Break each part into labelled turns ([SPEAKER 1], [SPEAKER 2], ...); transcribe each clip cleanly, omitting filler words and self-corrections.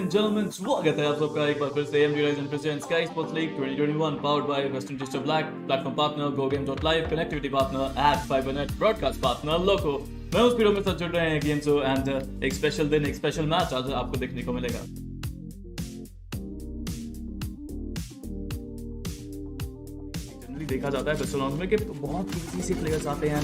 [SPEAKER 1] And gentleman, स्वागत है आप सबका एक बार फिर से AMD Ryzen Skyesports League 2021 powered by Western Digital Black, platform partner GoGame.Live, connectivity partner at FiberNet, broadcast partner Loco। मैं उस वीडियो में साथ जुड़ रहे हैं गेम्स एंड एक स्पेशल दिन, एक स्पेशल मैच आज आपको देखने को मिलेगा। देखा जाता है पिस्टल राउंड में कि बहुत इजी से प्लेयर्स आते हैं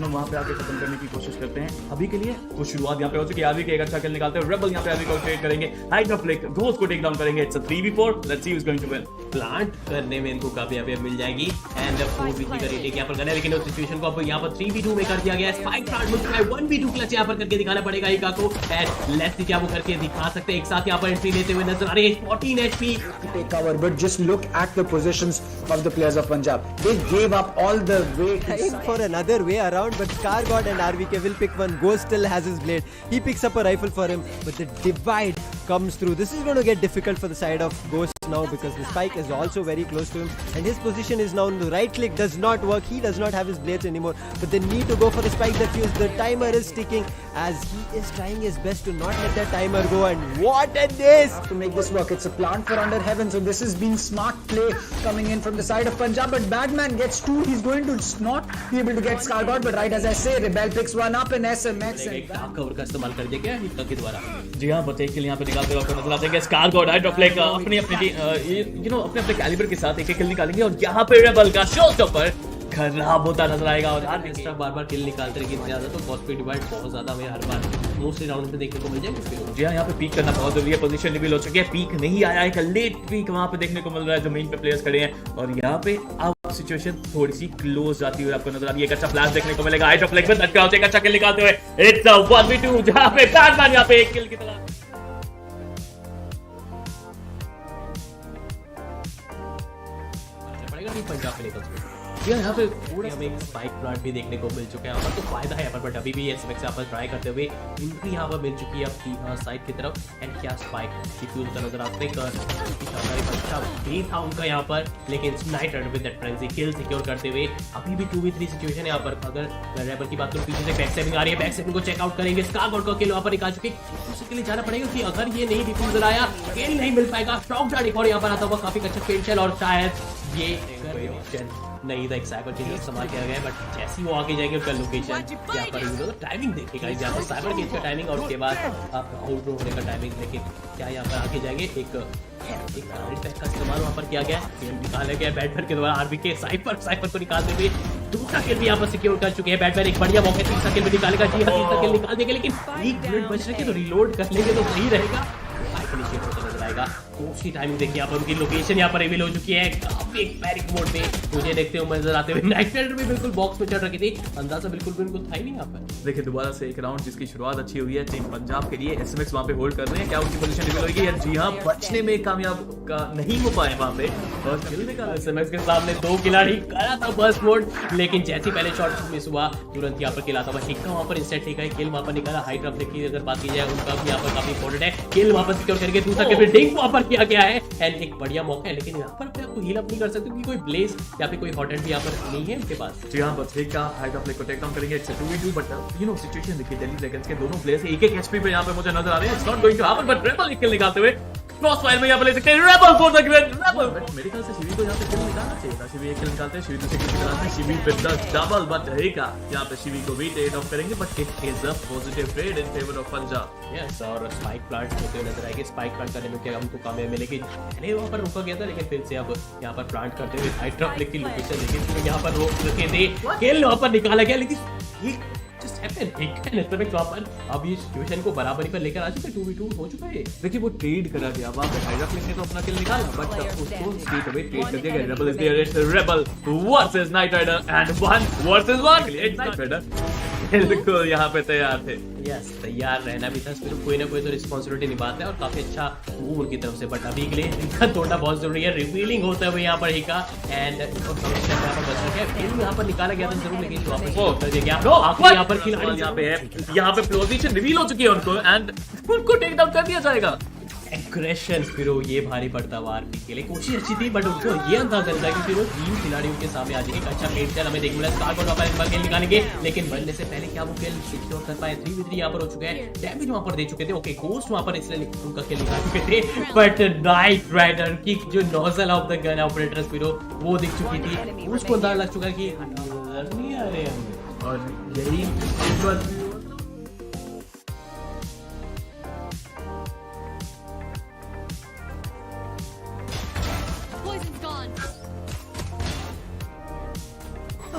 [SPEAKER 1] वहां पे आके खत्म करने की कोशिश करते हैं। अभी के लिए कुछ शुरुआत यहाँ पे हो चुकी है। आरवी के एक अच्छा किल निकालते हैं। रेबल यहाँ पे आरवी को ट्रेड करेंगे, हाइड ऑफ फ्लिक घोस्ट को टेक डाउन करेंगे। It's a 3v4, let's see who is going to win.
[SPEAKER 2] Plant करने में इनको कामयाबी मिल जाएगी एंड 4v3 का रेटिंग यहाँ पर करना है, लेकिन उस सिचुएशन को अब यहाँ पर 3v2 में कर दिया गया है। स्पाइक प्लांट मिल चुका है, 1v2 क्लच यहाँ पर करके दिखाना पड़ेगा इका को एंड लेट्स सी क्या वो करके दिखा सकते हैं। एक साथ यहाँ पर एंट्री लेते हुए नजर आ रहे हैं। 14 HP
[SPEAKER 3] take cover, but just look at the positions of the players of Punjab. They gave up all the way
[SPEAKER 4] trying for another way around, but ScarGod and RVK will pick one. Ghost still has his blade. He picks up a rifle for him, but the divide comes through. This is going to get difficult for the side of Ghost now because the spike is also very close to him and his position is now the right click does not work. He does not have his blades anymore, but they need to go for the spike defuse. The timer is ticking as he is trying his best to not let that timer go, and what a this
[SPEAKER 3] to make this work. It's a plant for under heaven, so this is being smart play coming in from the side of Punjab, but Badman gets two. He's going to not be able to get ScarGod, but right as I say, Rebel picks one up in SMX
[SPEAKER 2] एक dark cover का इस्तेमाल कर दिया गया हिक्का के द्वारा।
[SPEAKER 1] जी हाँ, but एक किल यहाँ पे निकालते हुए आपको नजर आ जाएंगे। ScarGod हाइड ऑफ फ्लिक अपने अपने कैलिबर के साथ एक किल निकालेंगे और यहाँ पे रेबल का शो स्टॉपर खराब होता नजर आएगा। और यार
[SPEAKER 2] एक्स्ट्रा बार-बार किल निकालते रहे ज्यादा तो कॉस्ट पे डिवाइड बहुत ज्यादा हमें हर बार मोस्टली राउंड में देखने को मिल जाएगा।
[SPEAKER 1] जी हाँ, यहाँ पे पीक करना बहुत जरूरी है। पोजीशन रिवील हो चुकी है, पीक नहीं आया है, लेट पीक वहां पे देखने को मिल रहा है। जमीन पे प्लेयर्स खड़े हैं और यहाँ पे अब सिचुएशन थोड़ी सी क्लोज जाती हुई आपको नजर आ रही है। एक अच्छा फ्लैश देखने को मिलेगा। हाइड ऑफ फ्लिक में एक अच्छा किल निकालते हुए इट्स अ 1v2 जहां पे बैटमैन यहाँ पे एक किल की तरह
[SPEAKER 2] पंजाब पे निकल चुके हैं।
[SPEAKER 1] यहाँ पे
[SPEAKER 2] पूरा हमें एक स्पाइक प्लांट भी देखने को मिल चुका है। यहाँ पर तो फायदा है यहाँ पर, बट अभी भी एसएमएक्स यहाँ पर ट्राई करते हुए एंट्री यहाँ पर मिल चुकी है अपनी साइड की तरफ एंड क्या स्पाइक डिफ्यूज का नजर आते हैं। अच्छा भी था उनका यहाँ पर, लेकिन sniper with that frenzy kill secure करते हुए अभी भी 2v3 सिचुएशन है यहाँ पर। अगर रेबल की बात करूं, पीछे से बैक सेविंग आ रही है, बैक सेविंग को चेकआउट करेंगे। स्कारगॉड का किल यहाँ पर निकाल चुके, उसके लिए जाना पड़ेगा कि अगर ये नहीं डिफ्यूजर आया किल नहीं मिल पाएगा। शॉक डार्ट एक और यहाँ पर आता हुआ काफी अच्छा पेंशल और शायद ये नहीं था। एक साइबर चेंज इस्तेमाल किया गया है, बट जैसे वो आगे जाएंगे उसका लोकेशन यहाँ पर टाइमिंग देखिएगा यहाँ पर साइबर चेंज का टाइमिंग और उसके बाद आपका आउट होने का टाइमिंग। लेकिन क्या यहाँ पर आगे जाएंगे एक पैक का इस्तेमाल वहाँ पर किया गया है, निकाला गया बैटमैन के द्वारा। आरबीके साइपर को निकालते हुए दूसरा किल भी यहाँ पर सिक्योर कर चुके हैं। बैटमैन एक बढ़िया मौके तीसरा किल भी निकालेगा। जी हाँ, तीसरा किल निकाल देंगे, लेकिन 1 मिनट बच रहे तो रिलोड कर लेंगे तो सही रहेगा। उसकी टाइमिंग देखिए, यहाँ पर उनकी लोकेशन यहाँ पर रिवील हो चुकी है काफी एक पैनिक मोड में मुझे देखते हुए नजर आते हुए। नाइट राइडर भी बिल्कुल बॉक्स में चढ़ रखी थी, अंदाजा बिल्कुल भी उनको था ही नहीं यहाँ पर।
[SPEAKER 1] देखिए दोबारा से एक राउंड जिसकी शुरुआत अच्छी हुई है टीम पंजाब के लिए। एसएमएक्स वहां पे होल्ड कर रहे हैं, क्या उनकी पोजीशन रिवील होगी? जी हाँ, बचने में कामयाब का नहीं हो पाए वहां पे और खेलने का एसएमएक्स के सामने 2 खिलाड़ी करा था बर्स्ट मोड, लेकिन जैसे पहले शॉट मिस हुआ तुरंत यहाँ पर किल आता हुआ हिक्का वहां पर इंस्टेंट ठीक है, किल वहां पर निकाला। हाइड ऑफ फ्लिक की अगर बात की जाए उनका भी यहाँ पर काफी इंपॉर्टेंट है, किल वहां पर सिक्योर करके दूसरा किल डिंग वहां पर किया गया है एंड एक बढ़िया मौका है। लेकिन यहाँ पर अपने आपको हील अप नहीं कर सकते क्योंकि कोई ब्लेज या फिर कोई हॉट एंड भी यहाँ पर नहीं है उनके पास। जी हाँ, बस एक का हाइड ऑफ फ्लिक को टेक डाउन करेंगे। इट्स 2v2, बट सिचुएशन देखिए दिल्ली ड्रैगन्स के दोनों प्लेयर्स एक एचपी पे यहाँ पे मुझे नजर आ रहे हैं। It's not going to happen, but rebel एक किल निकालते हुए क्रॉस फायर में यहाँ पर ले सकते हैं। Rebel for the great rebel, but मेरे ख्याल से शिवी को यहाँ पे किल निकालना चाहिए था। शिवी एक किल निकालते हैं, शिवी दूसरे किल निकालते हैं, Shivi with the double, but हेका यहाँ पे शिवी को भी टेक ऑफ करेंगे, but it is a positive trade in favour of Punjab.
[SPEAKER 2] Yes, और स्पाइक प्लांट होते हुए नजर आएगी। स्पाइक प्लांट करने में क्या हमको कामयाबी मिलेगी? पहले वहां पर रुका गया था, लेकिन फिर से अब यहाँ पर प्लांट करते हुए हाइड ऑफ फ्लिक की लोकेशन देखिए, यहाँ पर रोक रखे थे, किल वहां पर निकाला गया, लेकिन अब ये सिचुएशन को बराबरी पर लेकर आ चुके। 2v2 हो चुका है।
[SPEAKER 1] देखिए वो ट्रेड करा गया वहां पे, हाइड ऑफ फ्लिक ने तो अपना किल निकाला, बट उसको स्ट्रेट अवे ट्रेड कर दिया गया। Rebel is there, it's rebel versus night rider and 1 versus 1। It's night rider बिल्कुल यहाँ पे तैयार थे।
[SPEAKER 2] यस, तैयार रहना भी था, फिर कोई ना कोई तो रिस्पॉन्सिबिलिटी निभाते हैं और काफी अच्छा मूव उनकी तरफ से, बट अभी के लिए इनका तोड़ना बहुत जरूरी है। रिवीलिंग होता है यहाँ पर हिका एंड यहाँ पर निकाला गया था जरूर, लेकिन यहाँ पर खिलाड़ी यहाँ पे पोजीशन रिवील हो चुकी है उनको एंड उनको टेक डाउन कर दिया जाएगा। एग्रेशन फिर ये भारी पड़ता हुआ आरपी के लिए। कोशिश अच्छी थी बट उनको ये अंदाजा था कि फिर वो 3 खिलाड़ियों के सामने आ जाएंगे। अच्छा प्लेट चल हमें देखने मिला स्कारबॉट वापस इस बार खेल निकालेंगे, लेकिन बनने से पहले क्या वो खेल सिक्योर कर पाए। 3v3 यहाँ पर हो चुके हैं, डैमेज वहां पर दे चुके थे। ओके गोस्ट वहां पर इसलिए उनका खेल निकाल चुके थे, बट नाइट राइडर की जो nozzle of the gun operator फिरो वो दिख चुकी थी। उसको अंदाजा लग चुका कि नहीं आ रहे हम,
[SPEAKER 1] और यही इस बार
[SPEAKER 5] Poison's gone.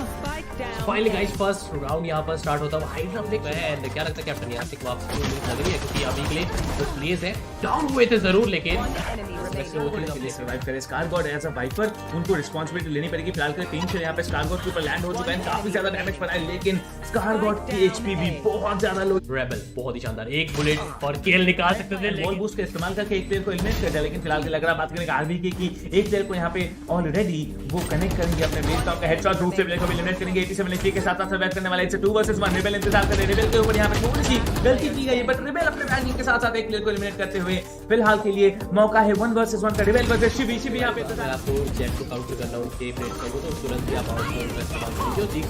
[SPEAKER 5] Spike down.
[SPEAKER 2] Finally guys first round यहाँ पर स्टार्ट होता है। हाइड्रोफ्लिक एंड क्या लगता है कैप्टन यहाँ तक वापस की उम्मीद लग रही है, क्योंकि अभी के लिए जो प्लेयर्स है डाउन हुए थे जरूर, लेकिन
[SPEAKER 5] Enemy
[SPEAKER 1] वैसे वो
[SPEAKER 5] remaining.
[SPEAKER 1] के लिए सर्वाइव करे scar god as a viper, उनको रिस्पांसिबिलिटी लेनी पड़ेगी। फिलहाल के 3 शेर यहाँ पे स्कार गॉड के ऊपर लैंड हो चुका है, काफी ज्यादा डैमेज पड़ा है, लेकिन स्कार गॉड की एचपी भी बहुत ज्यादा लो।
[SPEAKER 2] रेबल बहुत ही शानदार एक बुलेट और किल निकाल सकते थे,
[SPEAKER 1] वॉल
[SPEAKER 2] लेकिन
[SPEAKER 1] बूस्ट का इस्तेमाल करके एक प्लेयर को एलिमिनेट कर दिया, लेकिन फिलहाल के लग रहा बात करेंगे आरबीके की। एक प्लेयर को यहाँ पे ऑलरेडी वो कनेक्ट करेंगे अपने बेस टॉप का हेडशॉट रूट से प्लेयर को एलिमिनेट करेंगे। 87 एचपी के साथ सर्वाइव करने वाला 2 वर्सेस 1 रिबेल इंतजार कर रहे हैं। रिबेल के ऊपर यहाँ पे थोड़ी सी गलती की गई है, बट रिबेल अपने रैंकिंग के साथ साथ एक प्लेयर को एलिमिनेट करते हुए फिलहाल के लिए मौका है 1 वर्सेस 1 का। रिबेल वर्सेस शिवी यहाँ पे
[SPEAKER 2] अगर आपको जेट को काउंटर करना उनके प्लेट को तो तुरंत ही आप आउट का इस्तेमाल करेंगे, जो ठीक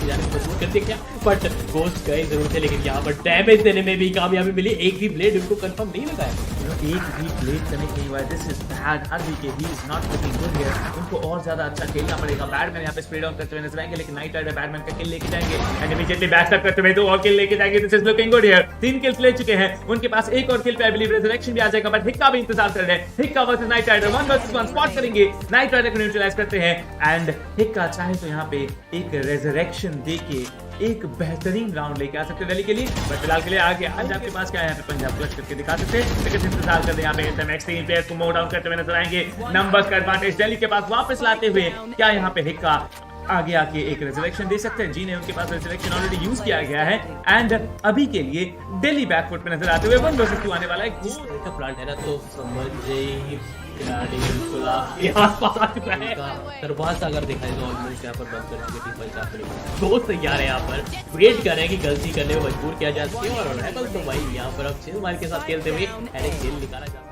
[SPEAKER 2] जाने की कोशिश करते क्या, बट गोस्ट गए जरूर थे, लेकिन यहाँ पर डैमेज देने में भी कामयाबी मिली। एक भी ब्लेड उनको कंफर्म नहीं लगा है,
[SPEAKER 1] एक भी प्लेट कनेक्ट नहीं हुआ है। This is bad. RBK he is not looking good here. उनको और ज्यादा अच्छा खेलना पड़ेगा। बैडमैन यहाँ पे स्प्रे डाउन करते हुए नजर आएंगे, लेकिन नाइट राइडर बैडमैन का किल लेके जाएंगे एंड इमीडिएटली बैकअप करते हुए 2 और किल लेके जाएंगे। This is looking good here. 3 kills ले चुके हैं, उनके पास एक और किल पे आई बिलीव रिजरेक्शन भी आ जाएगा, बट हिक्का भी इंतजार कर रहे हैं। हिक्का versus night Rider 1 versus 1 spot करेंगे, नाइट राइडर को न्यूट्रलाइज करते हैं एंड हिक्का चाहे तो यहाँ पे एक रेजरेक्शन देके एक बेहतरीन राउंड लेके आ सकते हैं दिल्ली के लिए, बट फिलहाल के लिए आगे आज आपके पास क्या है यहाँ पे पंजाब क्लच करके दिखा सकते हैं, लेकिन इंतजार करते हैं। यहाँ पे एसएमएक्स 3 प्लेयर्स को मोव डाउन करते हुए नजर आएंगे। नंबर्स का एडवांटेज दिल्ली के पास वापस लाते हुए क्या यहाँ पे हिक्का आगे आके एक रिजरेक्शन दे सकते हैं। जी ने उनके पास रिजरेक्शन ऑलरेडी यूज किया गया है एंड अभी के लिए दिल्ली बैकफुट पे नजर आते हुए 1 वर्सेस 2 आने वाला है।
[SPEAKER 2] का प्लांट है ना, तो समझ ही खिलाड़ी यहाँ पास आ चुका है। दरवाजा अगर देखा जाए तो ऑलमोस्ट यहाँ पर बंद कर चुके थे पंजाब पुलिस। दोस्त तैयार है यहाँ पर वेट कर रहे हैं कि गलती करने में मजबूर किया जा सके, और रेबल तो भाई यहाँ पर अब चिल मार के साथ खेलते हुए एक खेल निकाला जा सकता है।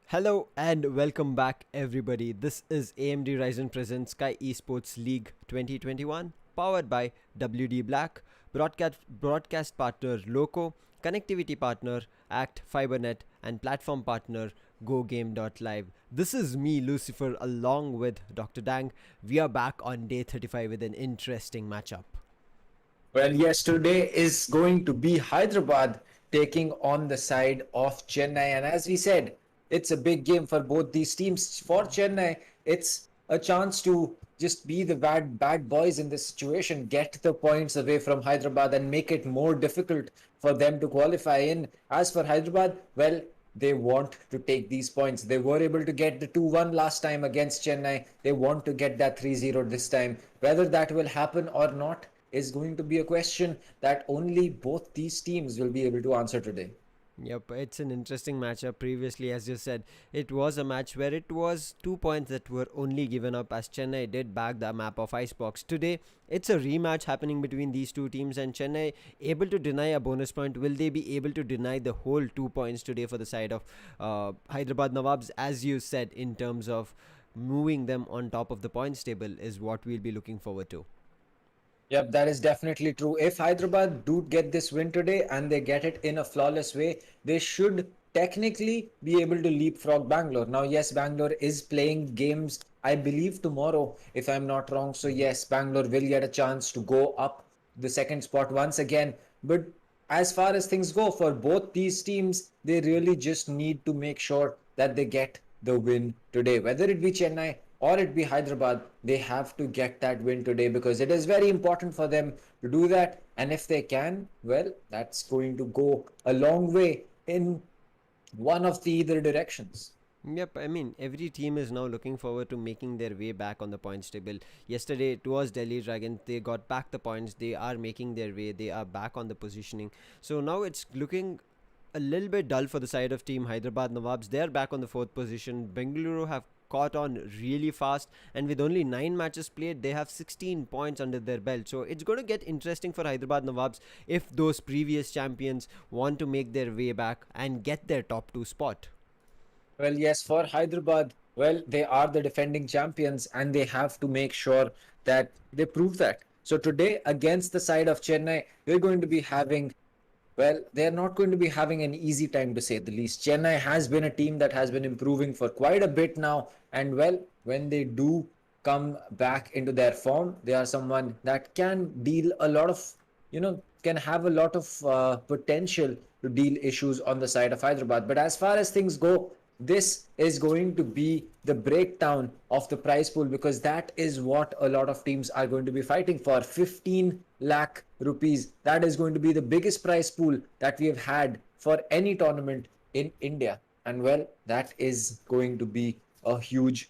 [SPEAKER 4] Hello and welcome back, everybody. This is AMD Ryzen presents Sky Esports League 2021, powered by WD Black, broadcast partner Loco, connectivity partner Act Fibernet, and platform partner GoGame.Live. This is me, Lucifer, along with Dr. Dang. We are back on day 35 with an interesting matchup.
[SPEAKER 3] Well, yes, today is going to be Hyderabad taking on the side of Chennai. And as we said, it's a big game for both these teams. For Chennai, it's a chance to just be the bad boys in this situation, get the points away from Hyderabad and make it more difficult for them to qualify in. As for Hyderabad, well, they want to take these points. They were able to get the 2-1 last time against Chennai. They want to get that 3-0 this time. Whether that will happen or not is going to be a question that only both these teams will be able to answer today.
[SPEAKER 4] Yep, it's an interesting matchup. Previously, as you said, it was a match where it was 2 points that were only given up as Chennai did back the map of Icebox. Today, it's a rematch happening between these two teams, and Chennai able to deny a bonus point. Will they be able to deny the whole 2 points today for the side of Hyderabad Nawabs? As you said, in terms of moving them on top of the points table is what we'll be looking forward to.
[SPEAKER 3] Yep, that is definitely true. If Hyderabad do get this win today and they get it in a flawless way, they should technically be able to leapfrog Bangalore. Now, yes, Bangalore is playing games, I believe, tomorrow, if I'm not wrong. So, yes, Bangalore will get a chance to go up the second spot once again. But as far as things go for both these teams, they really just need to make sure that they get the win today. Whether it be Chennai or it be Hyderabad, they have to get that win today because it is very important for them to do that. And if they can, well, that's going to go a long way in one of the either directions.
[SPEAKER 4] Yep, I mean, every team is now looking forward to making their way back on the points table. Yesterday, it was Delhi Dragons. They got back the points. They are making their way. They are back on the positioning. So now it's looking a little bit dull for the side of team Hyderabad Nawabs. They're back on the 4th position. Bengaluru have caught on really fast, and with only 9 matches played, they have 16 points under their belt. So it's going to get interesting for Hyderabad Nawabs if those previous champions want to make their way back and get their top 2 spot.
[SPEAKER 3] Well, yes, for Hyderabad, well, they are the defending champions and they have to make sure that they prove that. So today, against the side of Chennai, they're going to be having, well, they're not going to be having an easy time, to say the least. Chennai has been a team that has been improving for quite a bit now. And well, when they do come back into their form, they are someone that can deal a lot of, can have a lot of potential to deal issues on the side of Hyderabad. But as far as things go, this is going to be the breakdown of the prize pool because that is what a lot of teams are going to be fighting for. 15 lakh rupees. That is going to be the biggest prize pool that we have had for any tournament in India. And well, that is going to be a huge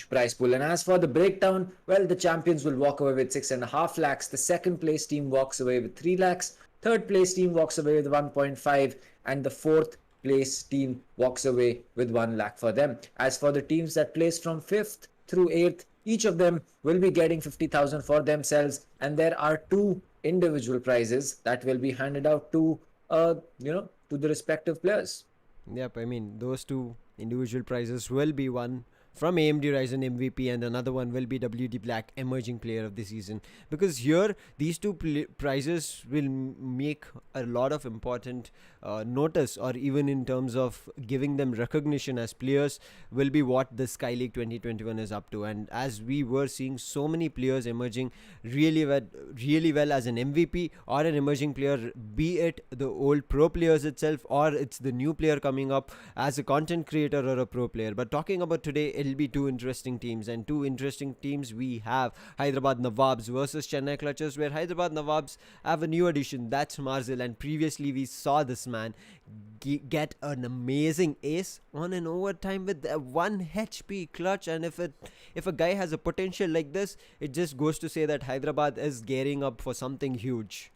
[SPEAKER 3] prize pool. And as for the breakdown, well, the champions will walk away with 6.5 lakhs. The second place team walks away with 3 lakhs. Third place team walks away with 1.5, and the fourth place team walks away with 1 lakh for them. As for the teams that placed from 5th through 8th, each of them will be getting 50,000 for themselves, and there are 2 individual prizes that will be handed out to to the respective players.
[SPEAKER 4] Yep, I mean, those 2 individual prizes will be one from AMD Ryzen MVP, and another one will be WD Black Emerging Player of the Season, because here these 2 prizes will make a lot of important notice, or even in terms of giving them recognition as players, will be what the Sky League 2021 is up to. And as we were seeing so many players emerging really well as an MVP or an emerging player, be it the old pro players itself or it's the new player coming up as a content creator or a pro player. But talking about today, it'll be 2 interesting teams, and 2 interesting teams we have Hyderabad Nawabs versus Chennai Clutchers, where Hyderabad Nawabs have a new addition, that's Marzel, and previously we saw this man get an amazing ace on an overtime with a 1 HP clutch. And if a guy has a potential like this, it just goes to say that Hyderabad is gearing up for something huge.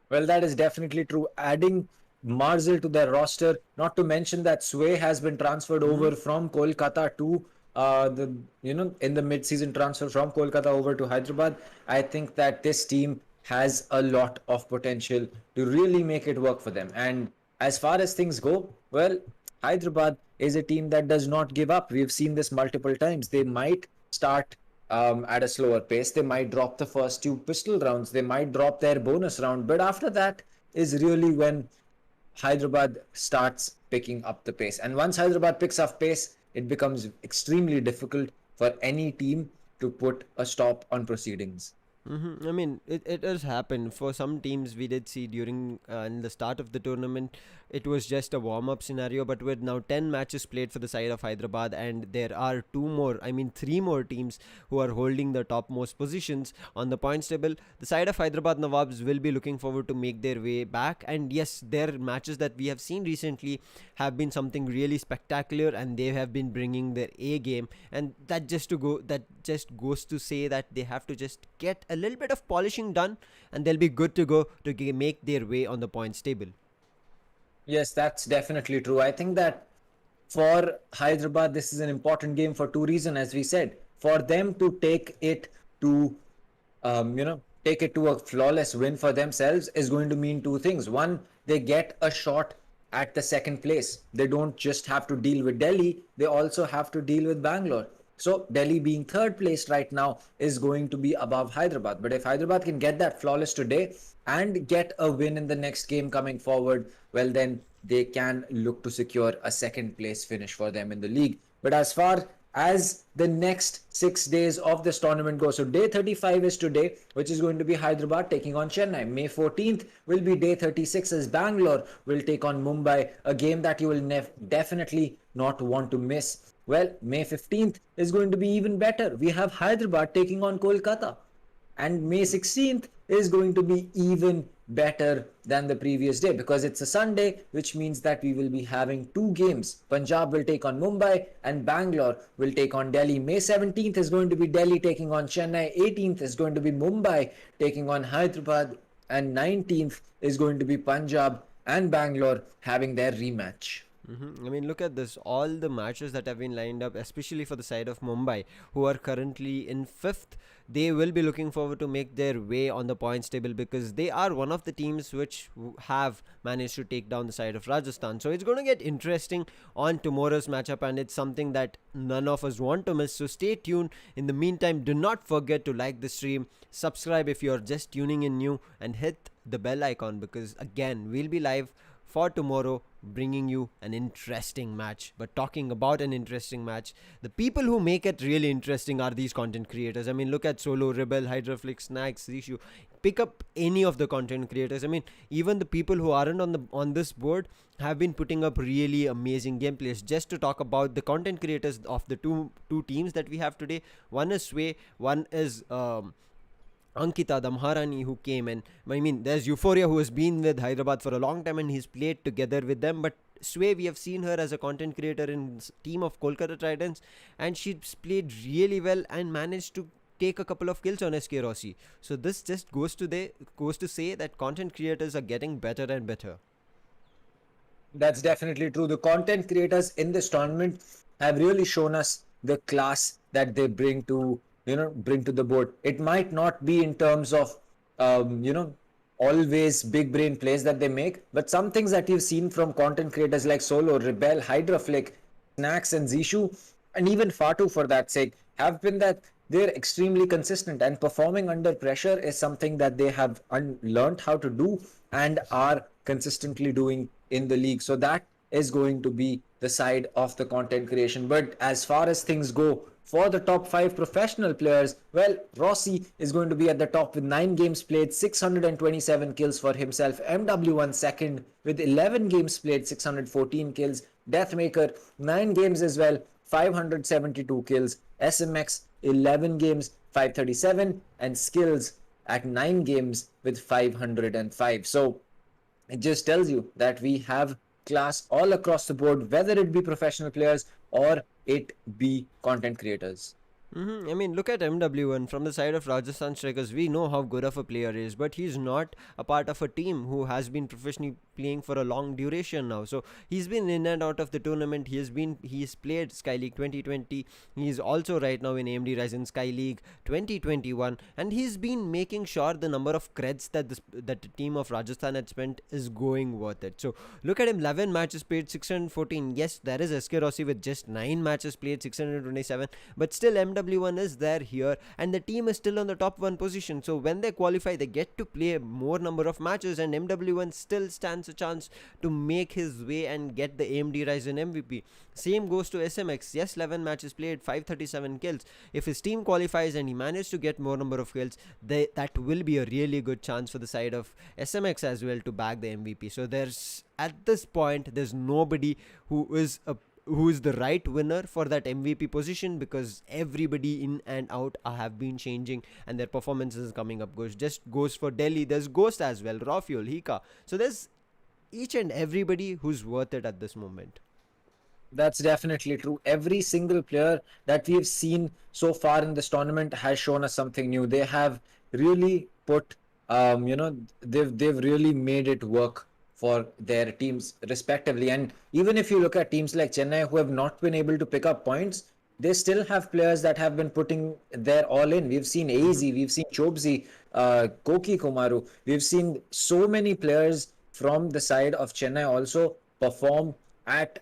[SPEAKER 3] Well, that is definitely true. Adding Marzel to their roster, not to mention that Sway has been transferred over from Kolkata to in the mid-season transfer from Kolkata over to Hyderabad. I think that this team has a lot of potential to really make it work for them. And as far as things go, well, Hyderabad is a team that does not give up. We've seen this multiple times. They might start at a slower pace. They might drop the first two pistol rounds. They might drop their bonus round. But after that is really when Hyderabad starts picking up the pace. And once Hyderabad picks up pace, it becomes extremely difficult for any team to put a stop on proceedings.
[SPEAKER 4] I mean, it has happened for some teams. We did see during in the start of the tournament, it was just a warm-up scenario. But with now 10 matches played for the side of Hyderabad, and there are three more teams who are holding the topmost positions on the points table. The side of Hyderabad Nawabs will be looking forward to make their way back. And yes, their matches that we have seen recently have been something really spectacular, and they have been bringing their A game. And that just goes to say that they have to just get a little bit of polishing done, and they'll be good to go to make their way on the points table.
[SPEAKER 3] Yes, that's definitely true. I think that for Hyderabad, this is an important game for two reasons, as we said. For them to take it to, take it to a flawless win for themselves is going to mean two things. One, they get a shot at the second place. They don't just have to deal with Delhi, they also have to deal with Bangalore. So Delhi being third place right now is going to be above Hyderabad. But if Hyderabad can get that flawless today and get a win in the next game coming forward, well, then they can look to secure a second place finish for them in the league. But as far as the next 6 days of this tournament go, so day 35 is today, which is going to be Hyderabad taking on Chennai. May 14th will be day 36 as Bangalore will take on Mumbai, a game that you will definitely not want to miss. Well, May 15th is going to be even better. We have Hyderabad taking on Kolkata. And May 16th is going to be even better than the previous day because it's a Sunday, which means that we will be having two games. Punjab will take on Mumbai and Bangalore will take on Delhi. May 17th is going to be Delhi taking on Chennai. 18th is going to be Mumbai taking on Hyderabad. And 19th is going to be Punjab and Bangalore having their rematch.
[SPEAKER 4] I mean, look at this. All the matches that have been lined up, especially for the side of Mumbai, who are currently in 5th, they will be looking forward to make their way on the points table because they are one of the teams which have managed to take down the side of Rajasthan. So it's going to get interesting on tomorrow's matchup, and it's something that none of us want to miss. So stay tuned. In the meantime, do not forget to like the stream, subscribe if you're just tuning in new, and hit the bell icon because again, we'll be live for tomorrow bringing you an interesting match. But talking about an interesting match, the people who make it really interesting are these content creators. I mean, look at Solo, Rebel, Hydroflix, Snacks, Rishu. Pick up any of the content creators. I mean, even the people who aren't on this board have been putting up really amazing gameplays. Just to talk about the content creators of the two teams that we have today, one is Sway, one is Ankita, the Maharani, who came, and I mean, there's Euphoria, who has been with Hyderabad for a long time and he's played together with them. But Sway, we have seen her as a content creator in team of Kolkata Tridents, and she's played really well and managed to take a couple of kills on SK Rossi. So this just goes to say that content creators are getting better and better.
[SPEAKER 3] That's definitely true. The content creators in this tournament have really shown us the class that they bring to the board. It might not be in terms of always big brain plays that they make, but some things that you've seen from content creators like Solo, Rebel, Hydroflick, Snacks and Zishu, and even Fatu for that sake, have been that they're extremely consistent, and performing under pressure is something that they have learned how to do and are consistently doing in the league. So that is going to be the side of the content creation. But as far as things go, for the top 5 professional players, well, Rossi is going to be at the top with 9 games played, 627 kills for himself. MW1 second with 11 games played, 614 kills. Deathmaker, 9 games as well, 572 kills. SMX, 11 games, 537. And Skills at 9 games with 505. So it just tells you that we have class all across the board, whether it be professional players or it be content creators.
[SPEAKER 4] I mean, look at MW1 from the side of Rajasthan Strikers. We know how good of a player he is, but he's not a part of a team who has been professionally playing for a long duration now. So he's been in and out of the tournament. He's played Sky League 2020. He's also right now in AMD Ryzen Sky League 2021, and he's been making sure the number of creds that the team of Rajasthan had spent is going worth it. So look at him: 11 matches played, 614. Yes, there is SK Rossi with just 9 matches played, 627, but still MW1 is there here, and the team is still on the top 1 position. So when they qualify, they get to play more number of matches, and MW1 still stands a chance to make his way and get the AMD Ryzen MVP. Same goes to SMX. Yes, 11 matches played, 537 kills. If his team qualifies and he manages to get more number of kills, that will be a really good chance for the side of SMX as well to bag the MVP. So at this point there's nobody who is the right winner for that MVP position, because everybody in and out have been changing and their performances coming up. Goes for Delhi. There's Ghost as well, Raw Fuel, Hika. So there's each and everybody who's worth it at this moment.
[SPEAKER 3] That's definitely true. Every single player that we've seen so far in this tournament has shown us something new. They have really put, they've really made it work for their teams respectively. And even if you look at teams like Chennai, who have not been able to pick up points, they still have players that have been putting their all in. We've seen AZ, we've seen Chobzi, Koki Kumaru. We've seen so many players from the side of Chennai also perform at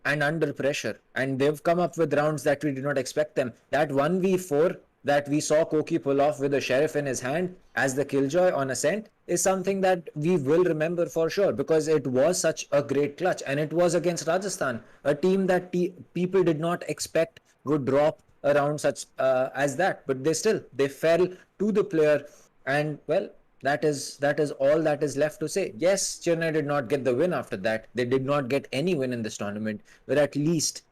[SPEAKER 3] and under pressure, and they've come up with rounds that we did not expect them. That 1v4 that we saw Koki pull off with a sheriff in his hand as the killjoy on Ascent is something that we will remember for sure, because it was such a great clutch, and it was against Rajasthan, a team that people did not expect would drop around such as that, but they fell to the player. And well, that is all that is left to say. Yes, Chennai did not get the win after that. They did not get any win in this tournament, but at least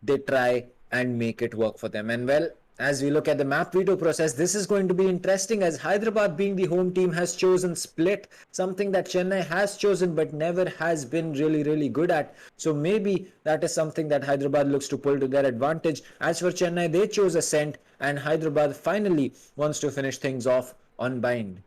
[SPEAKER 3] they try and make it work for them. And well, as we look at the map veto process, this is going to be interesting, as Hyderabad, being the home team, has chosen split, something that Chennai has chosen but never has been really good at. So maybe that is something that Hyderabad looks to pull to their advantage. As for Chennai, they chose Ascent, and Hyderabad finally wants to finish things off on Bind.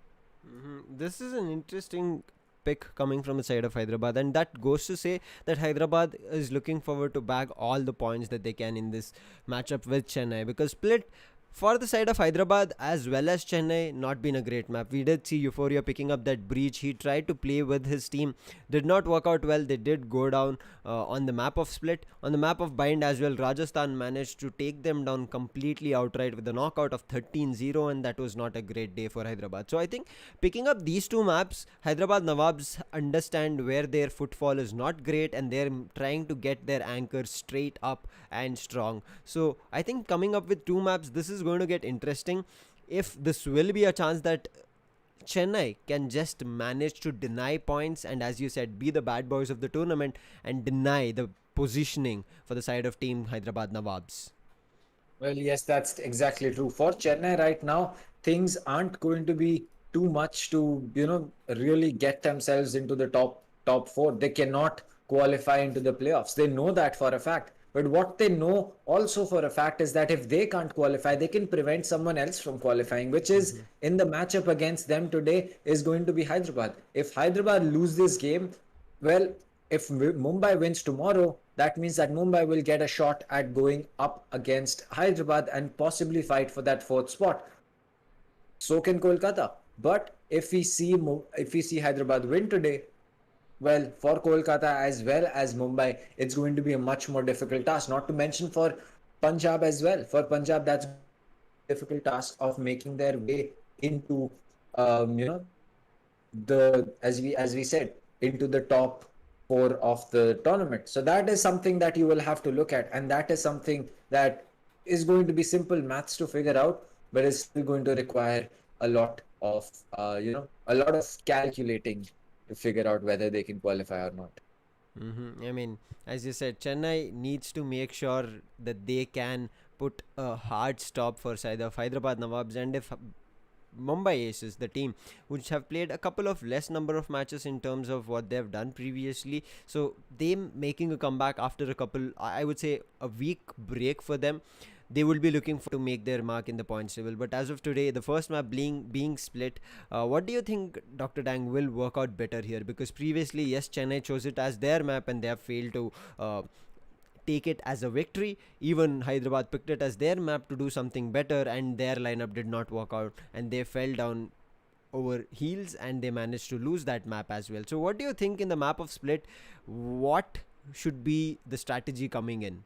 [SPEAKER 4] This is an interesting pick coming from the side of Hyderabad, and that goes to say that Hyderabad is looking forward to bag all the points that they can in this matchup with Chennai, because split for the side of Hyderabad as well as Chennai, not been a great map. We did see Euphoria picking up that breach. He tried to play with his team, did not work out well. They did go down on the map of split. On the map of Bind as well, Rajasthan managed to take them down completely outright with a knockout of 13-0, and that was not a great day for Hyderabad. So I think picking up these two maps, Hyderabad Nawabs understand where their footfall is not great, and they're trying to get their anchor straight up and strong. So I think coming up with two maps, this is going to get interesting. If this will be a chance that Chennai can just manage to deny points and, as you said, be the bad boys of the tournament and deny the positioning for the side of team Hyderabad Nawabs.
[SPEAKER 3] Well, yes, that's exactly true. For Chennai right now, things aren't going to be too much to, really get themselves into the top 4. They cannot qualify into the playoffs. They know that for a fact. But what they know also for a fact is that if they can't qualify, they can prevent someone else from qualifying, which is in the matchup against them today is going to be Hyderabad. If Hyderabad lose this game, well, if Mumbai wins tomorrow, that means that Mumbai will get a shot at going up against Hyderabad and possibly fight for that 4th spot. So can Kolkata. But if we see Hyderabad win today, well, for Kolkata as well as Mumbai, it's going to be a much more difficult task. Not to mention for Punjab as well. For Punjab, that's a difficult task of making their way into, as we said, into the top 4 of the tournament. So that is something that you will have to look at, and that is something that is going to be simple maths to figure out, but it's still going to require a lot of, calculating to figure out whether they can qualify or not.
[SPEAKER 4] I mean, as you said, Chennai needs to make sure that they can put a hard stop for side of Hyderabad Nawabs, and if Mumbai Aces, the team which have played a couple of less number of matches in terms of what they've done previously, so them making a comeback after a couple, I would say a week break for them, they will be looking for to make their mark in the points table. But as of today, the first map being split, what do you think Dr. Dang will work out better here? Because previously, yes, Chennai chose it as their map and they have failed to take it as a victory. Even Hyderabad picked it as their map to do something better, and their lineup did not work out and they fell down over heels and they managed to lose that map as well. So what do you think in the map of split, what should be the strategy coming in?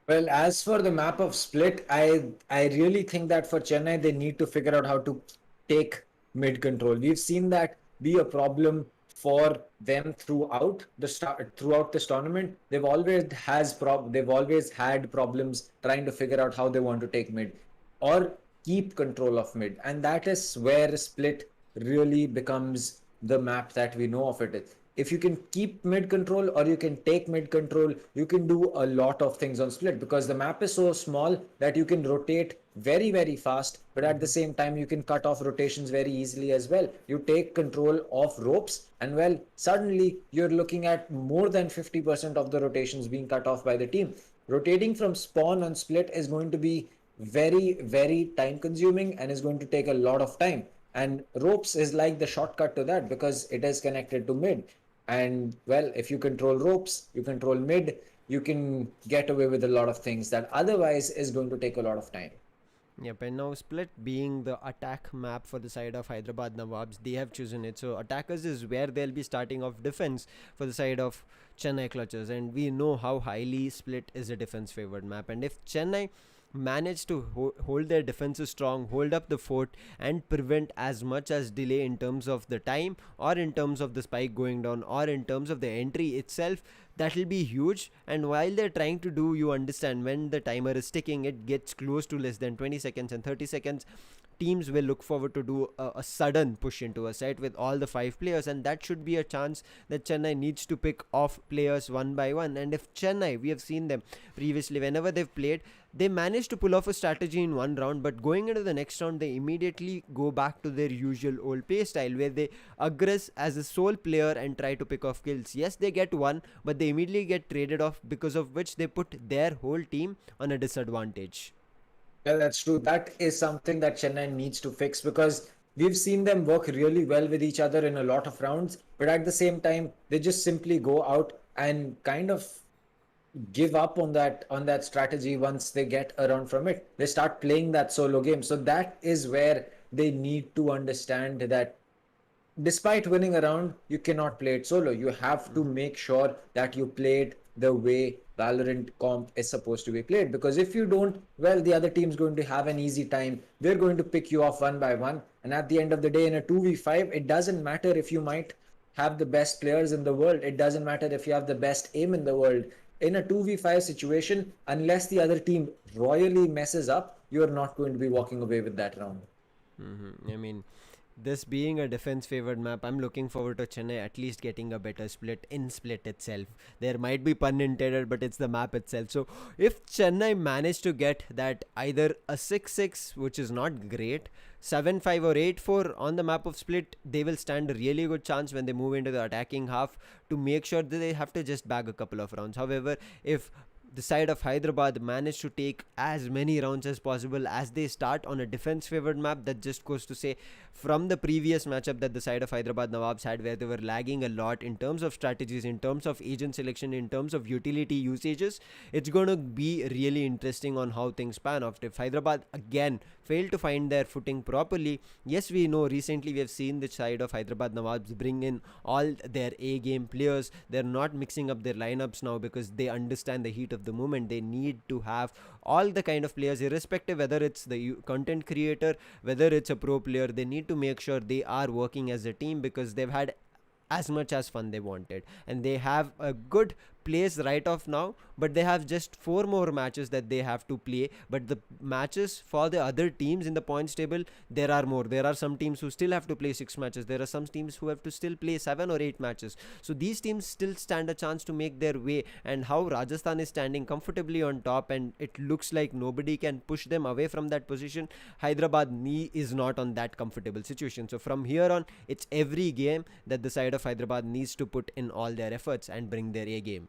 [SPEAKER 3] Well, as for the map of split, I really think that for Chennai they need to figure out how to take mid control. We've seen that be a problem for them throughout this tournament. They've always had problems trying to figure out how they want to take mid or keep control of mid, and that is where split really becomes the map that we know of it. If you can keep mid control or you can take mid control, you can do a lot of things on split, because the map is so small that you can rotate very, very fast, but at the same time you can cut off rotations very easily as well. You take control of ropes and well, suddenly you're looking at more than 50% of the rotations being cut off by the team. Rotating from spawn on split is going to be very, very time consuming and is going to take a lot of time. And ropes is like the shortcut to that because it is connected to mid. And well, if you control ropes, you control mid, you can get away with a lot of things that otherwise is going to take a lot of time.
[SPEAKER 4] Yep, and now split being the attack map for the side of Hyderabad Nawabs, they have chosen it. So attackers is where they'll be starting off defense for the side of Chennai Clutches, and we know how highly split is a defense favored map. And if Chennai manage to hold their defenses strong, hold up the fort and prevent as much as delay in terms of the time or in terms of the spike going down or in terms of the entry itself, that will be huge. And while they're trying to do, you understand, when the timer is ticking, it gets close to less than 20 seconds and 30 seconds, teams will look forward to do a sudden push into a site with all the 5 players, and that should be a chance that Chennai needs to pick off players one by one. And if Chennai, we have seen them previously, whenever they've played, they managed to pull off a strategy in one round, but going into the next round they immediately go back to their usual old play style where they aggress as a sole player and try to pick off kills. Yes, they get one, but they immediately get traded off, because of which they put their whole team on a disadvantage.
[SPEAKER 3] Yeah, that's true. That is something that Chennai needs to fix, because we've seen them work really well with each other in a lot of rounds, but at the same time, they just simply go out and kind of give up on that strategy once they get around from it. They start playing that solo game. So that is where they need to understand that despite winning a round, you cannot play it solo. You have to make sure that you play it the way Valorant comp is supposed to be played, because if you don't, well, the other team's going to have an easy time. They're going to pick you off one by one, and at the end of the day, in a 2v5, it doesn't matter if you might have the best players in the world. It doesn't matter if you have the best aim in the world. In a 2v5 situation, unless the other team royally messes up, you're not going to be walking away with that round.
[SPEAKER 4] I mean, this being a defense favored map, I'm looking forward to Chennai at least getting a better split in split itself. There might be pun intended, but it's the map itself. So if Chennai managed to get that either a 6-6, which is not great, 7-5 or 8-4 on the map of split, they will stand a really good chance when they move into the attacking half to make sure that they have to just bag a couple of rounds. However, if the side of Hyderabad managed to take as many rounds as possible as they start on a defense favored map, that just goes to say, from the previous matchup that the side of Hyderabad Nawabs had, where they were lagging a lot in terms of strategies, in terms of agent selection, in terms of utility usages, it's going to be really interesting on how things pan off. If Hyderabad again fail to find their footing properly, yes, we know recently we have seen the side of Hyderabad Nawabs bring in all their A game players. They're not mixing up their lineups now because they understand the heat of the moment. They need to have all the kind of players, irrespective whether it's the content creator, whether it's a pro player. They need to make sure they are working as a team, because they've had as much as fun they wanted, and they have a good place right off now, but they have just 4 more matches that they have to play. But the matches for the other teams in the points table, there are more. There are some teams who still have to play 6 matches. There are some teams who have to still play 7 or 8 matches. So these teams still stand a chance to make their way. And how Rajasthan is standing comfortably on top, and it looks like nobody can push them away from that position, Hyderabad is not on that comfortable situation. So from here on, it's every game that the side of Hyderabad needs to put in all their efforts and bring their A game.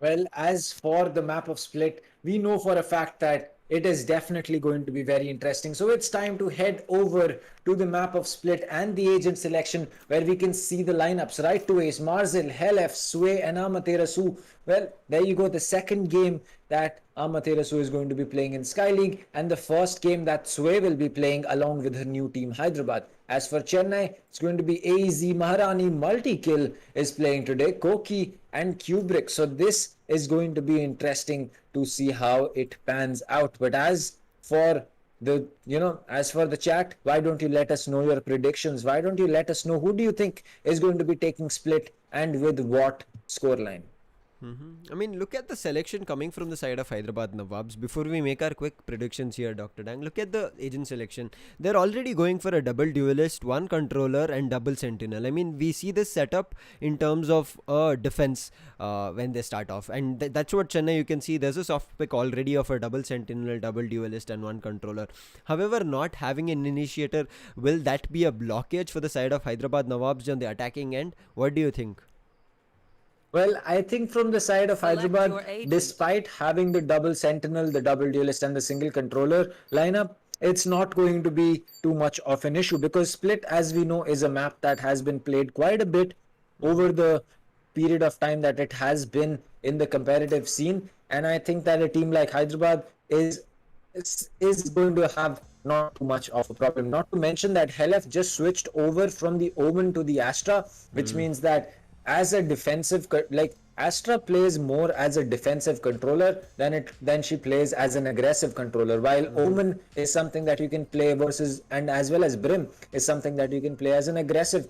[SPEAKER 3] Well, as for the map of Split, we know for a fact that it is definitely going to be very interesting. So it's time to head over to the map of Split and the agent selection, where we can see the lineups. Right to Ace, Marzil, Helef, Sway, and Amaterasu. Well, there you go. The second game that Amaterasu is going to be playing in Sky League, and the first game that Sway will be playing along with her new team Hyderabad. As for Chennai, it's going to be AZ, Maharani, Multi-Kill is playing today, Koki and Kubrick. So this is going to be interesting to see how it pans out. But as for the chat, why don't you let us know your predictions? Why don't you let us know who do you think is going to be taking Split and with what scoreline?
[SPEAKER 4] I mean, look at the selection coming from the side of Hyderabad Nawabs. Before we make our quick predictions here, Dr. Dang, look at the agent selection. They're already going for a double duelist, one controller, and double sentinel. I mean, we see this setup in terms of defense when they start off. And that's what Chennai, you can see there's a soft pick already of a double sentinel, double duelist, and one controller. However, not having an initiator, will that be a blockage for the side of Hyderabad Nawabs on the attacking end? What do you think?
[SPEAKER 3] Well, I think from the side of
[SPEAKER 5] Select your
[SPEAKER 3] Hyderabad,
[SPEAKER 5] agent.
[SPEAKER 3] despite having the double sentinel, the double duelist, and the single controller lineup, it's not going to be too much of an issue, because Split, as we know, is a map that has been played quite a bit over the period of time that it has been in the competitive scene. And I think that a team like Hyderabad is going to have not too much of a problem. Not to mention that Helef just switched over from the Omen to the Astra, which means that as a defensive, like Astra plays more as a defensive controller than she plays as an aggressive controller, while Omen is something that you can play versus, and as well as Brim is something that you can play as an aggressive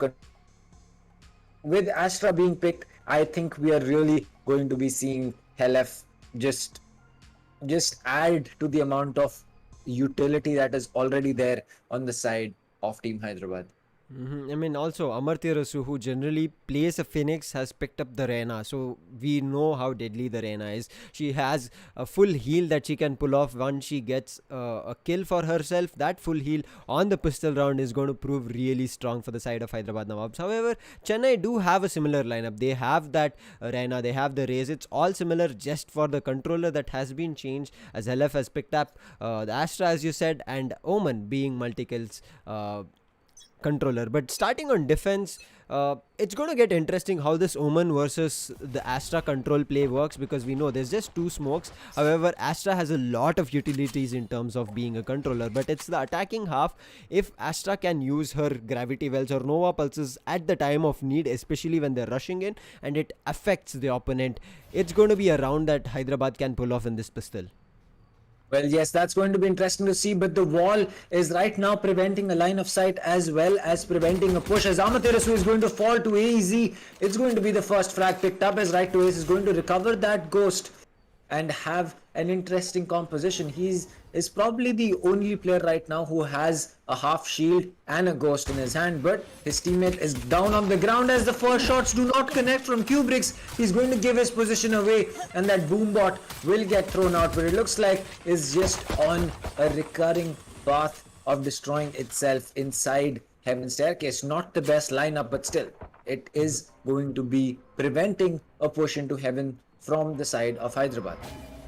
[SPEAKER 3] with Astra being picked. I think we are really going to be seeing Helef just add to the amount of utility that is already there on the side of Team Hyderabad.
[SPEAKER 4] I mean, also Amartya, who generally plays a Phoenix, has picked up the Reyna, so we know how deadly the Reyna is. She has a full heal that she can pull off once she gets a kill for herself. That full heal on the pistol round is going to prove really strong for the side of Hyderabad Nawabs. However, Chennai do have a similar lineup. They have that Reyna, they have the Raze. It's all similar, just for the controller that has been changed, as LF has picked up the Astra, as you said, and Omen being multi-kills controller. But starting on defense, it's going to get interesting how this Omen versus the Astra control play works, because we know there's just two smokes. However, Astra has a lot of utilities in terms of being a controller, but it's the attacking half. If Astra can use her gravity wells or Nova pulses at the time of need, especially when they're rushing in and it affects the opponent, it's going to be a round that Hyderabad can pull off in this pistol.
[SPEAKER 3] Well, yes, that's going to be interesting to see, but the wall is right now preventing a line of sight as well as preventing a push, as Amaterasu is going to fall to AZ. It's going to be the first frag picked up, as Right to Ace is going to recover that ghost and have an interesting composition. He is probably the only player right now who has a half shield and a ghost in his hand, but his teammate is down on the ground as the first shots do not connect from Kubrick's. He's going to give his position away, and that boom bot will get thrown out, but it looks like is just on a recurring path of destroying itself inside Heaven's Staircase. Not the best lineup, but still, it is going to be preventing a push into Heaven from the side of Hyderabad.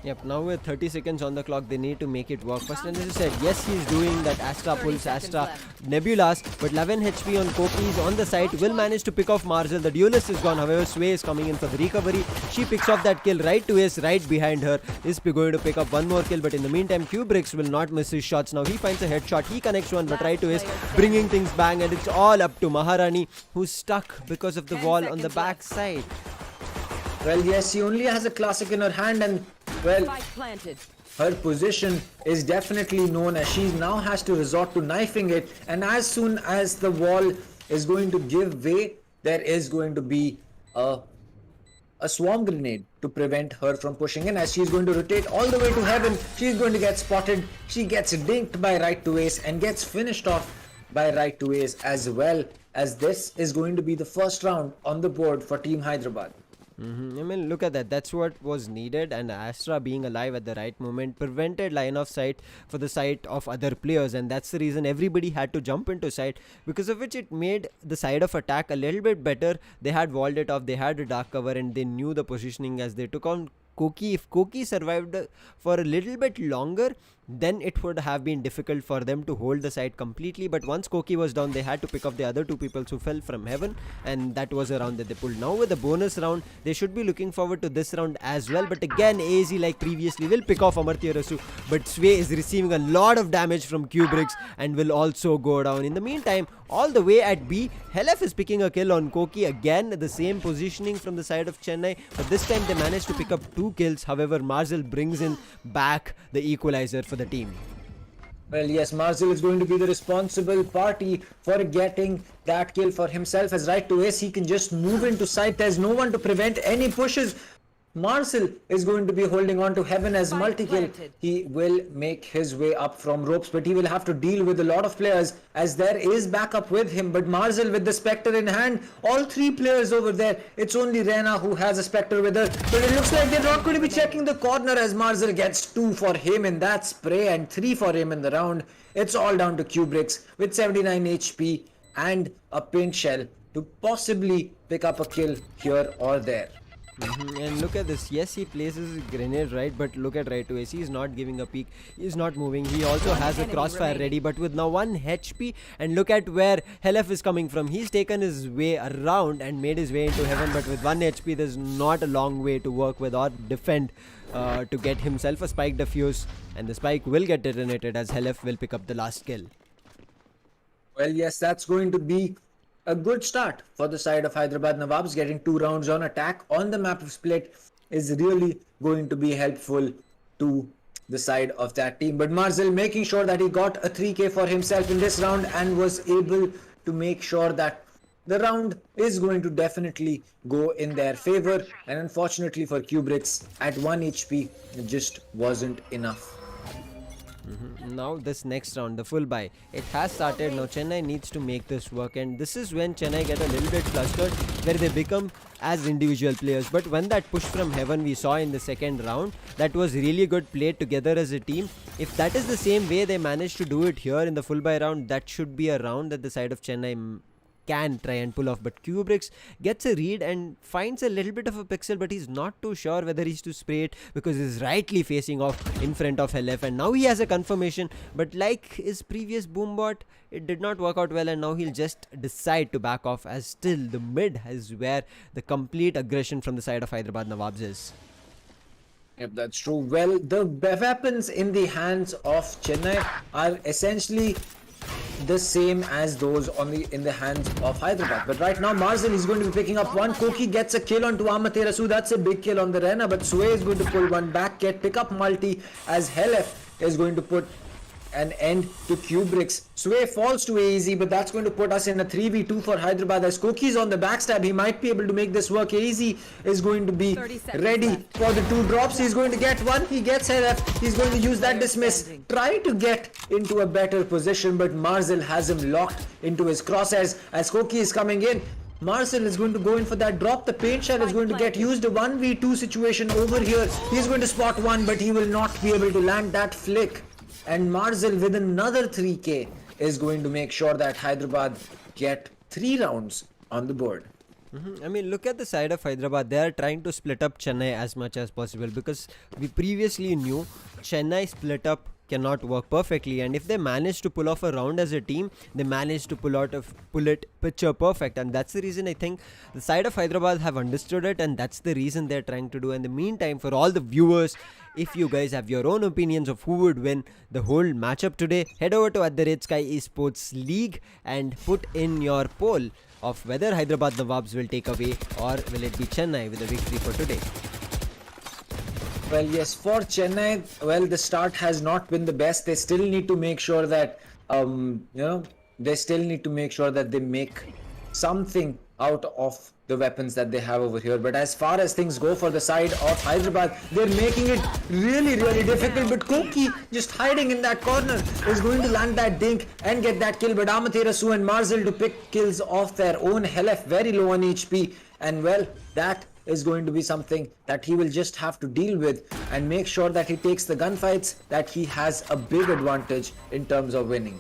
[SPEAKER 4] Yep, now with 30 seconds on the clock, they need to make it work. First, and as I said, yes, he's doing that Astra pulls, Astra Nebulas, but 11 HP on Koki is on the side, will manage to pick off Marzel. The duelist is gone, however, Sway is coming in for the recovery. She picks off that kill. Right to Ace, right behind her, is going to pick up one more kill, but in the meantime, Kubricks will not miss his shots. Now he finds a headshot, he connects one, but Right to Ace bringing things back, and it's all up to Maharani, who's stuck because of the wall on the back side.
[SPEAKER 3] Well, yes, she only has a classic in her hand, and well,
[SPEAKER 5] Spike planted.
[SPEAKER 3] her position is definitely known, as she now has to resort to knifing it, and as soon as the wall is going to give way, there is going to be a swarm grenade to prevent her from pushing in, as she's going to rotate all the way to Heaven. She's going to get spotted. She gets dinked by Right to Ace and gets finished off by Right to Ace, as well as this is going to be the first round on the board for Team Hyderabad.
[SPEAKER 4] I mean, look at that. That's what was needed, and Astra being alive at the right moment prevented line of sight for the sight of other players, and that's the reason everybody had to jump into sight. Because of which, it made the side of attack a little bit better. They had walled it off, they had a dark cover, and they knew the positioning as they took on Koki. If Koki survived for a little bit longer, then it would have been difficult for them to hold the side completely. But once Koki was down, they had to pick up the other two people who fell from heaven, and that was a round that they pulled. Now with the bonus round, they should be looking forward to this round as well. But again, AZ, like previously, will pick off Amartya Rasu, but Sway is receiving a lot of damage from Kubrick's and will also go down. In the meantime, all the way at B, Helef is picking a kill on Koki. Again, the same positioning from the side of Chennai, but this time they managed to pick up 2 kills. However, Marzel brings in back the equalizer for the team.
[SPEAKER 3] Well, yes, Marzel is going to be the responsible party for getting that kill for himself, as right to ace he can just move into sight. There's no one to prevent any pushes. Marcel is going to be holding on to heaven as multi-kill. He will make his way up from ropes, but he will have to deal with a lot of players as there is backup with him. But Marcel with the Spectre in hand, all 3 players over there. It's only Rena who has a Spectre with her, but it looks like they're not going to be checking the corner as Marcel gets 2 for him in that spray and 3 for him in the round. It's all down to Kubricks with 79 HP and a paint shell to possibly pick up a kill here or there.
[SPEAKER 4] And look at this. Yes, he places his grenade right, but look at right to ace. He's not giving a peek. He's not moving. He also has a crossfire ready, but with now 1 HP. And look at where Helef is coming from. He's taken his way around and made his way into heaven, but with 1 HP, there's not a long way to work with or defend to get himself a spike defuse. And the spike will get detonated as Helef will pick up the last kill.
[SPEAKER 3] Well, yes, that's going to be a good start for the side of Hyderabad Nawabs. Getting 2 rounds on attack on the map of Split is really going to be helpful to the side of that team. But Marcel making sure that he got a 3k for himself in this round and was able to make sure that the round is going to definitely go in their favor. And unfortunately for Kubricks, at 1 HP, it just wasn't enough.
[SPEAKER 4] Now this next round, the full buy, it has started. Now Chennai needs to make this work, and this is when Chennai get a little bit flustered, where they become as individual players. But when that push from heaven we saw in the second round, that was really good played together as a team. If that is the same way they managed to do it here in the full buy round, that should be a round that the side of Chennai can try and pull off. But Kubricks gets a read and finds a little bit of a pixel, but he's not too sure whether he's to spray it because he's rightly facing off in front of Helef, and now he has a confirmation. But like his previous boombot, it did not work out well, and now he'll just decide to back off, as still the mid is where the complete aggression from the side of Hyderabad Nawabs is.
[SPEAKER 3] Yep, that's true. Well, the weapons in the hands of Chennai are essentially the same as those in the hands of Hyderabad. But right now Marcel is going to be picking up 1. Koki gets a kill onto Amartya Rasu. That's a big kill on the Rena, but Sway is going to pull 1 back, pick up multi, as Helef is going to put an end to Kubricks. Sway falls to AZ, but that's going to put us in a 3v2 for Hyderabad as Koki's on the backstab. He might be able to make this work. AZ is going to be ready for the 2 drops. He's going to get 1. He gets Helef. He's going to use that dismiss. Try to get into a better position, but Marcel has him locked into his crosshairs as Koki is coming in. Marcel is going to go in for that drop. The paint shell is going to get used. A 1v2 situation over here. He's going to spot 1, but he will not be able to land that flick. And Marcel with another 3k is going to make sure that Hyderabad get 3 rounds on the board.
[SPEAKER 4] I mean, look at the side of Hyderabad. They are trying to split up Chennai as much as possible, because we previously knew Chennai split up cannot work perfectly, and if they manage to pull off a round as a team, they manage to pull it picture perfect. And that's the reason I think the side of Hyderabad have understood it, and that's the reason they're trying to do. In the meantime, for all the viewers, if you guys have your own opinions of who would win the whole matchup today, head over to @Skyesports League and put in your poll of whether Hyderabad Nawabs will take away or will it be Chennai with a victory for today.
[SPEAKER 3] Well, yes, for Chennai, well, the start has not been the best. They still need to make sure that, they still need to make sure that they make something out of the weapons that they have over here. But as far as things go for the side of Hyderabad, they're making it really, really difficult. But Koki, just hiding in that corner, is going to land that dink and get that kill. But Amartya Rasu and Marcel to pick kills off their own. Helef very low on HP. And well, that is going to be something that he will just have to deal with and make sure that he takes the gunfights, that he has a big advantage in terms of winning.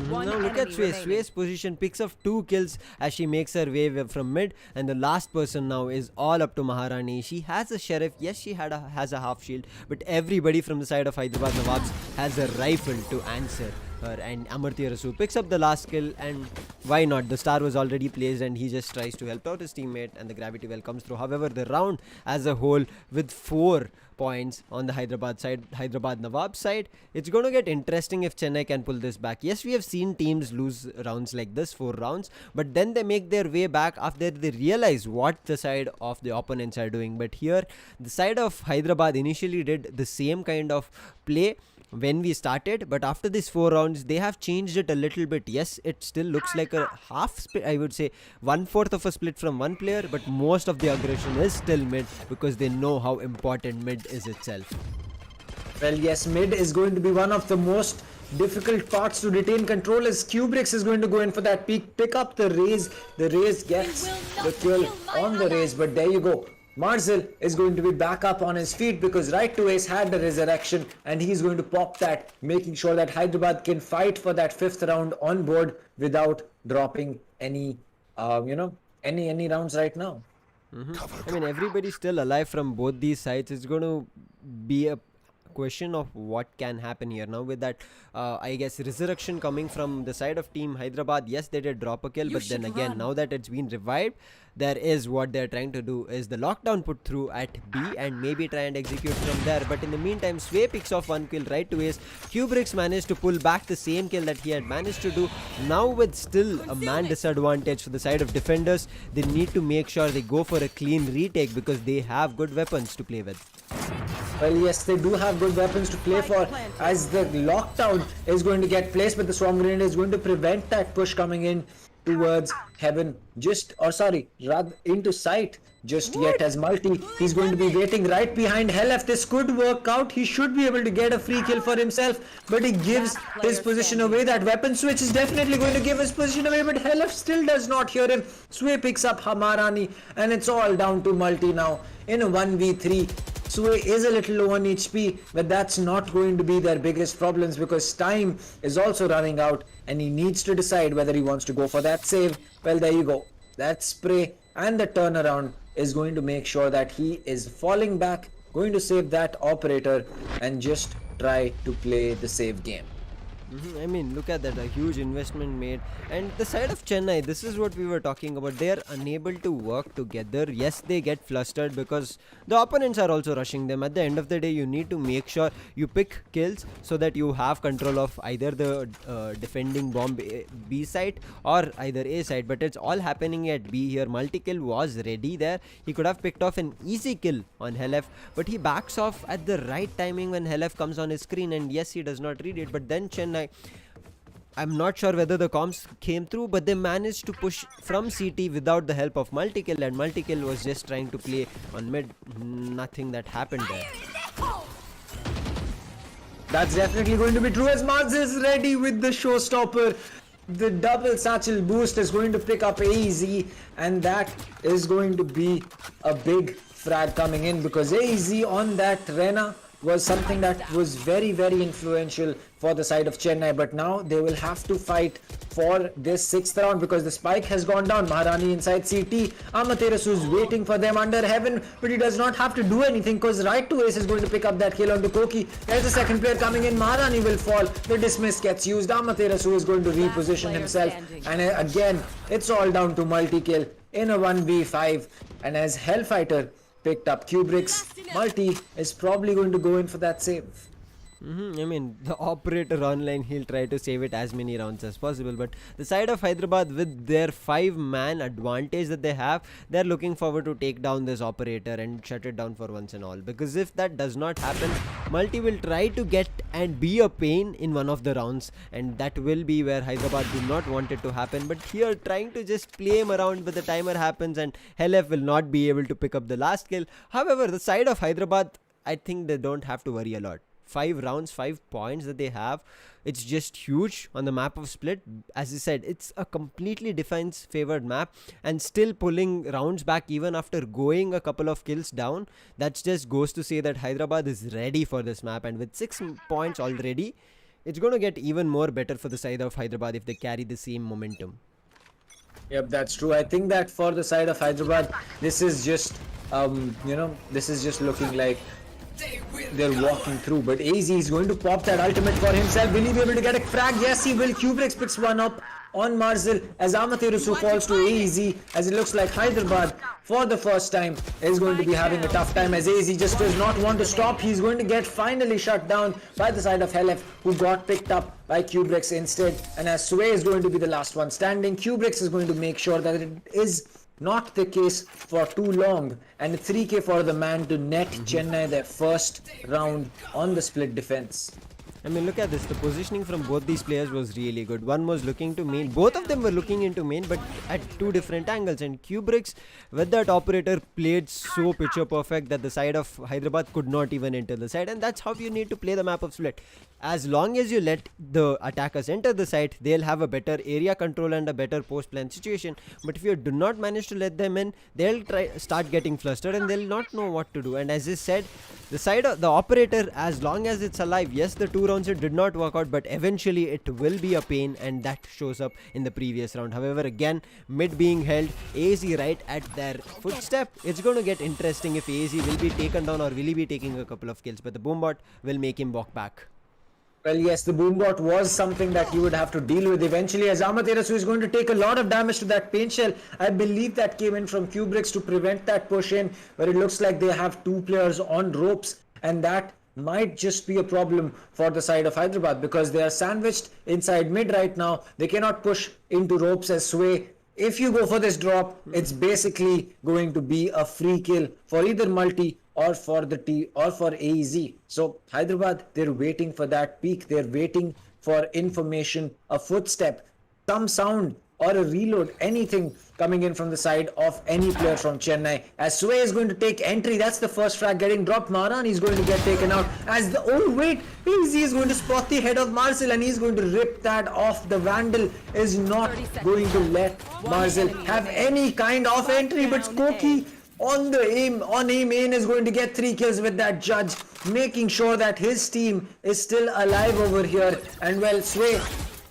[SPEAKER 5] One
[SPEAKER 4] Now look at
[SPEAKER 5] enemy
[SPEAKER 4] Sway.
[SPEAKER 5] remaining.
[SPEAKER 4] Sway's position picks up 2 kills as she makes her way from mid, and the last person now is all up to Maharani. She has a sheriff. Yes, she has a half shield, but everybody from the side of Hyderabad Nawabs has a rifle to answer her. And Amartya Rasu picks up the last kill, and why not? The star was already placed, and he just tries to help out his teammate, and the gravity well comes through. However, the round as a whole, with 4 points on the Hyderabad Nawab side, it's going to get interesting if Chennai can pull this back. Yes, we have seen teams lose rounds like this, 4 rounds, but then they make their way back after they realize what the side of the opponents are doing. But here, the side of Hyderabad initially did the same kind of play when we started, but after these 4 rounds they have changed it a little bit. Yes, it still looks like a half split, I would say 1/4 of a split from one player, but most of the aggression is still mid because they know how important mid is itself.
[SPEAKER 3] Well, yes, mid is going to be one of the most difficult parts to retain control, as Kubrix is going to go in for that pick up the Raze. The Raze gets the kill on the Raze, but there you go. Marzil is going to be back up on his feet because Right to Ace had the resurrection, and he's going to pop that, making sure that Hyderabad can fight for that 5th round on board without dropping any rounds right now.
[SPEAKER 4] I mean, everybody's still alive from both these sides. It's going to be a question of what can happen here now with that I guess resurrection coming from the side of team Hyderabad. Yes, they did drop a kill, but then again, now that it's been revived, there is what they're trying to do is the lockdown put through at B and maybe try and execute from there. But in the meantime, Sway picks off 1 kill right to Ace. Kubrix managed to pull back the same kill that he had managed to do. Now with still a man disadvantage for the side of defenders, they need to make sure they go for a clean retake because they have good weapons to play with.
[SPEAKER 3] Well, yes, they do have good weapons to play for, as the lockdown is going to get placed, but the swarm grenade is going to prevent that push coming in towards heaven, rather into sight just yet, as Multi, he's going to be waiting right behind Helef. This could work out. He should be able to get a free kill for himself, but he gives his position away. That weapon switch is definitely going to give his position away, but Helef still does not hear him. Sway picks up Hamarani, and it's all down to Multi now in a 1v3. Sway is a little low on HP, but that's not going to be their biggest problems because time is also running out and he needs to decide whether he wants to go for that save. Well, there you go. That spray and the turnaround is going to make sure that he is falling back, going to save that operator and just try to play the save game.
[SPEAKER 4] I mean, look at that, a huge investment made. And the side of Chennai, this is what we were talking about. They are unable to work together. Yes, they get flustered because the opponents are also rushing them. At the end of the day, you need to make sure you pick kills so that you have control of either the defending bomb B side or either A side. But it's all happening at B here. Multi-kill was ready there. He could have picked off an easy kill on Helef, but he backs off at the right timing when Helef comes on his screen. And yes, he does not read it. But then Chennai, I'm not sure whether the comms came through, but they managed to push from CT without the help of Multikill, and Multikill was just trying to play on mid. Nothing that happened there.
[SPEAKER 3] That's definitely going to be true, as Mars is ready with the showstopper. The double satchel boost is going to pick up AEZ, and that is going to be a big frag coming in because AEZ on that Rena was something that was very, very influential for the side of Chennai, but now they will have to fight for this 6th round because the spike has gone down. Maharani inside CT, Amaterasu is waiting for them under heaven, but he does not have to do anything because Right to Ace is going to pick up that kill onto Koki. There's the second player coming in. Maharani will fall, the dismiss gets used. Amaterasu is going to reposition himself, and again it's all down to multi-kill in a 1v5, and as Hellfighter picked up Kubrix, Multi is probably going to go in for that save.
[SPEAKER 4] I mean, the operator online, he'll try to save it as many rounds as possible, but the side of Hyderabad, with their 5-man advantage that they have, they're looking forward to take down this operator and shut it down for once and all, because if that does not happen, Multi will try to get and be a pain in one of the rounds, and that will be where Hyderabad do not want it to happen. But here, trying to just play him around, but the timer happens and Helef will not be able to pick up the last kill. However, the side of Hyderabad, I think they don't have to worry a lot. 5 rounds, 5 points that they have. It's just huge on the map of Split. As I said, it's a completely defense favored map, and still pulling rounds back even after going a couple of kills down. That just goes to say that Hyderabad is ready for this map, and with 6 points already, it's going to get even more better for the side of Hyderabad if they carry the same momentum.
[SPEAKER 3] Yep, that's true. I think that for the side of Hyderabad, this is just, this is just looking like they're walking through. But AZ is going to pop that ultimate for himself. Will he be able to get a frag? Yes, he will. Kubrix picks one up on Marzel as Amaterusu falls to AZ, as it looks like Hyderabad for the first time is going to be having a tough time, as AZ just does not want to stop. He's going to get finally shut down by the side of Helef, who got picked up by Kubrix instead, and as Sway is going to be the last one standing, Kubrix is going to make sure that it is not the case for too long, and 3k for the man to net Chennai their first round on the Split defense.
[SPEAKER 4] I mean, look at this. The positioning from both these players was really good. One was looking to main. Both of them were looking into main, but at 2 different angles. And Kubrix, with that operator, played so picture perfect that the side of Hyderabad could not even enter the side. And that's how you need to play the map of Split. As long as you let the attackers enter the site, they'll have a better area control and a better post-plan situation. But if you do not manage to let them in, they'll start getting flustered and they'll not know what to do. And as I said, the side of the operator, as long as it's alive, yes, the 2 rounds it did not work out, but eventually it will be a pain, and that shows up in the previous round. However, again, mid being held, AZ right at their footstep. It's going to get interesting if AZ will be taken down or will he be taking a couple of kills, but the Boombot will make him walk back.
[SPEAKER 3] Well, yes, the Boombot was something that he would have to deal with eventually, as Amaterasu is going to take a lot of damage to that paint shell. I believe that came in from Kubrix to prevent that push in, but it looks like they have 2 players on ropes, and that might just be a problem for the side of Hyderabad, because they are sandwiched inside mid right now. They cannot push into ropes as Sway. If you go for this drop, it's basically going to be a free kill for either Multi or for the T or for AEZ. So Hyderabad, they're waiting for that peak. They're waiting for information, a footstep, some sound or a reload, anything coming in from the side of any player from Chennai. As Sway is going to take entry, that's the first frag getting dropped. Maran is going to get taken out as the, oh wait, AEZ is going to spot the head of Marcel and he's going to rip that off. The Vandal is not going to let Marcel have any kind of entry, but Skoki on aim main is going to get 3 kills with that judge, making sure that his team is still alive over here. And well, Sway,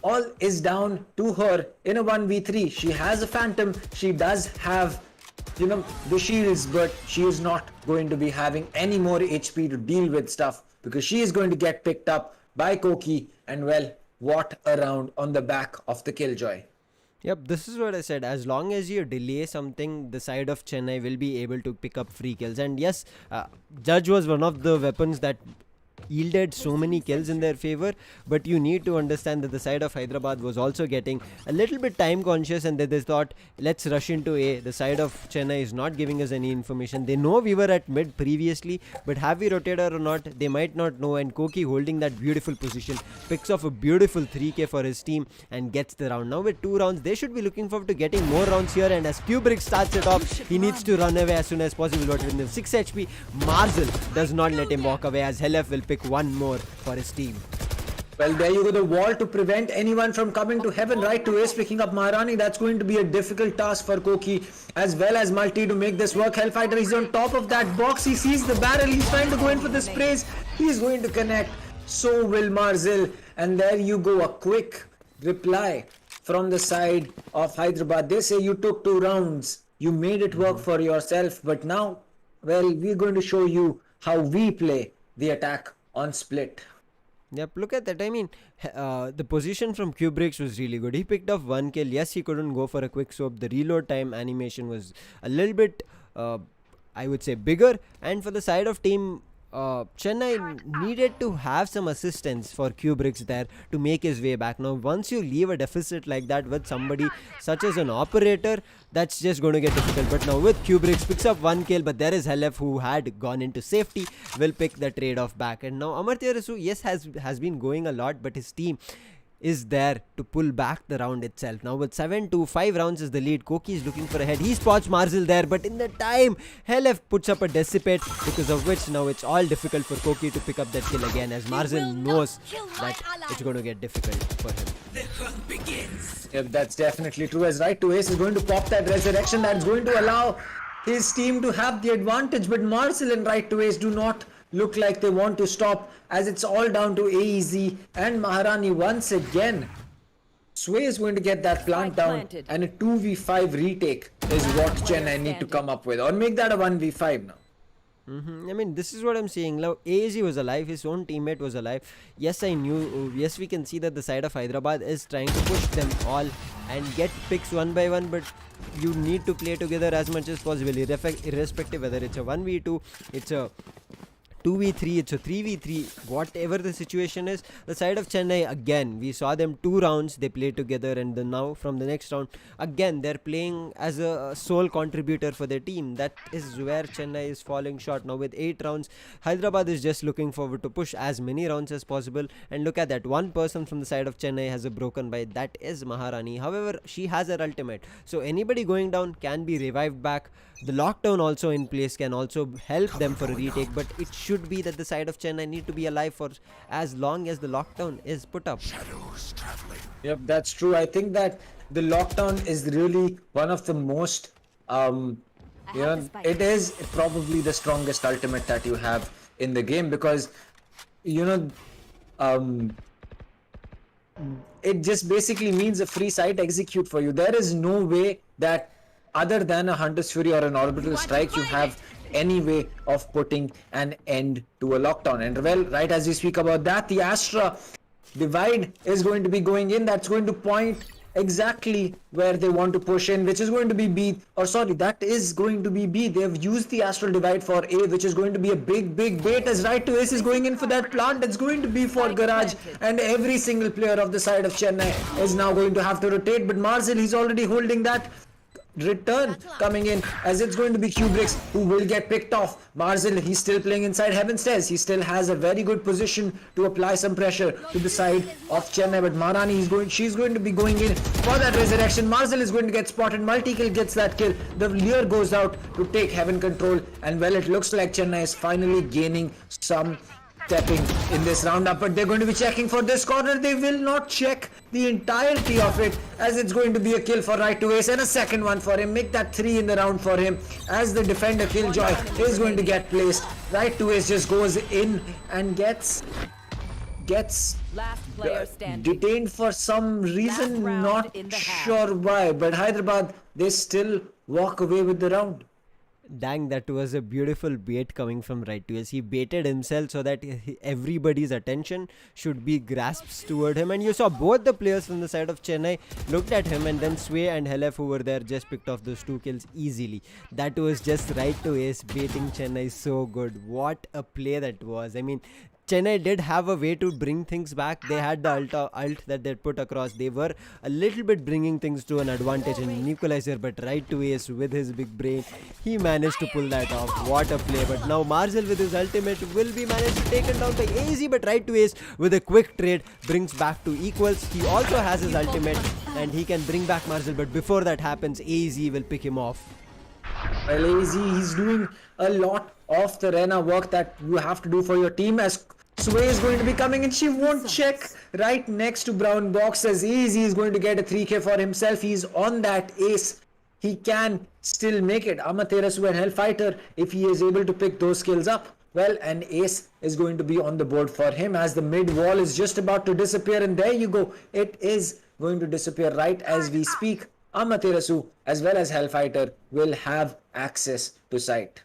[SPEAKER 3] all is down to her in a 1v3. She has a Phantom, she does have, the shields, but she is not going to be having any more HP to deal with stuff, because she is going to get picked up by Koki. And well, what a round on the back of the Killjoy.
[SPEAKER 4] Yep, this is what I said. As long as you delay something, the side of Chennai will be able to pick up free kills. And yes, Judge was one of the weapons that yielded so many kills in their favor, but you need to understand that the side of Hyderabad was also getting a little bit time conscious, and that they thought, let's rush into A. The side of Chennai is not giving us any information. They know we were at mid previously, but have we rotated or not, they might not know. And Koki, holding that beautiful position, picks off a beautiful 3k for his team and gets the round. Now with 2 rounds, they should be looking forward to getting more rounds here. And as Kubrick starts it off, he needs to run away as soon as possible. But with 6 HP, Marzel does not let him walk away, as Helef will pick one more for his team.
[SPEAKER 3] Well, there you go, the wall to prevent anyone from coming to heaven. Right to Ace, picking up Maharani. That's going to be a difficult task for Koki, as well as Multi, to make this work. Hellfighter is on top of that box. He sees the barrel. He's trying to go in for the sprays. He's going to connect. So will Marzel. And there you go, a quick reply from the side of Hyderabad. They say you took 2 rounds. You made it work for yourself. But now, well, we're going to show you how we play the attack on Split.
[SPEAKER 4] Yep, look at that. I mean, the position from Kubrix was really good. He picked up 1 kill. Yes, he couldn't go for a quick soap. The reload time animation was a little bit, I would say, bigger. And for the side of team Chennai, needed to have some assistance for Kubrix there to make his way back. Now, once you leave a deficit like that with somebody such as an operator, that's just going to get difficult. But now with Kubrix, picks up 1 kill, but there is Helef, who had gone into safety, will pick the trade-off back. And now Amartya Rasu, yes, has been going a lot, but his team, is there to pull back the round itself. Now with 7-2, 5 rounds is the lead. Koki is looking for a head. He spots Marzel there, but in the time, Helef puts up a Dissipate, because of which now it's all difficult for Koki to pick up that kill again, as Marzel knows that it's going to get difficult for him.
[SPEAKER 3] Yep, that's definitely true, as right to ace is going to pop that resurrection that's going to allow his team to have the advantage, but Marcel and right to ace do not look like they want to stop, as it's all down to AEZ and Maharani once again. Sway is going to get that plant down, and a 2v5 retake is what Chennai need to come up with, or make that a 1v5 now.
[SPEAKER 4] I mean, this is what I'm saying. Now, AZ was alive, his own teammate was alive. Yes, I knew, yes, we can see that the side of Hyderabad is trying to push them all and get picks one by one, but you need to play together as much as possible, irrespective whether it's a 1v2, it's a 2v3, it's a 3v3, whatever the situation is. The side of Chennai, again, we saw them 2 rounds, they played together, and then now from the next round, again, they're playing as a sole contributor for their team. That is where Chennai is falling short. Now with 8 rounds, Hyderabad is just looking forward to push as many rounds as possible, and look at that, one person from the side of Chennai has a broken bite, that is Maharani. However, she has her ultimate, so anybody going down can be revived back. The lockdown also in place can also help them for a retake, but it should be that the side of Chennai need to be alive for as long as the lockdown is put up.
[SPEAKER 3] Yep, that's true. I think that the lockdown is really one of the most, it is probably the strongest ultimate that you have in the game, because, it just basically means a free site execute for you. There is no way that other than a Hunter's Fury or an Orbital Strike, you have any way of putting an end to a lockdown. And well, right as we speak about that, the Astra divide is going to be going in. That's going to point exactly where they want to push in, which is going to be B, or sorry, that is going to be B. They've used the Astral Divide for A, which is going to be a big bait, as right to ace is going in for that plant. It's going to be for Garage, and every single player of the side of Chennai is now going to have to rotate, but Marcel, he's already holding that return coming in, as it's going to be Kubrick's who will get picked off. Marzel, he's still playing inside Heaven's Stairs. He still has a very good position to apply some pressure to the side of Chennai, but Maharani she's going to be going in for that resurrection. Marzel is going to get spotted. Multi-kill gets that kill. The Lear goes out to take Heaven control, and well, it looks like Chennai is finally gaining some stepping in this roundup, but they're going to be checking for this corner. They will not check the entirety of it, as it's going to be a kill for right to ace, and a second one for him. Make that 3 in the round for him, as the defender Killjoy is going to get placed. Right to ace just goes in and gets
[SPEAKER 5] Last player standing.
[SPEAKER 3] detained for some reason,
[SPEAKER 5] round
[SPEAKER 3] not
[SPEAKER 5] in the half.
[SPEAKER 3] sure why, but Hyderabad, they still walk away with the round.
[SPEAKER 4] Dang, that was a beautiful bait coming from right to ace. He baited himself so that everybody's attention should be grasped toward him, and you saw both the players from the side of Chennai looked at him, and then Sway and Helef who were there just picked off those 2 kills easily. That was just right to ace baiting Chennai so good. What a play that was. I mean, Chennai did have a way to bring things back. They had the ult that they put across. They were a little bit bringing things to an advantage in an equalizer, but right to ace with his big brain, he managed to pull that off. What a play. But now Marzel with his ultimate will be managed to take it down by AZ, but right to ace with a quick trade brings back to equals. He also has his ultimate and he can bring back Marzel, but before that happens, AZ will pick him off.
[SPEAKER 3] Well, AZ, he's doing a lot of the Rena work that you have to do for your team, as Sway is going to be coming in. She won't check right next to Brown Box, as AZ is going to get a 3k for himself. He's on that ace. He can still make it. Amaterasu and Hellfighter, if he is able to pick those skills up, well, an ace is going to be on the board for him, as the mid wall is just about to disappear, and there you go. It is going to disappear right as we speak. Amaterasu as well as Hellfighter will have access to site.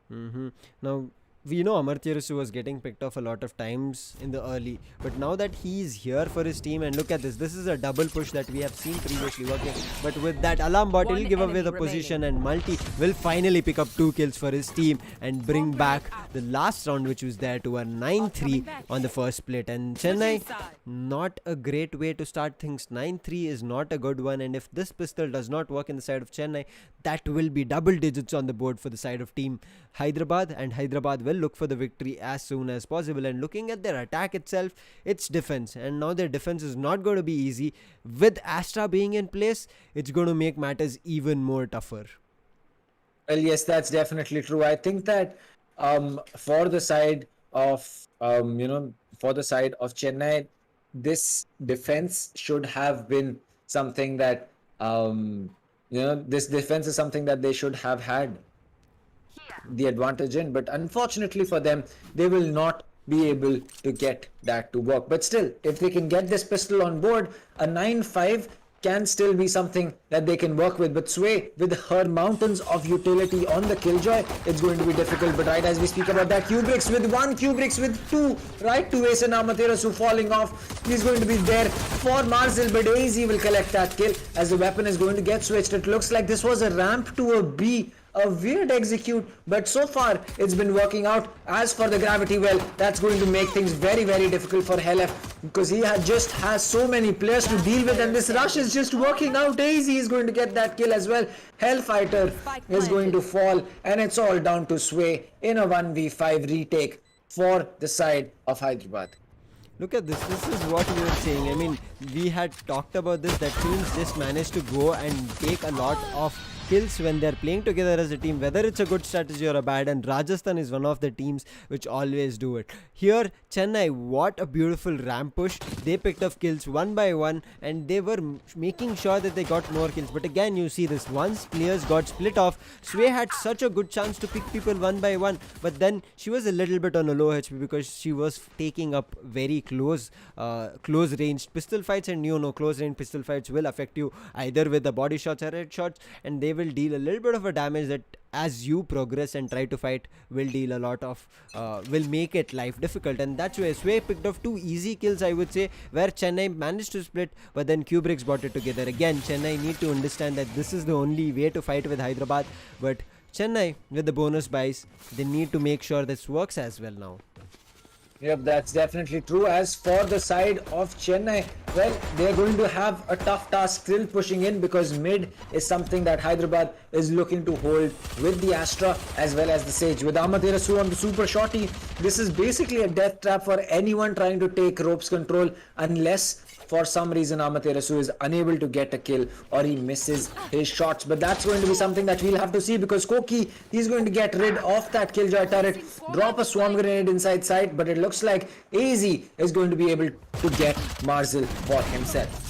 [SPEAKER 4] Now, we know Amartyasu was getting picked off a lot of times in the early, but now that he's here for his team, and look at this is a double push that we have seen previously working, but with that alarm bot, he'll give away the position, and Multi will finally pick up 2 kills for his team and bring back the last round, which was there, to a 9-3 on the first split. And Chennai, not a great way to start things. 9-3 is not a good one, and if this pistol does not work in the side of Chennai, that will be double digits on the board for the side of team Hyderabad, and Hyderabad will will look for the victory as soon as possible. And looking at their attack itself, it's defense, and now their defense is not going to be easy. With Astra being in place, it's going to make matters even more tougher.
[SPEAKER 3] Well, yes, that's definitely true. I think that for the side of for the side of Chennai, this defense should have been something that this defense is something that they should have had the advantage in, but unfortunately for them, they will not be able to get that to work. But still, if they can get this pistol on board, a 9-5 can still be something that they can work with. But Sway, with her mountains of utility on the Killjoy, it's going to be difficult. But right as we speak about that, Kubrick's with one, Kubrick's with two, right to Ace and Amaterasu falling off. He's going to be there for Marzel, but AZ will collect that kill as the weapon is going to get switched. It looks like this was a ramp to a B. A weird execute, but so far it's been working out. As for the gravity well, that's going to make things very, very difficult for Helef, because he just has so many players to deal with, and this rush is just working out. AZ is going to get that kill as well. Hellfighter is going to fall, and it's all down to Sway in a 1v5 retake for the side of Hyderabad.
[SPEAKER 4] Look at this. This is what we were saying. I mean, we had talked about this, that teams just manage to go and take a lot of kills when they're playing together as a team, whether it's a good strategy or a bad, and Rajasthan is one of the teams which always do it. Here, Chennai, what a beautiful ramp push. They picked up kills one by one, and they were making sure that they got more kills. But again, you see this, once players got split off, Sway had such a good chance to pick people one by one, but then she was a little bit on a low HP because she was taking up very close ranged pistol fights, and close range pistol fights will affect you either with the body shots or head shots, and they will deal a little bit of a damage that as you progress and try to fight will deal a lot of will make it life difficult. And that's why Sway picked up 2 easy kills, I would say, where Chennai managed to split, but then Kubrick's brought it together. Again, Chennai need to understand that this is the only way to fight with Hyderabad, but Chennai with the bonus buys, they need to make sure this works as well now.
[SPEAKER 3] Yep, that's definitely true. As for the side of Chennai, well, they're going to have a tough task still pushing in, because mid is something that Hyderabad is looking to hold with the Astra as well as the Sage. With Amaterasu on the super shorty, this is basically a death trap for anyone trying to take ropes control, unless for some reason Amaterasu is unable to get a kill or he misses his shots. But that's going to be something that we'll have to see, because Koki, he's going to get rid of that Killjoy turret, drop a swarm grenade inside sight, but it looks like AZ is going to be able to get Marzel for himself.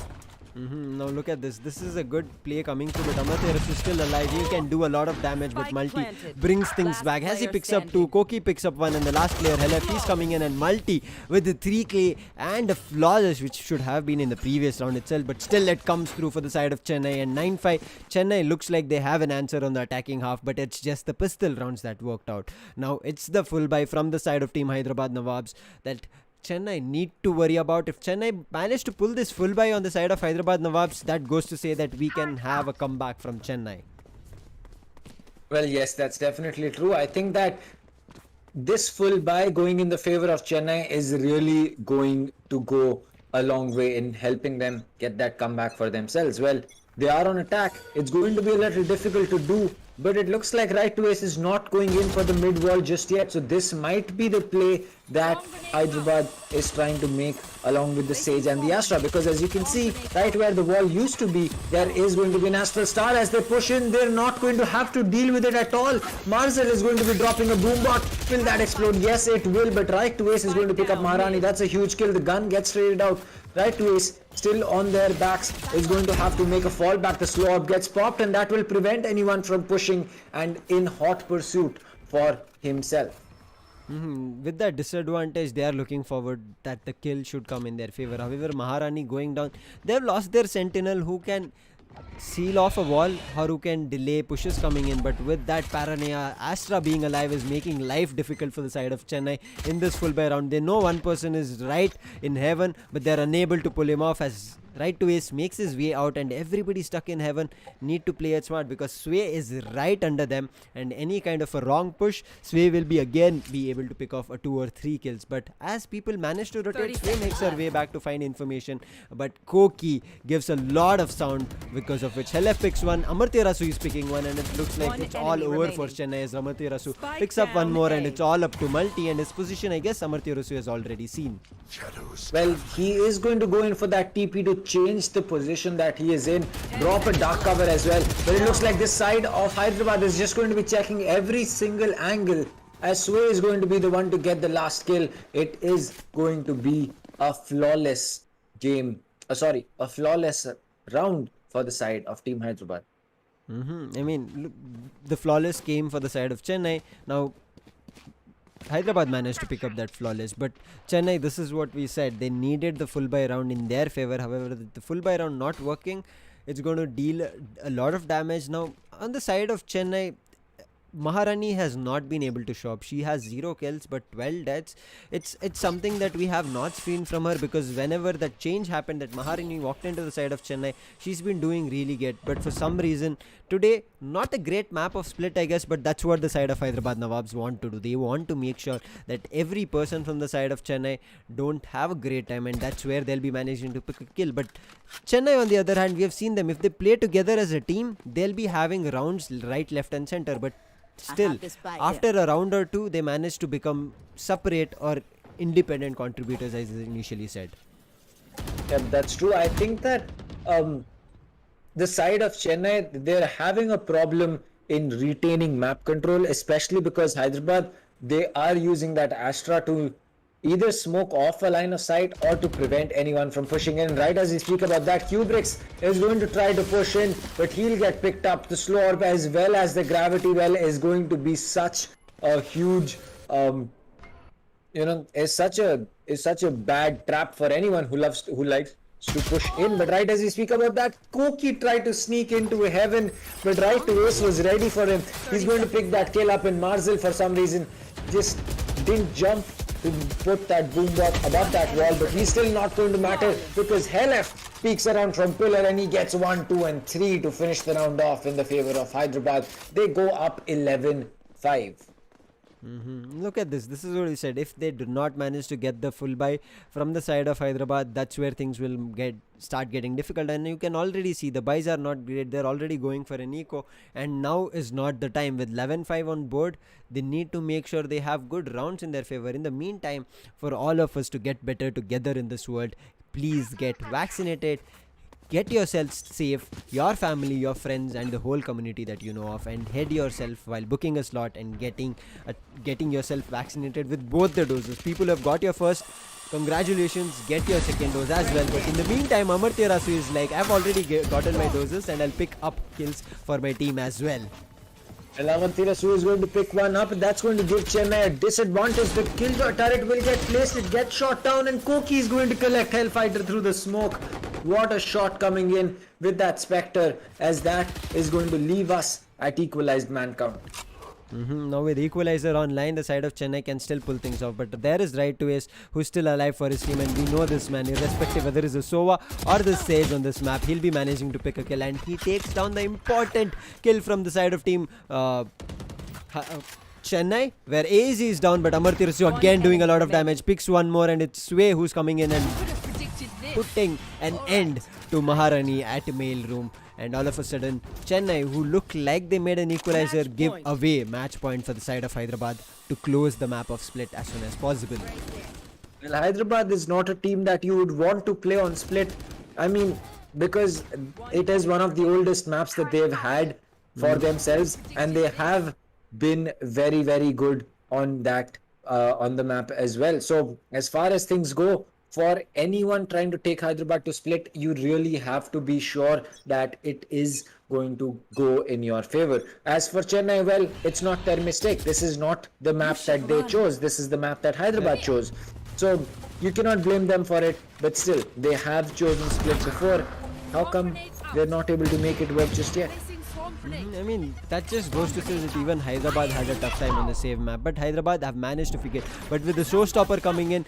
[SPEAKER 4] Now look at this. This is a good play coming through, but Amaterasu is still alive. He can do a lot of damage, but Multi brings things back. As he picks up 2, Koki picks up 1, and the last player, Helef, he's coming in, and Multi with the 3K and a flawless, which should have been in the previous round itself, but still it comes through for the side of Chennai. And 9-5, Chennai looks like they have an answer on the attacking half, but it's just the pistol rounds that worked out. Now it's the full buy from the side of team Hyderabad Nawabs that Chennai need to worry about. If Chennai managed to pull this full buy on the side of Hyderabad Nawabs, that goes to say that we can have a comeback from Chennai.
[SPEAKER 3] Well, yes, that's definitely true. I think that this full buy going in the favor of Chennai is really going to go a long way in helping them get that comeback for themselves. Well, they are on attack. It's going to be a little difficult to do, but it looks like right to ace is not going in for the mid wall just yet. So this might be the play that Hyderabad is trying to make along with the Sage and the Astra, because as you can see, right where the wall used to be, there is going to be an Astral Star. As they push in, they're not going to have to deal with it at all. Marzel is going to be dropping a boombot. Will that explode? Yes, it will, but right to ace is going to pick up Maharani. That's a huge kill. The gun gets traded out. Right to ace still on their backs is going to have to make a fallback. The slow up gets popped, and that will prevent anyone from pushing and in hot pursuit for himself.
[SPEAKER 4] With that disadvantage, they are looking forward that the kill should come in their favor. However, Maharani going down, they've lost their sentinel who can seal off a wall or who can delay pushes coming in. But with that paranoia, Astra being alive is making life difficult for the side of Chennai in this full buy round. They know one person is right in heaven, but they're unable to pull him off, as Right to ace makes his way out, and everybody stuck in heaven need to play it smart because Sway is right under them, and any kind of a wrong push, Sway will be able to pick off a 2 or 3 kills. But as people manage to rotate,
[SPEAKER 5] 30
[SPEAKER 4] Sway makes
[SPEAKER 5] seconds
[SPEAKER 4] her
[SPEAKER 5] left.
[SPEAKER 4] way back to find information, but Koki gives a lot of sound, because of which Helef picks one, Amartya is picking one, and it looks like
[SPEAKER 5] One
[SPEAKER 4] it's all
[SPEAKER 5] enemy
[SPEAKER 4] over for
[SPEAKER 5] remaining.
[SPEAKER 4] Chennai as Amartya
[SPEAKER 5] Spike
[SPEAKER 4] picks up one
[SPEAKER 5] down
[SPEAKER 4] more, and
[SPEAKER 5] A.
[SPEAKER 4] it's all up to Multi, and his position, I guess Amartya has already seen.
[SPEAKER 3] Well, he is going to go in for that TP to change the position that he is in, drop a dark cover as well. But it looks like this side of Hyderabad is just going to be checking every single angle, as Sway is going to be the one to get the last kill. It is going to be a flawless game, a flawless round for the side of Team Hyderabad.
[SPEAKER 4] I mean, look, the flawless came for the side of Chennai. Now, Hyderabad managed to pick up that flawless, but Chennai, this is what we said, they needed the full buy round in their favor. However, the full buy round not working, it's going to deal a lot of damage. Now, on the side of Chennai, Maharani has not been able to show up. She has 0 kills but 12 deaths. It's something that we have not seen from her, because whenever that change happened, that Maharani walked into the side of Chennai, she's been doing really good. But for some reason, today, not a great map of split, I guess, but that's what the side of Hyderabad Nawabs want to do. They want to make sure that every person from the side of Chennai don't have a great time, and that's where they'll be managing to pick a kill. But Chennai, on the other hand, we have seen them, if they play together as a team, they'll be having rounds right, left and center. But still,
[SPEAKER 5] this spike
[SPEAKER 4] after a round or two, they manage to become separate or independent contributors, as I initially said.
[SPEAKER 3] Yeah, that's true. I think that the side of Chennai, they're having a problem in retaining map control, especially because Hyderabad, they are using that Astra to either smoke off a line of sight or to prevent anyone from pushing in. Right as we speak about that, Kubrix is going to try to push in, but he'll get picked up. The slow orb as well as the gravity well is going to be such a huge is such a bad trap for anyone who likes to push in. But right as we speak about that, Koki tried to sneak into heaven, but right to ace was ready for him. He's going to pick that kill up, and Marzel for some reason just didn't jump to put that boombox above that wall, but he's still not going to matter because Helef peeks around from pillar and he gets 1, 2 and 3 to finish the round off in the favor of Hyderabad. They go up 11-5.
[SPEAKER 4] Look at this. This is what he said. If they do not manage to get the full buy from the side of Hyderabad, that's where things will start getting difficult. And you can already see the buys are not great. They're already going for an eco, and now is not the time. With 11-5 on board, they need to make sure they have good rounds in their favor. In the meantime, for all of us to get better together in this world, please get vaccinated. Get yourself safe, your family, your friends, and the whole community that you know of, and head yourself while booking a slot and getting yourself vaccinated with both the doses. People who have got your first, congratulations, get your second dose as well. But in the meantime, Amartya Rasu is like, I've already gotten my doses and I'll pick up kills for my team as well.
[SPEAKER 3] Amartya Rasu is going to pick one up, and that's going to give Chennai a disadvantage. The kill turret will get placed, it gets shot down, and Koki is going to collect Hellfighter through the smoke. What a shot coming in with that Spectre, as that is going to leave us at equalized man count.
[SPEAKER 4] Now with equalizer online, the side of Chennai can still pull things off, but there is Right to Ace who's still alive for his team, and we know this man, irrespective whether it's a Sova or the Sage on this map, he'll be managing to pick a kill, and he takes down the important kill from the side of team Chennai, where AZ is down, but Amartya Rasu again doing a lot of damage, picks one more, and it's Sway who's coming in and putting an end to Maharani at mail room. And all of a sudden, Chennai, who look like they made an equalizer, give away match point for the side of Hyderabad to close the map of split as soon as possible.
[SPEAKER 3] Well, Hyderabad is not a team that you would want to play on split. I mean, because it is one of the oldest maps that they've had for themselves, and they have been very, very good on that on the map as well. So as far as things go, for anyone trying to take Hyderabad to split, you really have to be sure that it is going to go in your favor. As for Chennai, well, it's not their mistake. This is not the map that they chose. This is the map that Hyderabad chose. So you cannot blame them for it, but still, they have chosen split before. How come they're not able to make it work just yet?
[SPEAKER 4] I mean, that just goes to say that even Hyderabad had a tough time on the save map, but Hyderabad have managed to figure. But with the showstopper coming in,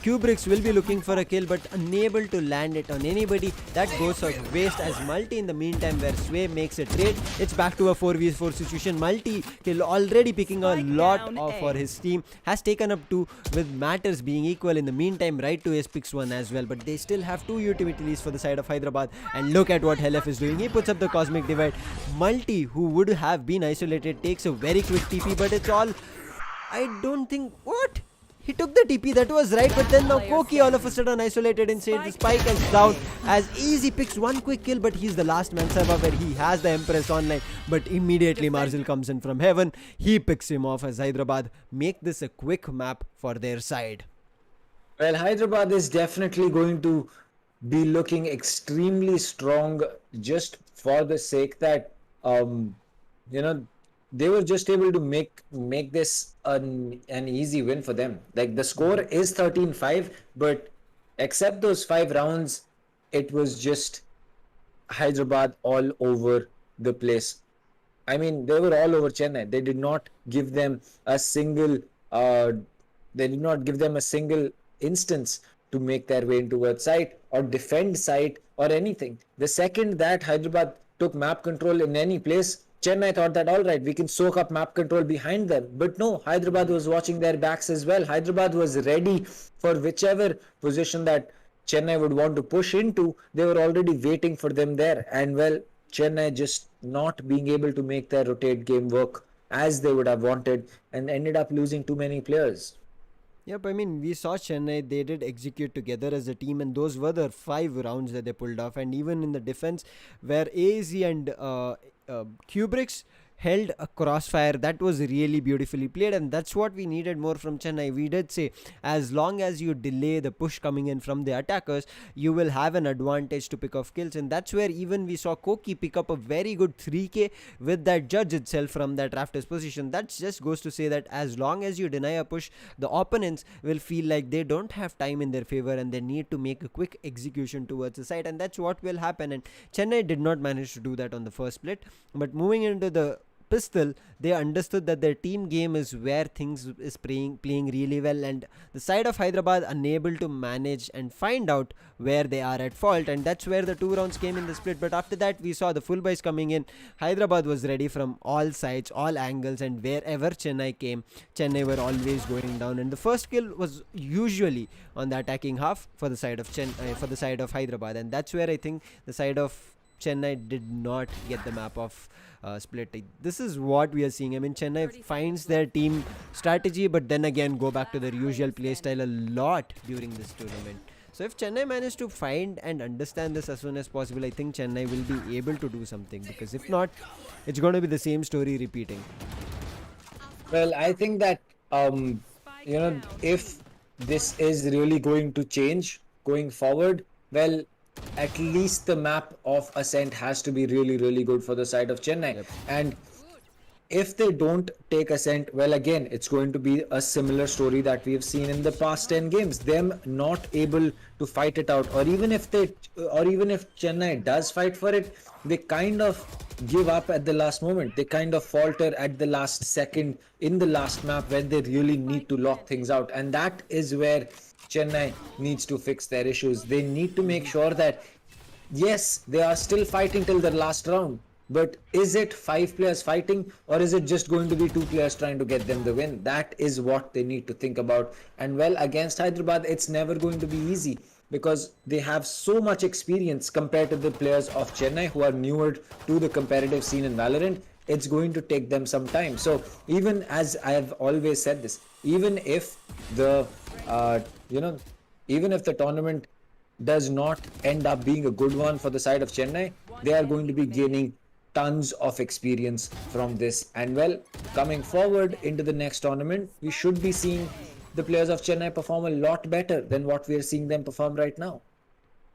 [SPEAKER 4] Kubricks will be looking for a kill, but unable to land it on anybody. That goes out waste as Multi in the meantime, where Sway makes a trade. It's back to a 4v4 situation. Multi kill already picking a lot for his team. Has taken up 2 with matters being equal in the meantime. Right to Ace picks 1 as well, but they still have 2 utilities for the side of Hyderabad. And look at what Helef is doing. He puts up the Cosmic Divide. Multi, who would have been isolated, takes a very quick TP, but it's all... I don't think... What? He took the TP, that was right, but then now Koki all of a sudden isolated inside. The Spike is down as Easy picks 1 quick kill, but he's the last man survivor. He has the Empress online, but immediately Marzil comes in from heaven. He picks him off as Hyderabad make this a quick map for their side.
[SPEAKER 3] Well, Hyderabad is definitely going to be looking extremely strong just for the sake that they were just able to make this an easy win for them. Like, the score is 13-5, but except those 5 rounds, it was just Hyderabad all over the place. I mean, they were all over Chennai. They did not give them a single instance to make their way into towards site or defend site or anything. The second that Hyderabad took map control in any place, Chennai thought that, all right, we can soak up map control behind them. But no, Hyderabad was watching their backs as well. Hyderabad was ready for whichever position that Chennai would want to push into. They were already waiting for them there. And well, Chennai just not being able to make their rotate game work as they would have wanted and ended up losing too many players.
[SPEAKER 4] Yep, I mean, we saw Chennai, they did execute together as a team, and those were the 5 rounds that they pulled off. And even in the defense, where AZ and Kubricks held a crossfire, that was really beautifully played, and that's what we needed more from Chennai. We did say, as long as you delay the push coming in from the attackers, you will have an advantage to pick off kills, and that's where even we saw Koki pick up a very good 3k with that judge itself from that rafters position. That just goes to say that as long as you deny a push, the opponents will feel like they don't have time in their favor and they need to make a quick execution towards the side, and that's what will happen. And Chennai did not manage to do that on the first split, but moving into the pistol, they understood that their team game is where things is playing really well, and the side of Hyderabad unable to manage and find out where they are at fault, and that's where the 2 rounds came in the split. But after that, we saw the full buys coming in. Hyderabad was ready from all sides, all angles, and wherever Chennai came, Chennai were always going down, and the first kill was usually on the attacking half for the side of for the side of Hyderabad, and that's where I think the side of Chennai did not get the map of split. This is what we are seeing. I mean, Chennai finds their team strategy, but then again go back to their usual playstyle a lot during this tournament. So if Chennai managed to find and understand this as soon as possible, I think Chennai will be able to do something, because if not, it's going to be the same story repeating.
[SPEAKER 3] Well, I think that if this is really going to change going forward, well, at least the map of Ascent has to be really, really good for the side of Chennai. Yep. And if they don't take Ascent, well, again, it's going to be a similar story that we have seen in the past 10 games. Them not able to fight it out, or even if Chennai does fight for it, they kind of give up at the last moment. They kind of falter at the last second in the last map when they really need to lock things out. And that is where Chennai needs to fix their issues. They need to make sure that, yes, they are still fighting till the last round, but is it 5 players fighting, or is it just going to be 2 players trying to get them the win? That is what they need to think about. And well, against Hyderabad, it's never going to be easy, because they have so much experience compared to the players of Chennai who are newer to the competitive scene in Valorant. It's going to take them some time. So even as I have always said this, even if the tournament does not end up being a good one for the side of Chennai, they are going to be gaining tons of experience from this. And well, coming forward into the next tournament, we should be seeing the players of Chennai perform a lot better than what we are seeing them perform right now.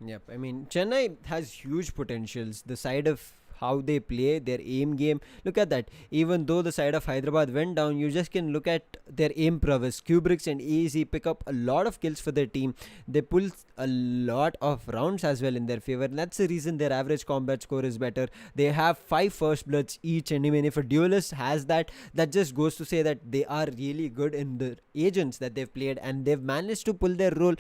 [SPEAKER 4] Yep, I mean, Chennai has huge potentials. The side of how they play, their aim game. Look at that. Even though the side of Hyderabad went down, you just can look at their aim prowess. Kubricks and AEC pick up a lot of kills for their team. They pull a lot of rounds as well in their favor. And that's the reason their average combat score is better. They have 5 first bloods each, and even if a duelist has that, that just goes to say that they are really good in the agents that they've played, and they've managed to pull their role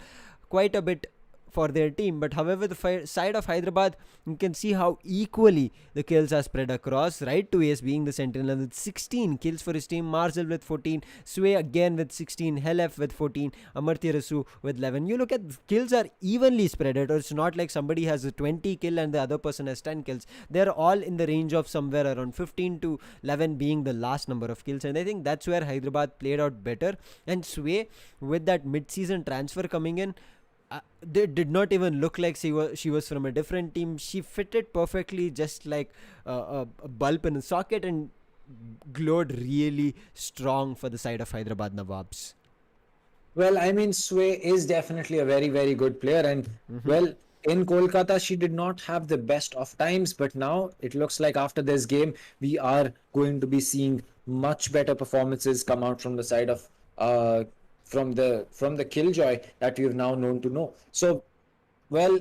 [SPEAKER 4] quite a bit for their team. But however, the side of Hyderabad, you can see how equally the kills are spread across. Right to Ace being the sentinel with 16 kills for his team, Marcel with 14, Sway again with 16, Helef with 14, Amartya Rasu with 11. You look at kills are evenly spread out. It's not like somebody has a 20 kill and the other person has 10 kills. They're all in the range of somewhere around 15 to 11 being the last number of kills, and I think that's where Hyderabad played out better. And Sway, with that mid-season transfer coming in, they did not even look like she was from a different team. She fitted perfectly, just like a bulb in a socket, and glowed really strong for the side of Hyderabad Nawabs.
[SPEAKER 3] Well, I mean, Sway is definitely a very, very good player. And, well, in Kolkata, she did not have the best of times. But now it looks like after this game, we are going to be seeing much better performances come out from the side of from the Killjoy that we've now known to know. So, well,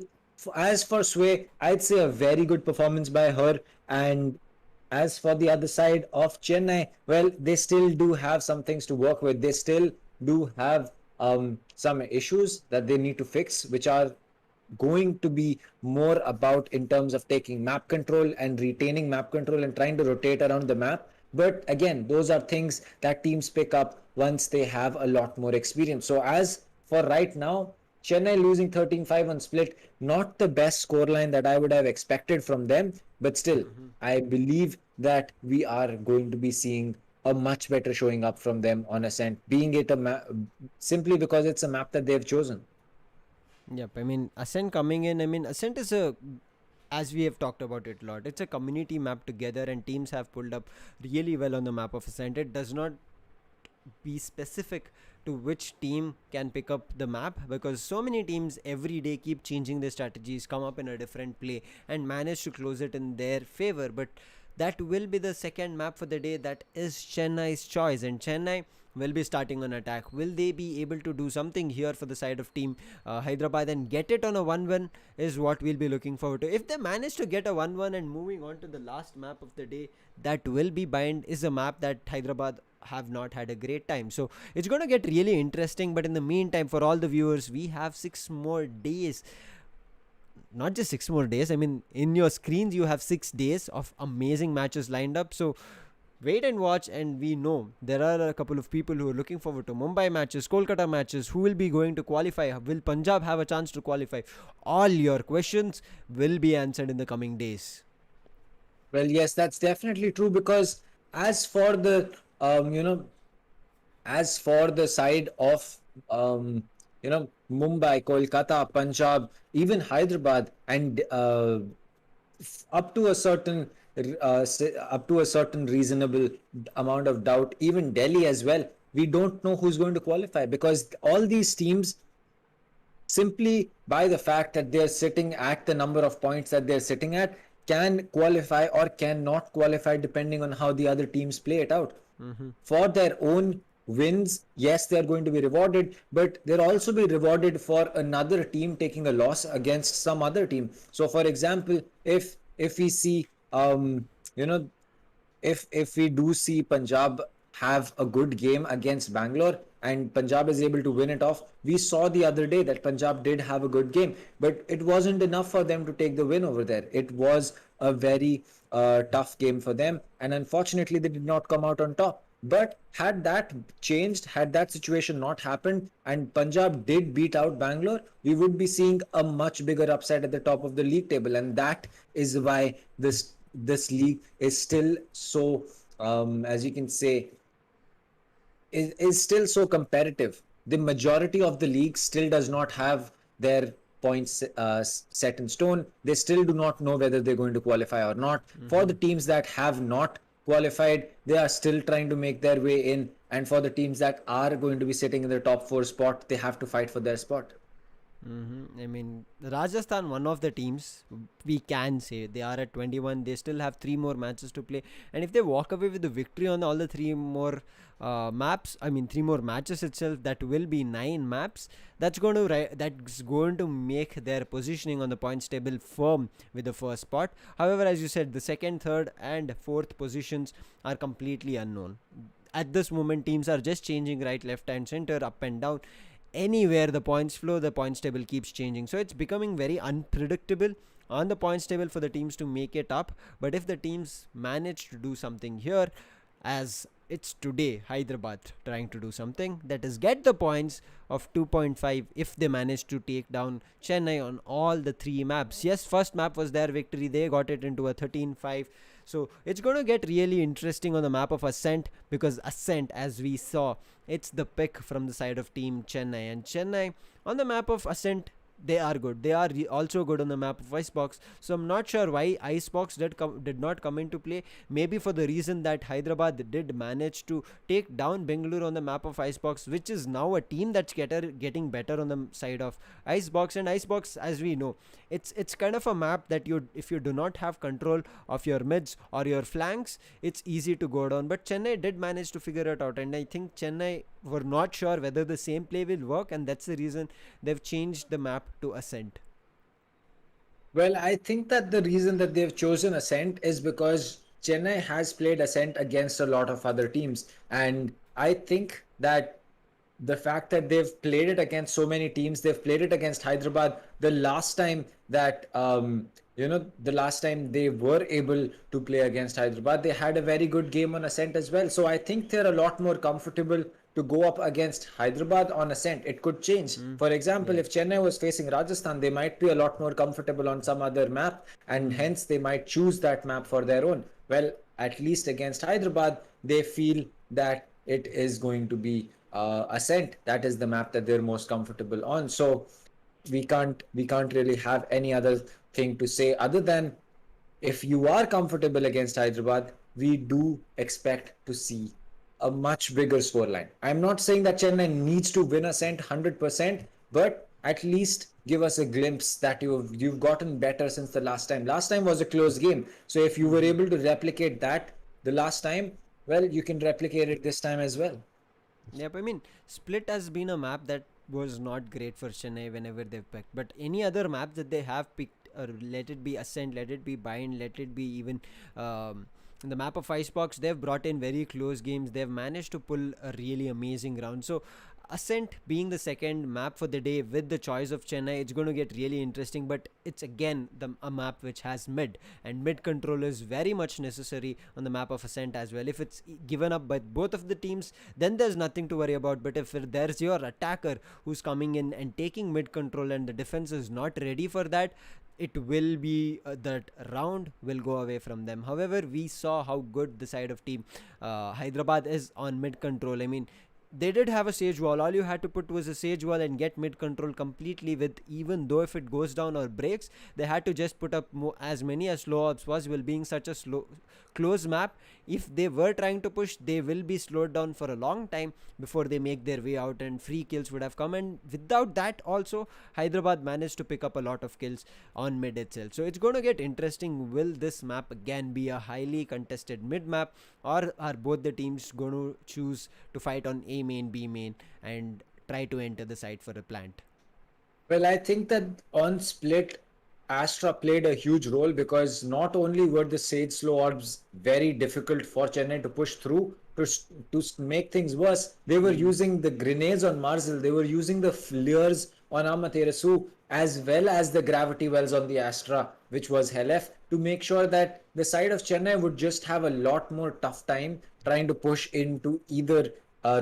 [SPEAKER 3] as for Sway, I'd say a very good performance by her. And as for the other side of Chennai, well, they still do have some things to work with. They still do have some issues that they need to fix, which are going to be more about in terms of taking map control and retaining map control and trying to rotate around the map. But again, those are things that teams pick up once they have a lot more experience. So as for right now, Chennai losing 13-5 on split, not the best scoreline that I would have expected from them, but still, I believe that we are going to be seeing a much better showing up from them on Ascent, being it simply because it's a map that they've chosen.
[SPEAKER 4] Yep, I mean, Ascent coming in, Ascent is as we have talked about it a lot, it's a community map together, and teams have pulled up really well on the map of Ascent. It does not be specific to which team can pick up the map, because so many teams every day keep changing their strategies, come up in a different play, and manage to close it in their favor. But that will be the second map for the day. That is Chennai's choice, and Chennai will be starting on attack. Will they be able to do something here for the side of team Hyderabad and get it on a 1-1 is what we'll be looking forward to. If they manage to get a 1-1 and moving on to the last map of the day, that will be Bind, is a map that Hyderabad have not had a great time. So it's going to get really interesting. But in the meantime, for all the viewers, we have 6 more days. Not just 6 more days, I mean, in your screens you have 6 days of amazing matches lined up. So wait and watch, and we know there are a couple of people who are looking forward to Mumbai matches, Kolkata matches, who will be going to qualify, will Punjab have a chance to qualify. All your questions will be answered in the coming days.
[SPEAKER 3] Well, yes, that's definitely true, because as for the as for the side of Mumbai, Kolkata, Punjab, even Hyderabad, and up to a certain reasonable amount of doubt, even Delhi as well, we don't know who's going to qualify, because all these teams, simply by the fact that they're sitting at the number of points that they're sitting at, can qualify or cannot qualify depending on how the other teams play it out. For their own wins, yes, they're going to be rewarded, but they'll also be rewarded for another team taking a loss against some other team. So for example, if we see if we do see Punjab have a good game against Bangalore and Punjab is able to win it off, we saw the other day that Punjab did have a good game, but it wasn't enough for them to take the win over there. It was a very tough game for them, and unfortunately they did not come out on top. But had that changed, had that situation not happened, and Punjab did beat out Bangalore, we would be seeing a much bigger upset at the top of the league table. And that is why this league is still so, as you can say, is still so competitive. The majority of the league still does not have their points set in stone. They still do not know whether they're going to qualify or not. For the teams that have not qualified, they are still trying to make their way in, and for the teams that are going to be sitting in the top 4 spot, they have to fight for their spot.
[SPEAKER 4] I mean, Rajasthan, one of the teams, we can say they are at 21. They still have 3 more matches to play, and if they walk away with the victory on all the 3 more maps, I mean 3 more matches itself, that will be 9 maps. That's going to make their positioning on the points table firm with the first spot. However, as you said, the second, third, and fourth positions are completely unknown. At this moment, teams are just changing right, left, and center, up and down. Anywhere the points flow, the points table keeps changing, so it's becoming very unpredictable on the points table for the teams to make it up. But if the teams manage to do something here, as it's today Hyderabad trying to do something, that is get the points of 2.5 if they manage to take down Chennai on all the 3 maps. Yes, first map was their victory, they got it into a 13-5. So it's going to get really interesting on the map of Ascent, because Ascent, as we saw, it's the pick from the side of team Chennai. And Chennai on the map of Ascent, they are good. They are also good on the map of Icebox. So I'm not sure why Icebox did not come into play. Maybe for the reason that Hyderabad did manage to take down Bengaluru on the map of Icebox, which is now a team that's getting better on the side of Icebox. And Icebox, as we know, it's kind of a map that if you do not have control of your mids or your flanks, it's easy to go down. But Chennai did manage to figure it out, and I think Chennai were not sure whether the same play will work, and that's the reason they've changed the map to Ascent.
[SPEAKER 3] Well, I think that the reason that they've chosen Ascent is because Chennai has played Ascent against a lot of other teams. And I think that the fact that they've played it against so many teams, they've played it against Hyderabad. The last time that, the last time they were able to play against Hyderabad, they had a very good game on Ascent as well. So I think they're a lot more comfortable to go up against Hyderabad on Ascent. It could change. For example, if Chennai was facing Rajasthan, they might be a lot more comfortable on some other map, and hence they might choose that map for their own. Well, at least against Hyderabad, they feel that it is going to be Ascent. That is the map that they're most comfortable on. So we can't really have any other thing to say other than, if you are comfortable against Hyderabad, we do expect to see a much bigger scoreline. I'm not saying that Chennai needs to win Ascent 100%, but at least give us a glimpse that you've gotten better since the last time. Last time was a close game. So if you were able to replicate that the last time, well, you can replicate it this time as well.
[SPEAKER 4] Yep, I mean, Split has been a map that was not great for Chennai whenever they've picked. But any other map that they have picked, let it be Ascent, let it be Bind, let it be even the map of Icebox, they've brought in very close games. They've managed to pull a really amazing round. So Ascent being the second map for the day with the choice of Chennai, it's going to get really interesting. But it's again a map which has mid, and mid control is very much necessary on the map of Ascent as well. If it's given up by both of the teams, then there's nothing to worry about. But if there's your attacker who's coming in and taking mid control and the defense is not ready for that, it will be that round will go away from them. However, we saw how good the side of team Hyderabad is on mid control. I mean, they did have a sage wall. All you had to put was a sage wall and get mid control completely with, even though if it goes down or breaks, they had to just put up as many as slow ops possible. Being such a close map, if they were trying to push, they will be slowed down for a long time before they make their way out, and free kills would have come. And without that also, Hyderabad managed to pick up a lot of kills on mid itself. So it's going to get interesting. Will this map again be a highly contested mid map, or are both the teams going to choose to fight on A main, B main, and try to enter the site for a plant?
[SPEAKER 3] Well, I think that on Split, Astra played a huge role, because not only were the Sage slow orbs very difficult for Chennai to push through, to make things worse, they were using the grenades on Marzil, they were using the flares on Amaterasu, as well as the gravity wells on the Astra, which was Helef, to make sure that the side of Chennai would just have a lot more tough time trying to push into either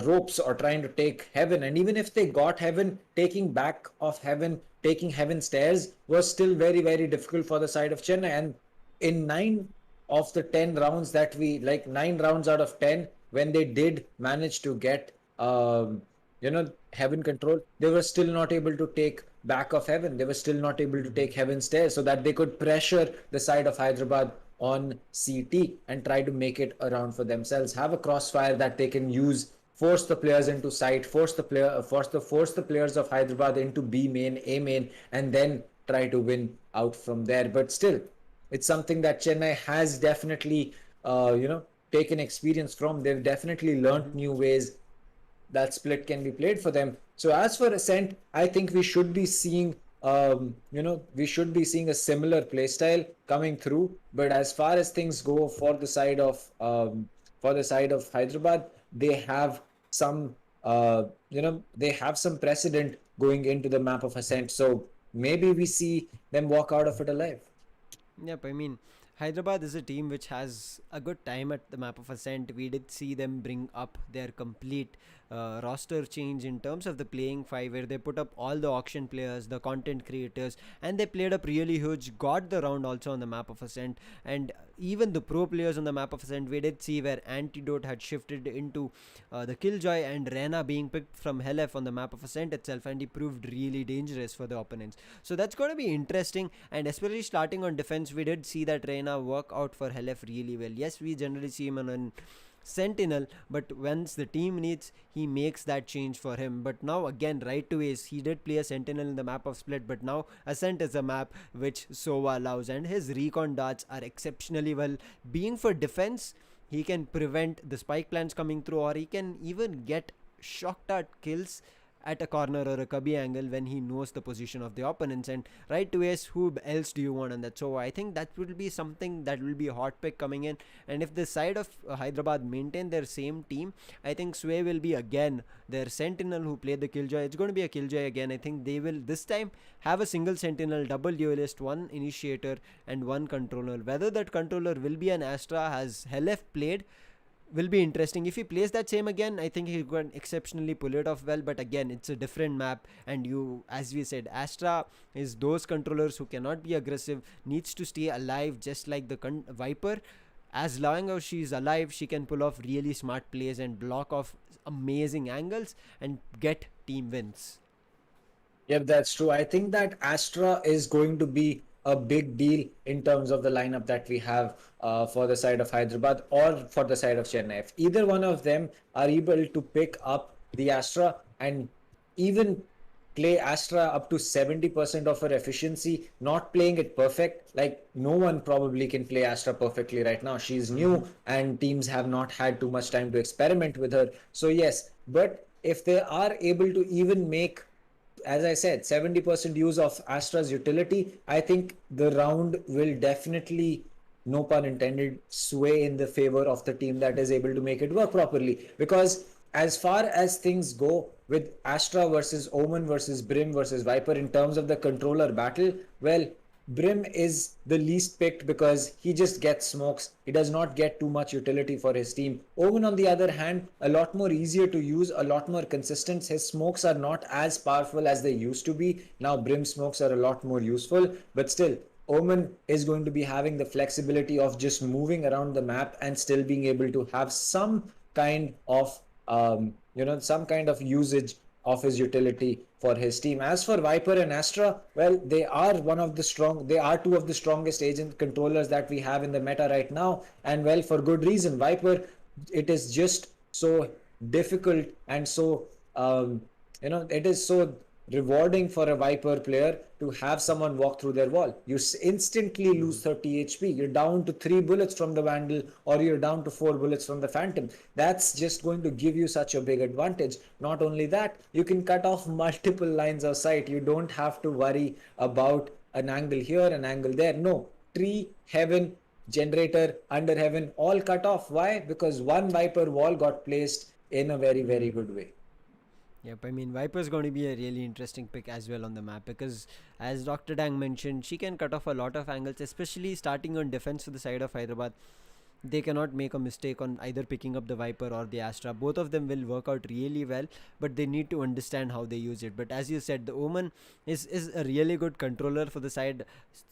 [SPEAKER 3] ropes or trying to take heaven. And even if they got heaven, taking back of heaven, taking heaven stairs was still very, very difficult for the side of Chennai. And in 9 of the 10 rounds that 9 rounds out of 10, when they did manage to get heaven control, they were still not able to take back of heaven. They were still not able to take heaven stairs, so that they could pressure the side of Hyderabad on CT and try to make it around for themselves, have a crossfire that they can use force the players into site, force the players of Hyderabad into B main, A main, and then try to win out from there. But still, it's something that Chennai has definitely, taken experience from. They've definitely learned new ways that split can be played for them. So as for Ascent, I think we should be seeing a similar play style coming through. But as far as things go for the side of Hyderabad, they have some they have some precedent going into the map of Ascent. So maybe we see them walk out of it alive.
[SPEAKER 4] Yep, I mean, Hyderabad is a team which has a good time at the map of Ascent. We did see them bring up their complete roster change in terms of the playing five, where they put up all the auction players, the content creators, and they played up really huge, got the round also on the map of Ascent. And even the pro players on the map of Ascent, we did see where Antidote had shifted into the Killjoy, and Rena being picked from Helef on the map of Ascent itself, and he proved really dangerous for the opponents. So that's going to be interesting, and especially starting on defense, we did see that Reyna work out for Helef really well. Yes, we generally see him on Sentinel, but once the team needs, he makes that change for him. But now again, right to ace, he did play a Sentinel in the map of Split, but now Ascent is a map which Sova allows, and his recon darts are exceptionally well. Being for defense, he can prevent the spike plants coming through, or he can even get shock dart kills at a corner or a cubby angle when he knows the position of the opponents. And right to ace, who else do you want on that? So I think that will be something that will be a hot pick coming in. And if the side of Hyderabad maintain their same team, I think Sway will be again their sentinel who played the Killjoy. It's going to be a Killjoy again. I think they will this time have a single sentinel, double duelist, one initiator and one controller. Whether that controller will be an Astra as Helef played will be interesting. If he plays that same again, I think he can exceptionally pull it off well. But again, it's a different map, and you, as we said, Astra is those controllers who cannot be aggressive, needs to stay alive, just like the Viper. As long as she's alive, she can pull off really smart plays and block off amazing angles and get team wins.
[SPEAKER 3] Yep, that's true. I think that Astra is going to be a big deal in terms of the lineup that we have for the side of Hyderabad or for the side of Chennai. If either one of them are able to pick up the Astra and even play Astra up to 70% of her efficiency, not playing it perfect, like no one probably can play Astra perfectly right now. She's new and teams have not had too much time to experiment with her. So yes, but if they are able to even make, as I said, 70% use of Astra's utility, I think the round will definitely, no pun intended, sway in the favor of the team that is able to make it work properly. Because as far as things go with Astra versus Omen versus Brim versus Viper in terms of the controller battle, well, Brim is the least picked because he just gets smokes. He does not get too much utility for his team. Owen, on the other hand, a lot more easier to use, a lot more consistent. His smokes are not as powerful as they used to be. Now Brim smokes are a lot more useful, but still, Omen is going to be having the flexibility of just moving around the map and still being able to have some kind of usage of his utility for his team. As for Viper and Astra, well, they are two of the strongest agent controllers that we have in the meta right now, and well, for good reason. Viper, it is just so difficult and so it is so rewarding for a Viper player to have someone walk through their wall. You instantly lose 30 HP. You're down to 3 bullets from the Vandal, or you're down to 4 bullets from the Phantom. That's just going to give you such a big advantage. Not only that, you can cut off multiple lines of sight. You don't have to worry about an angle here, an angle there. No, tree, heaven, generator, under heaven, all cut off. Why? Because one Viper wall got placed in a very, very good way.
[SPEAKER 4] Yep, I mean, Viper's going to be a really interesting pick as well on the map because, as Dr. Dang mentioned, she can cut off a lot of angles, especially starting on defense to the side of Hyderabad. They cannot make a mistake on either picking up the Viper or the Astra. Both of them will work out really well, but they need to understand how they use it. But as you said, the Omen is a really good controller for the side,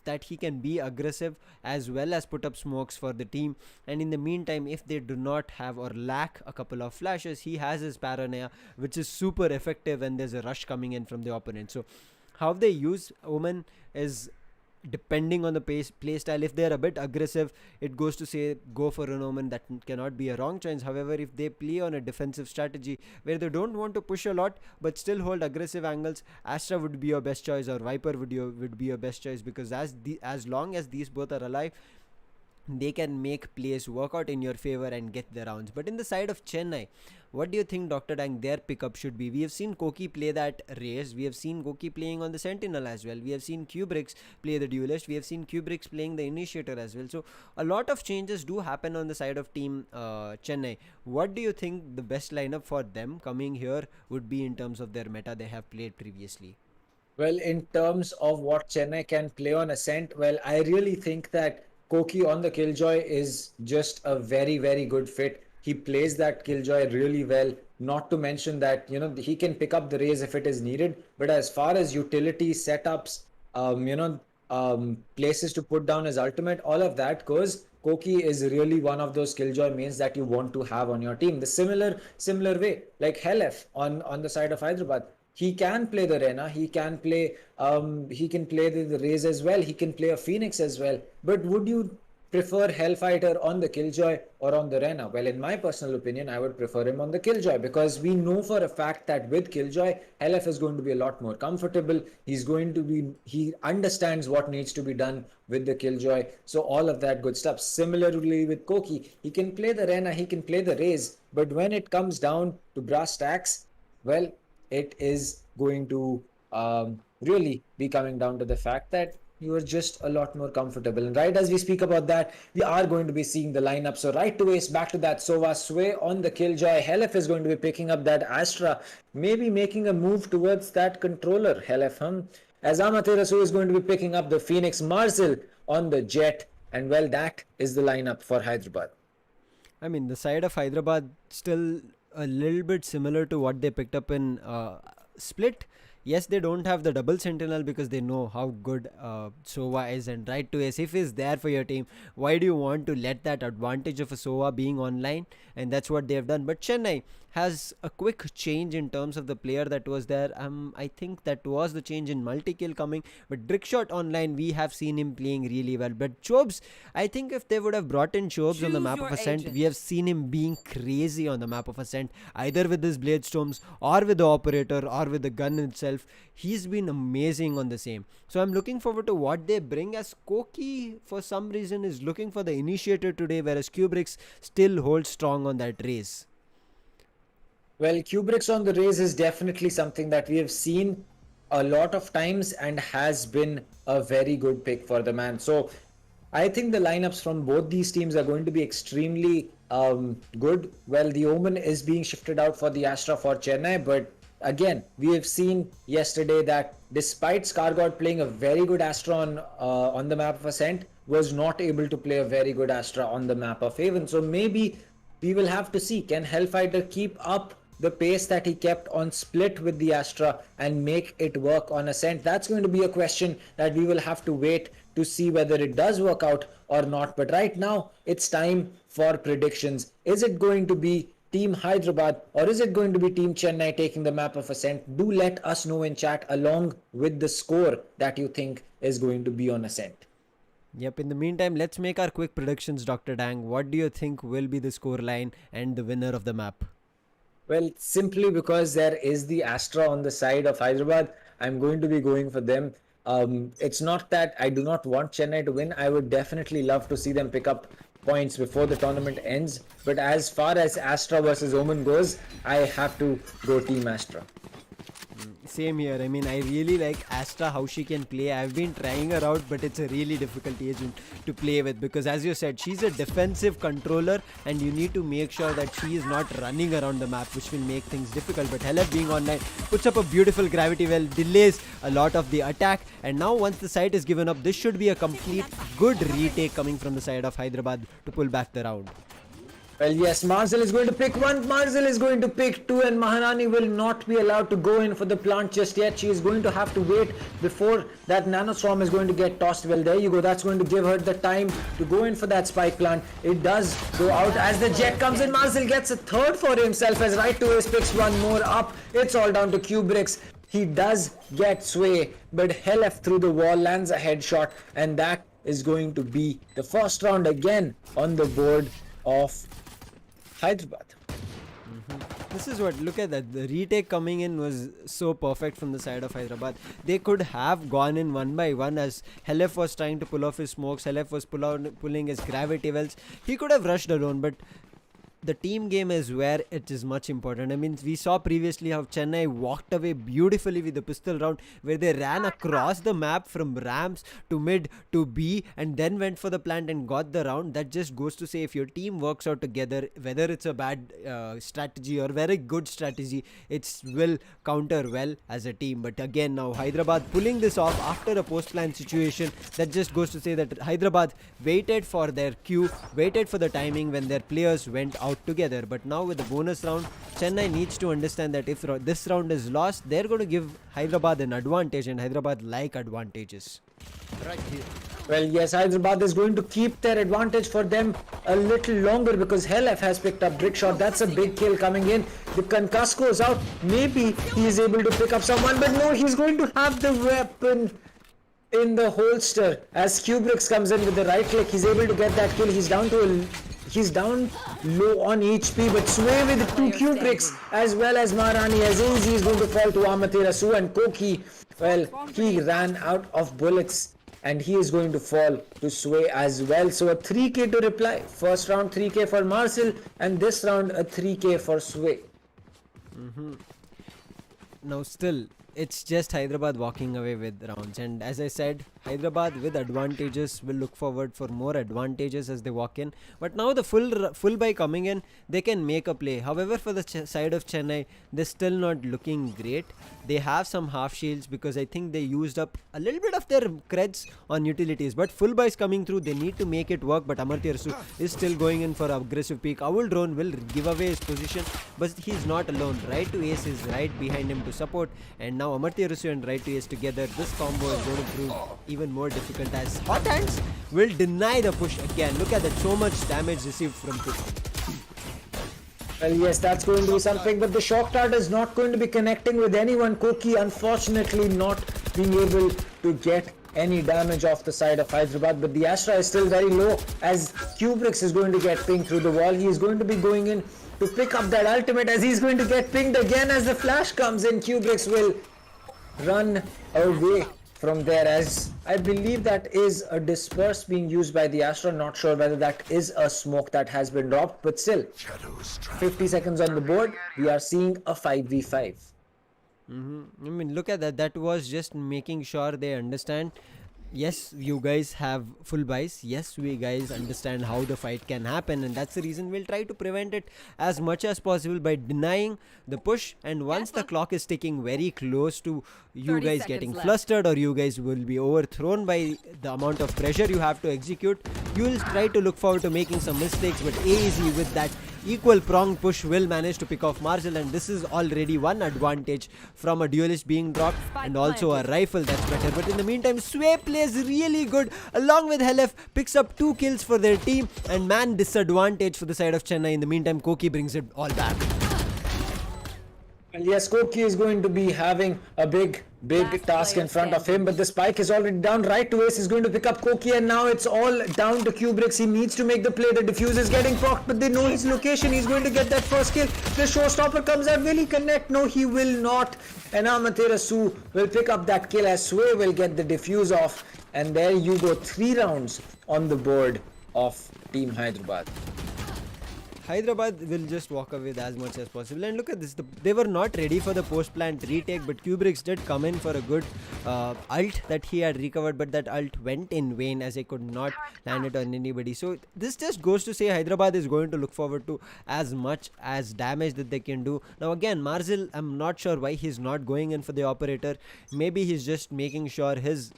[SPEAKER 4] that he can be aggressive as well as put up smokes for the team. And in the meantime, if they do not have or lack a couple of flashes, he has his paranoia, which is super effective when there's a rush coming in from the opponent. So how they use Omen is depending on the play style, if they're a bit aggressive, it goes to say go for an Omen. That cannot be a wrong choice. However, if they play on a defensive strategy where they don't want to push a lot but still hold aggressive angles, Astra would be your best choice, or Viper would be your best choice, because as long as these both are alive, they can make plays work out in your favor and get the rounds. But in the side of Chennai, what do you think, Dr. Dang, their pickup should be? We have seen Koki play that race. We have seen Koki playing on the Sentinel as well. We have seen Kubrix play the Duelist. We have seen Kubrix playing the Initiator as well. So a lot of changes do happen on the side of team Chennai. What do you think the best lineup for them coming here would be in terms of their meta they have played previously?
[SPEAKER 3] Well, in terms of what Chennai can play on Ascent, well, I really think that Koki on the Killjoy is just a very, very good fit. He plays that Killjoy really well. Not to mention that, he can pick up the Raze if it is needed. But as far as utility setups, places to put down his ultimate, all of that goes, Koki is really one of those Killjoy mains that you want to have on your team. The similar way, like Helef on the side of Hyderabad. He can play the Rena, he can play the Raze as well, he can play a Phoenix as well. But would you prefer Hellfighter on the Killjoy or on the Rena? Well, in my personal opinion, I would prefer him on the Killjoy, because we know for a fact that with Killjoy, Helef is going to be a lot more comfortable. He understands what needs to be done with the Killjoy. So all of that good stuff. Similarly with Koki, he can play the Rena, he can play the Raze, but when it comes down to brass tacks, well, it is going to really be coming down to the fact that you are just a lot more comfortable. And right as we speak about that, we are going to be seeing the lineup. So right to ace, back to that Sova, Sway on the Killjoy. Helef is going to be picking up that Astra, maybe making a move towards that controller. Helef, as Amaterasu is going to be picking up the Phoenix. Marzil on the Jet. And well, that is the lineup for Hyderabad.
[SPEAKER 4] I mean, the side of Hyderabad still a little bit similar to what they picked up in Split. Yes, they don't have the double sentinel because they know how good Sova is, and right to ace, if he's there for your team, why do you want to let that advantage of a Sova being online? And that's what they have done. But Chennai has a quick change in terms of the player that was there. I think that was the change in multi-kill coming. But Drickshot online, we have seen him playing really well. But Chobes, I think if they would have brought in Chobes on the map of Ascent, we have seen him being crazy on the map of Ascent, either with his Blade Storms or with the Operator or with the gun itself. He's been amazing on the same. So I'm looking forward to what they bring, as Koki for some reason is looking for the Initiator today, whereas Kubrix still holds strong on that race.
[SPEAKER 3] Well, Kubrix on the Raze is definitely something that we have seen a lot of times and has been a very good pick for the man. So I think the lineups from both these teams are going to be extremely good. Well, the Omen is being shifted out for the Astra for Chennai, but again, we have seen yesterday that despite Scargod playing a very good Astra on the map of Ascent, was not able to play a very good Astra on the map of Haven. So maybe we will have to see, can Hellfighter keep up the pace that he kept on Split with the Astra and make it work on Ascent? That's going to be a question that we will have to wait to see whether it does work out or not. But right now, it's time for predictions. Is it going to be Team Hyderabad or is it going to be Team Chennai taking the map of Ascent? Do let us know in chat along with the score that you think is going to be on Ascent.
[SPEAKER 4] Yep, in the meantime, let's make our quick predictions, Dr. Dang. What do you think will be the scoreline and the winner of the map?
[SPEAKER 3] Well, simply because there is the Astra on the side of Hyderabad, I'm going to be going for them. It's not that I do not want Chennai to win. I would definitely love to see them pick up points before the tournament ends. But as far as Astra versus Omen goes, I have to go Team Astra.
[SPEAKER 4] Same here. I mean, I really like Astra, how she can play. I've been trying her out, but it's a really difficult agent to play with because, as you said, she's a defensive controller and you need to make sure that she is not running around the map, which will make things difficult. But Helef being online puts up a beautiful gravity well, delays a lot of the attack, and now once the site is given up, this should be a complete good retake coming from the side of Hyderabad to pull back the round.
[SPEAKER 3] Well, yes, Marzil is going to pick one, Marzil is going to pick two, and Maharani will not be allowed to go in for the plant just yet. She is going to have to wait before that nanoswarm is going to get tossed. Well, there you go. That's going to give her the time to go in for that spike plant. It does go out as the jet comes in. Marzil gets a third for himself as right to ace picks one more up. It's all down to Kubrix. He does get Sway, but Helef through the wall lands a headshot, and that is going to be the first round again on the board of Hyderabad.
[SPEAKER 4] This is what, look at that. The retake coming in was so perfect from the side of Hyderabad. They could have gone in one by one as Helef was trying to pull off his smokes. Helef was pulling his gravity wells. He could have rushed alone, but the team game is where it is much important. I mean, we saw previously how Chennai walked away beautifully with the pistol round, where they ran across the map from ramps to mid to B and then went for the plant and got the round. That just goes to say, if your team works out together, whether it's a bad strategy or very good strategy, it will counter well as a team. But again, now Hyderabad pulling this off after a post-plan situation, that just goes to say that Hyderabad waited for their cue, waited for the timing when their players went out together. But now with the bonus round, Chennai needs to understand that if this round is lost, they're going to give Hyderabad an advantage, and Hyderabad like advantages.
[SPEAKER 3] Right. Well, yes, Hyderabad is going to keep their advantage for them a little longer because Helef has picked up brick shot. That's a big kill coming in. The concuss goes out. Maybe he is able to pick up someone, but no, he's going to have the weapon in the holster as Kubrix comes in with the right click. He's able to get that kill. He's down low on HP, but Sway with the 2 Kubrix as well as Maharani as easy is going to fall to Amaterasu, and Koki, well, he ran out of bullets and he is going to fall to Sway as well. So a 3k to reply. First round 3k for Marcel, and this round a 3k for Sway.
[SPEAKER 4] Now still, it's just Hyderabad walking away with rounds, and as I said, Hyderabad with advantages will look forward for more advantages as they walk in. But now the full buy coming in, they can make a play. However, for the side of Chennai, they're still not looking great. They have some half shields because I think they used up a little bit of their creds on utilities. But full buys coming through, they need to make it work. But Amartyasu is still going in for aggressive peak. Owl Drone will give away his position, but he's not alone. Right to Ace is right behind him to support, and now Amartyasu and right to Ace together, this combo is going to prove even more difficult as Hot Hands will deny the push again. Look at that, so much damage received from push.
[SPEAKER 3] Well, yes, that's going to be something, but the shock dart is not going to be connecting with anyone. Koki unfortunately not being able to get any damage off the side of Hyderabad, but the Astra is still very low as Kubrix is going to get pinged through the wall. He is going to be going in to pick up that ultimate as he's going to get pinged again as the flash comes in. Kubrix will run away from there, as I believe that is a disperse being used by the Astra. Not sure whether that is a smoke that has been dropped, but still 50 seconds on the board, we are seeing a 5v5.
[SPEAKER 4] I mean, look at that. That was just making sure they understand, yes, you guys have full buys. Yes, we guys understand how the fight can happen, and that's the reason we'll try to prevent it as much as possible by denying the push. And once the clock is ticking very close to you guys getting flustered, or you guys will be overthrown by the amount of pressure you have to execute, you will try to look forward to making some mistakes. But AZ with that equal prong push will manage to pick off Marcel, and this is already one advantage from a duelist being dropped, and also a rifle that's better. But in the meantime, Sway plays really good along with Helef, picks up 2 kills for their team, and man disadvantage for the side of Chennai. In the meantime, Koki brings it all back.
[SPEAKER 3] And yes, Koki is going to be having a big task in front of him, but the spike is already down. Right to Ace is going to pick up Koki, and now it's all down to Kubrix. He needs to make the play. The defuse is getting procced, but they know his location. He's going to get that first kill. The showstopper comes out. Will he connect? No, he will not. And Amaterasu will pick up that kill as Sway will get the defuse off. And there you go, 3 rounds on the board of Team Hyderabad.
[SPEAKER 4] Hyderabad will just walk away with as much as possible. And look at this, they were not ready for the post-plant retake, but Kubrix did come in for a good ult that he had recovered, but that ult went in vain as he could not land it on anybody. So this just goes to say Hyderabad is going to look forward to as much as damage that they can do. Now again, Marcel, I'm not sure why he's not going in for the operator. Maybe he's just making sure his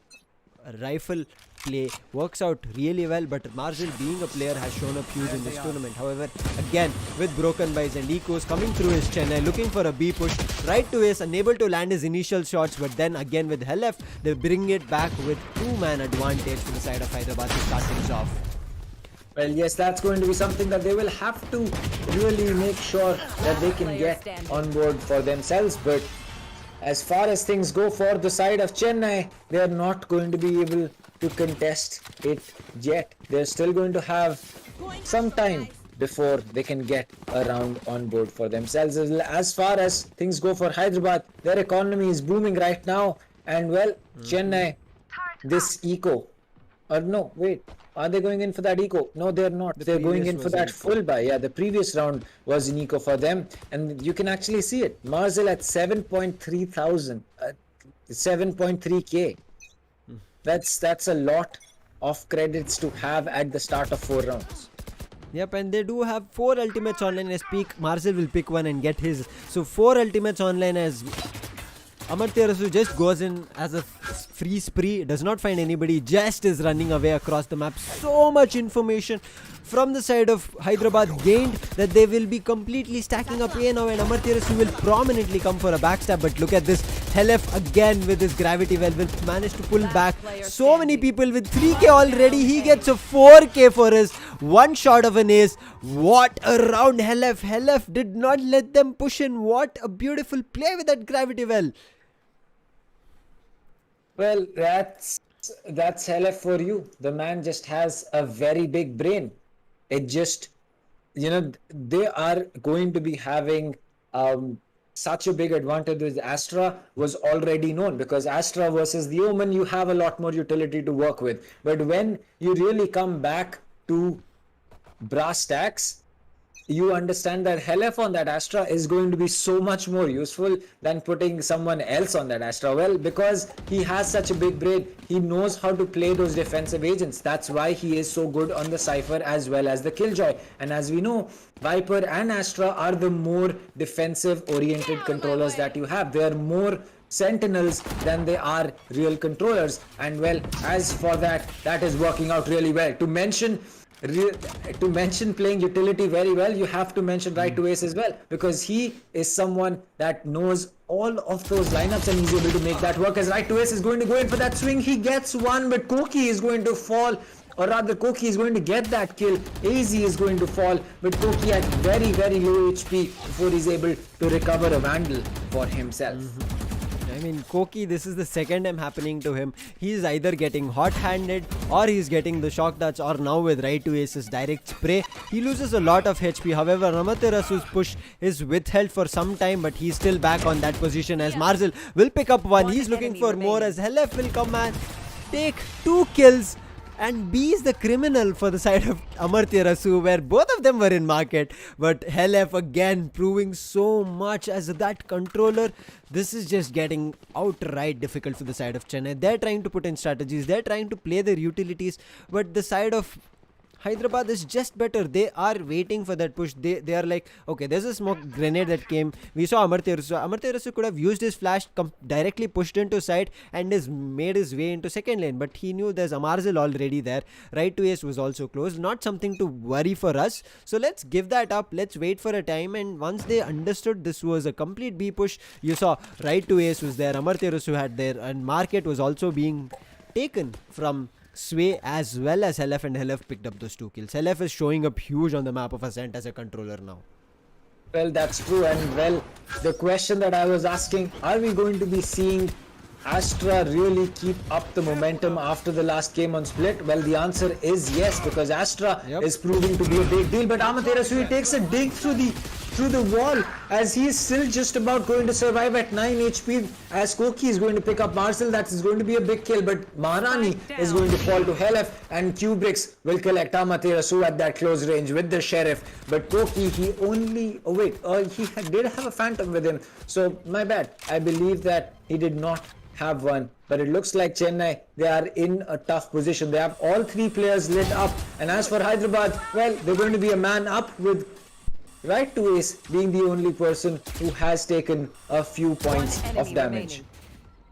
[SPEAKER 4] rifle play works out really well, but Marcel being a player has shown up huge in this tournament. However, again with broken buys and ecos coming through his Chennai, looking for a B push, right to Ace, unable to land his initial shots, but then again with Helef, they bring it back with 2-man advantage for the side of Hyderabad to start things off.
[SPEAKER 3] Well, yes, that's going to be something that they will have to really make sure that they can get on board for themselves, but as far as things go for the side of Chennai, they are not going to be able to contest it yet. They're still going to have some time before they can get a round on board for themselves. As far as things go for Hyderabad, their economy is booming right now, and well, Chennai, this eco, or no, wait, are they going in for that eco? No, they're not. They're going in for that full buy. Yeah, the previous round was an eco for them, and you can actually see it. Marzel at 7.3 thousand, 7.3k. That's a lot of credits to have at the start of 4 rounds.
[SPEAKER 4] Yep, and they do have 4 ultimates online as peak. Marcel will pick one and get his. So 4 ultimates online as Amartya just goes in as a free spree, does not find anybody, just is running away across the map. So much information from the side of Hyderabad gained that they will be completely stacking up A now, and Amartya will prominently come for a backstab. But look at this, Helef again with his gravity well will manage to pull back. So many people with 3k already. He gets a 4k for his one shot of an ace. What a round, Helef. Helef did not let them push in. What a beautiful play with that gravity well.
[SPEAKER 3] Well, that's Helef for you. The man just has a very big brain. It just, they are going to be having such a big advantage with Astra was already known, because Astra versus the Omen, you have a lot more utility to work with. But when you really come back to brass tacks, you understand that Helef on that Astra is going to be so much more useful than putting someone else on that Astra. Well, because he has such a big brain, he knows how to play those defensive agents. That's why he is so good on the Cypher as well as the Killjoy. And as we know, Viper and Astra are the more defensive oriented controllers that you have. They are more sentinels than they are real controllers. And well, as for that is working out really well. To mention playing utility very well, you have to mention Right to Ace as well, because he is someone that knows all of those lineups and he's able to make that work. As Right to Ace is going to go in for that swing, he gets one, but Koki is going to fall, or rather Koki is going to get that kill. AZ is going to fall, but Koki at very, very low HP before he's able to recover a Vandal for himself.
[SPEAKER 4] I mean, Koki, this is the second time happening to him. He's either getting hot-handed or he's getting the shock touch, or now with Right to Ace's direct spray, he loses a lot of HP. However, Amartya's push is withheld for some time, but he's still back on that position as Marzel will pick up one. He's looking for more as Helef will come and take 2 kills. And B is the criminal for the side of Amartya Rasu, where both of them were in market. But Helef again proving so much as that controller. This is just getting outright difficult for the side of Chennai. They're trying to put in strategies. They're trying to play their utilities. But the side of Hyderabad is just better. They are waiting for that push. They are like, okay, there's a smoke grenade that came. We saw Amartya Rasu. Amartya Rasu could have used his flash, directly pushed into side and has made his way into second lane. But he knew there's Amarzel already there. Right to Ace was also close. Not something to worry for us. So let's give that up. Let's wait for a time. And once they understood this was a complete B push, you saw Right to Ace was there. Amartya Rasu had there. And market was also being taken from Sway as well as Helef, and Helef picked up those 2 kills. Helef is showing up huge on the map of Ascent as a controller now.
[SPEAKER 3] Well, that's true. And well, the question that I was asking, are we going to be seeing Astra really keep up the momentum after the last game on Split? Well, the answer is yes, because Astra is proving to be a big deal. But Amartya Rasu takes a dig through the wall as he is still just about going to survive at 9 HP. As Koki is going to pick up Marcel, that is going to be a big kill. But Maharani is going to fall to Helef, and Kubrix will collect Amartya Rasu at that close range with the Sheriff. But Koki, he did have a Phantom with him. So my bad. I believe that he did not have one, but it looks like Chennai, they are in a tough position. They have all 3 players lit up, and as for Hyderabad, well, they're going to be a man up with Right to Ace being the only person who has taken a few points of damage.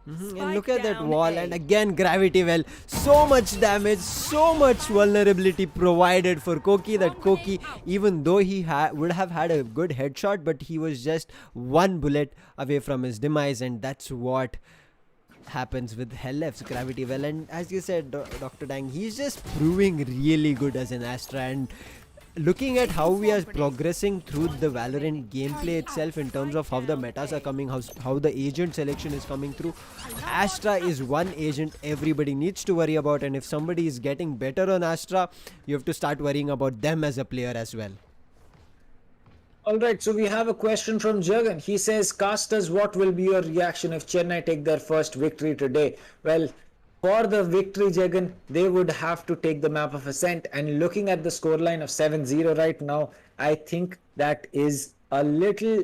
[SPEAKER 4] And look at that wall, and again gravity well, so much damage, so much vulnerability provided for Koki, that Koki, even though he would have had a good headshot, but he was just 1 bullet away from his demise, and that's what happens with Helef's gravity well. And as you said, Dr. Dang, he's just proving really good as an Astra, and looking at how we are progressing through the Valorant gameplay itself in terms of how the metas are coming, how the agent selection is coming through, Astra is one agent everybody needs to worry about, and if somebody is getting better on Astra, you have to start worrying about them as a player as well.
[SPEAKER 3] All right, so we have a question from Jagan. He says, Casters, what will be your reaction if Chennai take their first victory today? Well, for the victory, Jagan, they would have to take the map of Ascent. And looking at the scoreline of 7-0 right now, I think that is a little,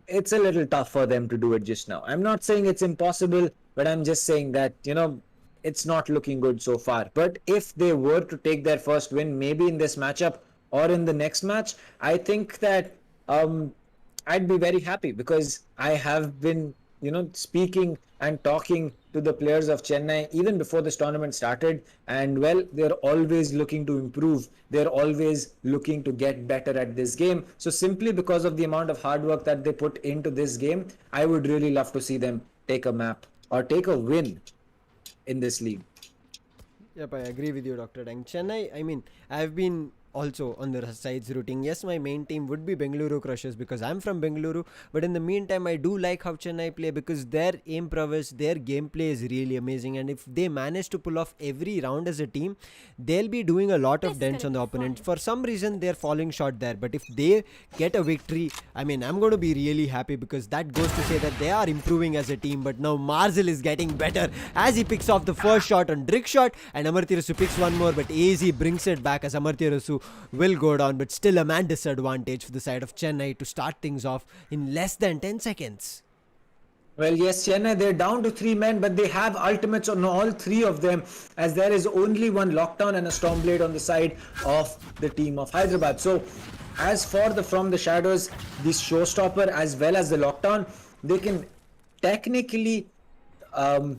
[SPEAKER 3] it's a little tough for them to do it just now. I'm not saying it's impossible, but I'm just saying that, you know, it's not looking good so far. But if they were to take their first win, maybe in this matchup, or in the next match, I think that I'd be very happy, because I have been, you know, speaking and talking to the players of Chennai even before this tournament started, and well, they're always looking to improve. They're always looking to get better at this game. So simply because of the amount of hard work that they put into this game, I would really love to see them take a map or take a win in this league.
[SPEAKER 4] Yep, I agree with you, Dr. Dang. Chennai, I mean, I've been also on the sides rooting. Yes, my main team would be Bengaluru Crushers because I'm from Bengaluru, but in the meantime, I do like how Chennai play because their aim prowess, their gameplay is really amazing, and if they manage to pull off every round as a team, they'll be doing a lot of dents on the opponent. For some reason, they're falling short there, but if they get a victory, I mean, I'm going to be really happy because that goes to say that they are improving as a team. But now Marzel is getting better as he picks off the first shot on Drick shot, and Amartirasu picks one more, but AZ brings it back as Amartirasu will go down, but still a man disadvantage for the side of Chennai to start things off in less than 10 seconds.
[SPEAKER 3] Well, yes, Chennai, they're down to 3 men, but they have ultimates on all 3 of them, as there is only one lockdown and a Stormblade on the side of the team of Hyderabad. So, as for the From the Shadows, the Showstopper as well as the lockdown, they can technically oh,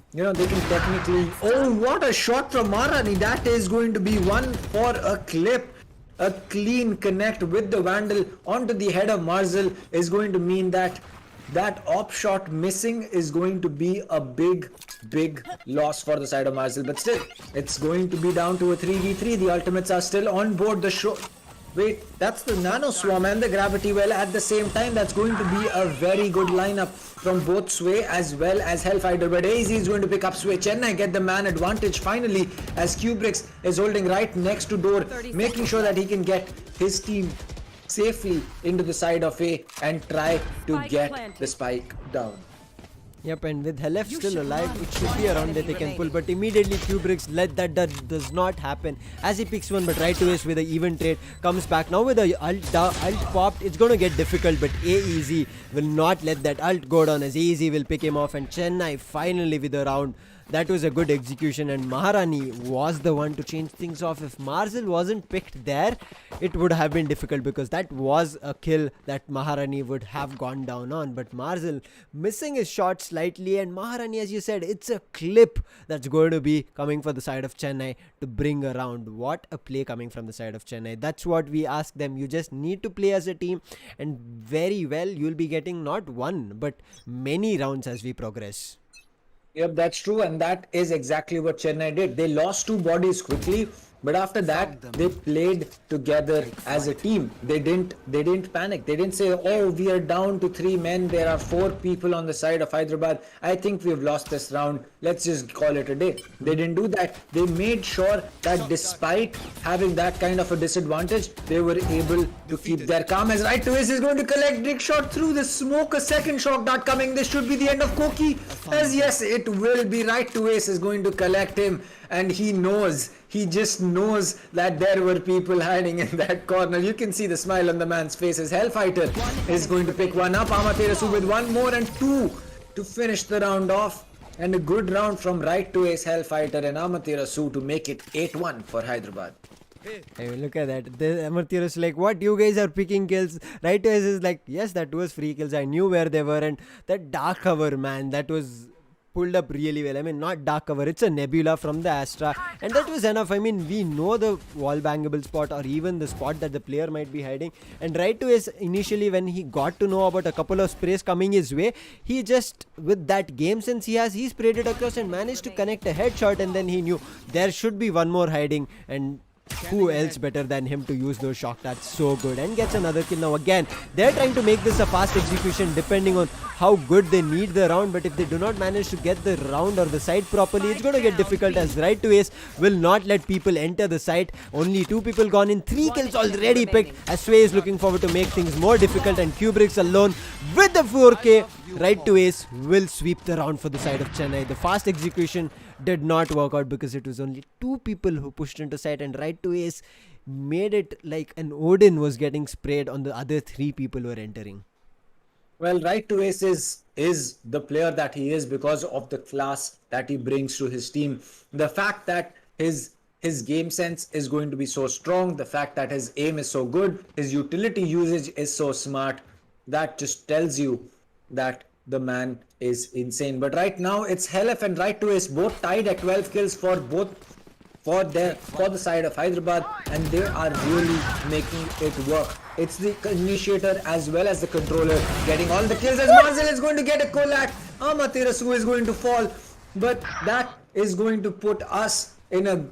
[SPEAKER 3] what a shot from Marani. That is going to be one for a clip. A clean connect with the Vandal onto the head of Marzel is going to mean that that op shot missing is going to be a big loss for the side of Marzel. But still, it's going to be down to a 3v3. The ultimates are still on board the show. Wait, that's the Nano Swarm and the Gravity Well at the same time. That's going to be a very good lineup from both Sway as well as Hellfighter. But AZ is going to pick up Sway. Chennai get the man advantage finally as Kubrix is holding right next to door, making sure that he can get his team safely into the side of A and try to get the spike down.
[SPEAKER 4] Yep, and with Helef still alive, it should be around that they can pull, but immediately Kubrix let that does not happen as he picks one, but right to his with the even trade comes back. Now with the ult popped, it's going to get difficult, but AEZ will not let that ult go down as AEZ will pick him off, and Chennai finally with a round. That was a good execution, and Maharani was the one to change things off. If Marzel wasn't picked there, it would have been difficult because that was a kill that Maharani would have gone down on. But Marzel missing his shot slightly, and Maharani, as you said, it's a clip that's going to be coming for the side of Chennai to bring around. What a play coming from the side of Chennai. That's what we ask them. You just need to play as a team, and very well, you'll be getting not one, but many rounds as we progress.
[SPEAKER 3] Yep, that's true, and that is exactly what Chennai did. They lost 2 bodies quickly, but after that they played together as a team. They didn't panic. They didn't say, oh, we are down to 3 men, there are 4 people on the side of Hyderabad, I think we've lost this round, let's just call it a day. They didn't do that. They made sure that despite having that kind of a disadvantage, they were able to keep their calm, as right to Ace is going to collect Dick shot through the smoke. A second shock dart coming. This should be the end of Koki, as yes, it will be. Right to Ace is going to collect him, and he just knows that there were people hiding in that corner. You can see the smile on the man's face as Hellfighter is going to pick one up. Amaterasu with 1 more and 2 to finish the round off. And a good round from right to Ace, Hellfighter and Amaterasu to make it 8-1 for Hyderabad.
[SPEAKER 4] Hey, look at that. The Amartirasu is like, what, you guys are picking kills? Right to Ace is like, yes, that was free kills. I knew where they were. And that dark cover, man, that was pulled up really well. I mean, not dark cover, it's a nebula from the Astra, and that was enough. I mean, we know the wall bangable spot or even the spot that the player might be hiding, and right to his initially when he got to know about a couple of sprays coming his way, he just, with that game sense he sprayed it across and managed to connect a headshot, and then he knew there should be one more hiding, and Who else better than him to use those shock darts so good, and gets another kill. Now again, they're trying to make this a fast execution depending on how good they need the round, but if they do not manage to get the round or the site properly, it's going to get difficult, as right to ace will not let people enter the site. Only 2 people gone in, 3 kills already picked, as Sway is looking forward to make things more difficult, and Kubrick's alone with the 4k. Right to ace will sweep the round for the side of Chennai. The fast execution did not work out because it was only 2 people who pushed into site, and right to ace made it like an Odin was getting sprayed on the other 3 people who were entering.
[SPEAKER 3] Well, right to ace is the player that he is because of the class that he brings to his team. The fact that his game sense is going to be so strong, the fact that his aim is so good, his utility usage is so smart, that just tells you that the man is insane. But right now it's Helef and right to ace both tied at 12 kills for the side of Hyderabad, and they are really making it work. It's the initiator as well as the controller getting all the kills, as Marzel is going to get a collab. Amaterasu is going to fall, but that is going to put us in a,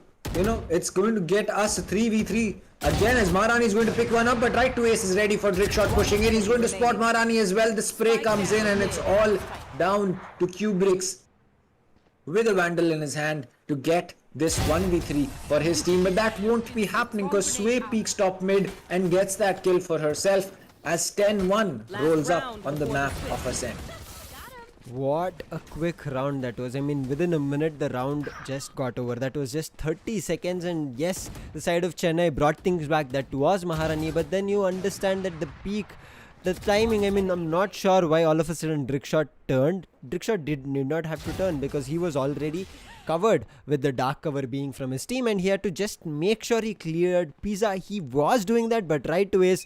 [SPEAKER 3] it's going to get us a 3v3 again, as Maharani is going to pick one up, but right to ace is ready for trick shot pushing in. He's going to spot Maharani as well. The spray comes in, and it's all down to Kubrick's with a Vandal in his hand to get this 1v3 for his team, but that won't be happening because Sway peeks top mid and gets that kill for herself as 10-1 rolls up on the map of Ascent.
[SPEAKER 4] What a quick round that was. I mean, within a minute the round just got over. That was just 30 seconds, and yes, the side of Chennai brought things back. That was Maharani, but then you understand that the peak, the timing, I mean, I'm not sure why all of a sudden Drickshot turned. Drickshot did not have to turn because he was already covered with the dark cover being from his team, and he had to just make sure he cleared Pizza. He was doing that, but right to ace,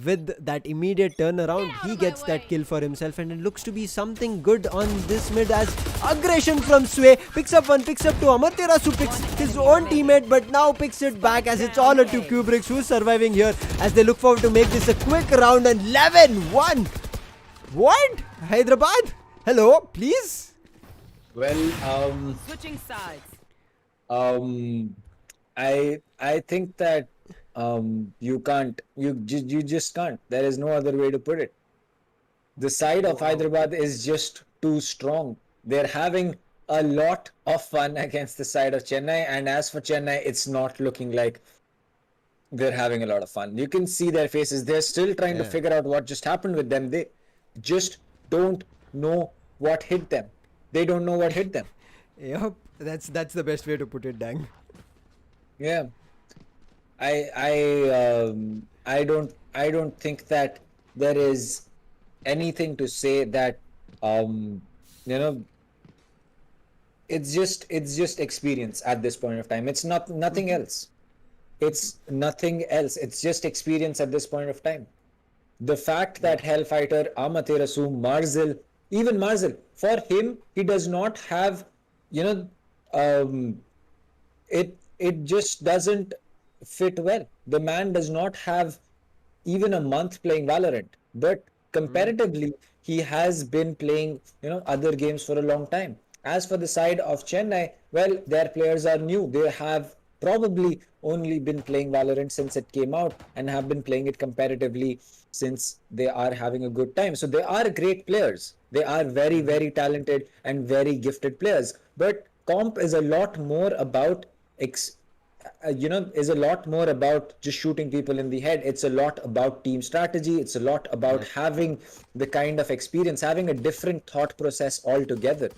[SPEAKER 4] with that immediate turnaround, he gets that kill for himself, and it looks to be something good on this mid, as aggression from Sway picks up 1, picks up 2. Amaterasu picks his own teammate, but now picks it back, as it's all to Kubrick, who's surviving here, as they look forward to make this a quick round. And 11-1. What? Hyderabad? Hello, please?
[SPEAKER 3] Well,
[SPEAKER 5] Switching sides.
[SPEAKER 3] I think that you just can't. There is no other way to put it. The side of Hyderabad is just too strong. They're having a lot of fun against the side of Chennai, and as for Chennai, it's not looking like they're having a lot of fun. You can see their faces. They're still trying to figure out what just happened with them. They just don't know what hit them. They don't know what hit them.
[SPEAKER 4] Yep, that's the best way to put it, Dang.
[SPEAKER 3] Yeah. I don't think that there is anything to say that it's just experience at this point of time. It's nothing else. It's nothing else. It's just experience at this point of time. The fact that Hellfighter, Amaterasu, Marzel, even Marzel, for him, he does not have, it just doesn't fit well. The man does not have even a month playing Valorant, but comparatively, he has been playing, other games for a long time. As for the side of Chennai, well, their players are new. They have probably only been playing Valorant since it came out and have been playing it comparatively since they are having a good time. So they are great players. They are very, very talented and very gifted players. But comp is a lot more about is a lot more about just shooting people in the head. It's a lot about team strategy. It's a lot about having the kind of experience, having a different thought process altogether.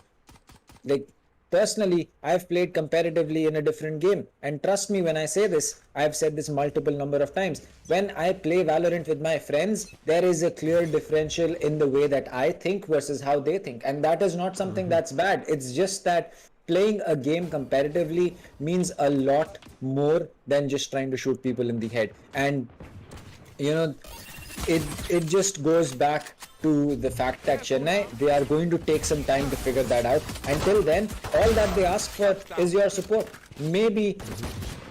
[SPEAKER 3] Like, personally, I've played competitively in a different game. And trust me when I say this, I've said this multiple number of times. When I play Valorant with my friends, there is a clear differential in the way that I think versus how they think. And that is not something that's bad. It's just that playing a game competitively means a lot more than just trying to shoot people in the head. And, it just goes back to the fact that Chennai, they are going to take some time to figure that out. Until then, all that they ask for is your support. Maybe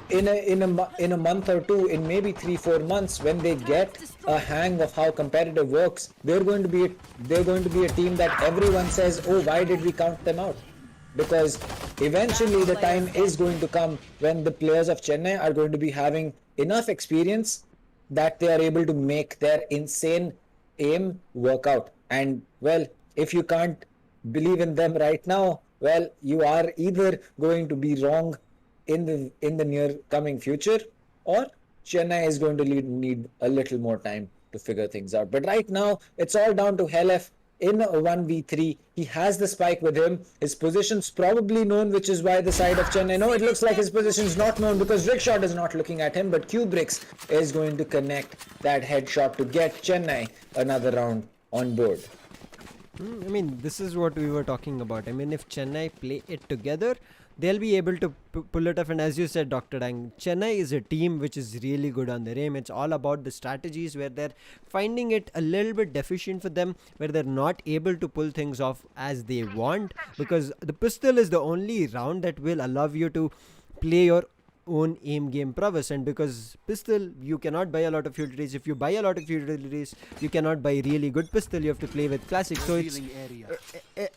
[SPEAKER 3] in a month or two, in maybe 3-4 months, when they get a hang of how competitive works, they're going to be a team that everyone says, oh, why did we count them out? because eventually the time is going to come when the players of Chennai are going to be having enough experience that they are able to make their insane aim work out. And well, if you can't believe in them right now, well, you are either going to be wrong in the near coming future, or Chennai is going to need a little more time to figure things out. But right now, it's all down to Helef in a 1v3. He has the spike with him. His position's probably known, which is why the side of Chennai. No, it looks like his position's not known because Rickshot is not looking at him, but Kubrix is going to connect that headshot to get Chennai another round on board.
[SPEAKER 4] I mean, this is what we were talking about. I mean, if Chennai play it together, they'll be able to pull it off. And as you said, Dr. Dang, Chennai is a team which is really good on the rim. It's all about the strategies where they're finding it a little bit deficient for them, where they're not able to pull things off as they want, because the pistol is the only round that will allow you to play your own aim game prowess. And because pistol, you cannot buy a lot of utilities. If you buy a lot of utilities, you cannot buy really good pistol. You have to play with classic. So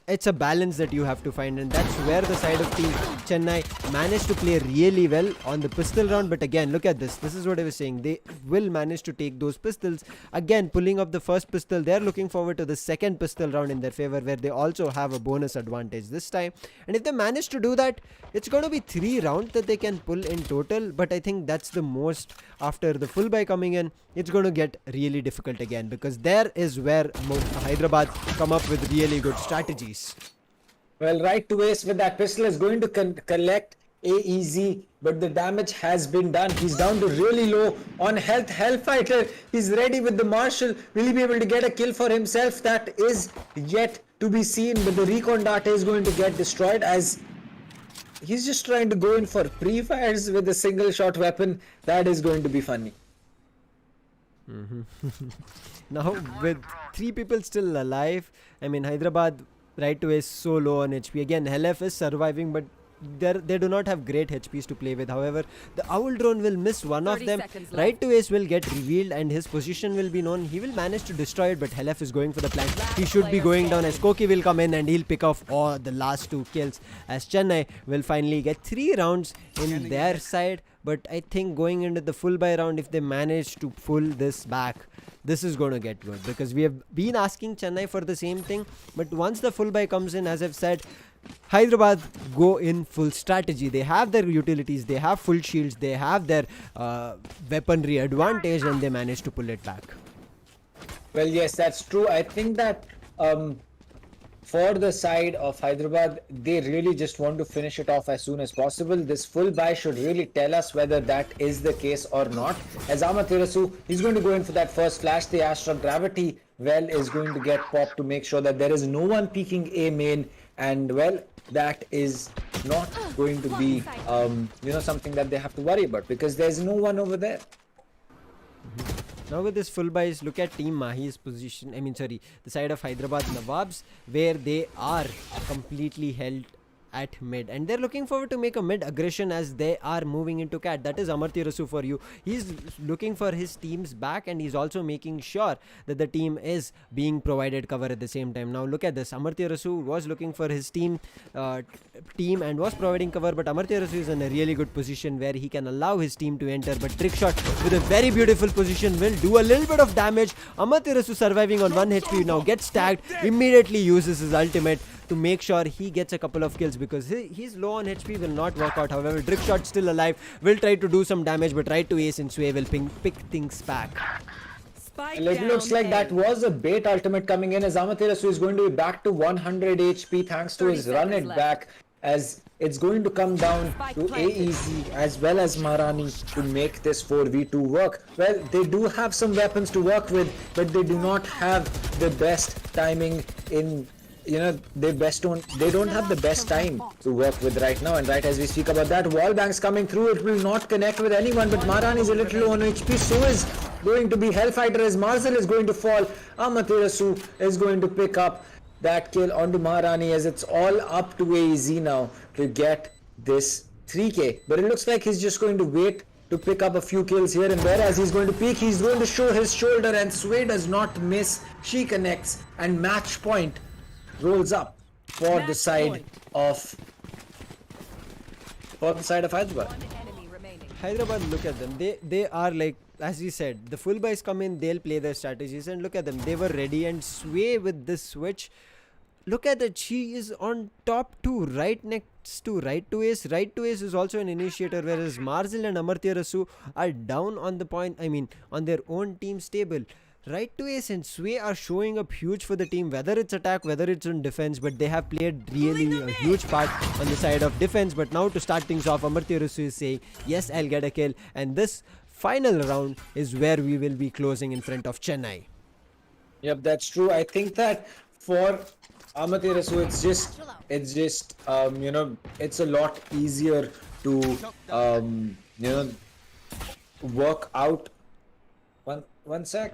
[SPEAKER 4] it's a balance that you have to find, and that's where the side of team Chennai managed to play really well on the pistol round. But again, look at this. This is what I was saying. They will manage to take those pistols. Again, pulling up the first pistol, they're looking forward to the second pistol round in their favor, where they also have a bonus advantage this time. And if they manage to do that, it's going to be 3 rounds that they can pull in total. But I think that's the most. After the full buy coming in, it's going to get really difficult again, because there is where Hyderabad come up with really good strategies.
[SPEAKER 3] Well, right to ace with that pistol is going to collect AEZ, but the damage has been done. He's down to really low on health. Hellfighter, he's ready with the Marshal. Will he be able to get a kill for himself? That is yet to be seen, but the recon data is going to get destroyed as he's just trying to go in for pre-fires with a single shot weapon. That is going to be funny.
[SPEAKER 4] Now, with 3 people still alive, I mean, Hyderabad right to ace so low on HP. Again, Helef is surviving, but they do not have great HPs to play with. However, the Owl Drone will miss one of them. Right to ace will get revealed and his position will be known. He will manage to destroy it, but Helef is going for the plant. He should be going down as Koki will come in and he'll pick off all the last 2 kills, as Chennai will finally get 3 rounds in their side. But I think going into the full buy round, if they manage to pull this back, this is going to get good, because we have been asking Chennai for the same thing. But once the full buy comes in, as I've said, Hyderabad go in full strategy. They have their utilities, they have full shields, they have their weaponry advantage, and they manage to pull it back.
[SPEAKER 3] Well, yes, that's true. I think that for the side of Hyderabad, they really just want to finish it off as soon as possible. This full buy should really tell us whether that is the case or not. As Amaterasu, he's going to go in for that first flash. The Astra Gravity, well, is going to get popped to make sure that there is no one peeking A main. And well, that is not going to be, something that they have to worry about, because there's no one over there.
[SPEAKER 4] Now with this full buys, look at Team Mahi's position. The side of Hyderabad Nawabs, where they are completely held at mid, and they're looking forward to make a mid aggression as they are moving into cat. That is Amartirasu for you. He's looking for his team's back, and he's also making sure that the team is being provided cover at the same time. Now look at this. Amartirasu was looking for his team and was providing cover, but Amartirasu is in a really good position where he can allow his team to enter. But Trickshot with a very beautiful position will do a little bit of damage. Amartirasu surviving on 1 HP now gets tagged, immediately uses his ultimate to make sure he gets a couple of kills, because he's low on HP, will not work out. However, Trickshot still alive, will try to do some damage, but right to ace and Sway will pick things back.
[SPEAKER 3] Well, it looks like that was a bait ultimate coming in, as Amaterasu is going to be back to 100 HP thanks to his run it back, as it's going to come down to AEZ as well as Maharani to make this 4v2 work. Well, they do have some weapons to work with, but they do not have the best timing in... they don't have the best time to work with right now. And right as we speak about that, wall banks coming through, it will not connect with anyone, but Maharani is a little low on HP. So is going to be Hellfighter, as Marcel is going to fall. Amaterasu is going to pick up that kill onto Maharani, as it's all up to AEZ now to get this 3k. But it looks like he's just going to wait to pick up a few kills here and there. As he's going to peek, he's going to show his shoulder, and Sway does not miss. She connects, and match point rolls up. for the
[SPEAKER 5] Match
[SPEAKER 3] side
[SPEAKER 5] point.
[SPEAKER 3] of Hyderabad.
[SPEAKER 5] One enemy remaining.
[SPEAKER 4] Hyderabad, look at them. They are like, as we said, the full buys come in, they'll play their strategies, and look at them. They were ready, and Sway with this switch. Look at that. She is on top 2, right next to right to ace. Right to ace is also an initiator, whereas Marzil and Amartya Rasu are down on the point. I mean, on their own team's table. Right to ace and Sway are showing up huge for the team, whether it's attack, whether it's on defense, but they have played really a huge part on the side of defense. But now to start things off, Amartya Rasu is saying, yes, I'll get a kill, and this final round is where we will be closing in front of Chennai.
[SPEAKER 3] Yep, that's true. I think that for Amartya Rasu, it's just it's a lot easier to work out. One sec.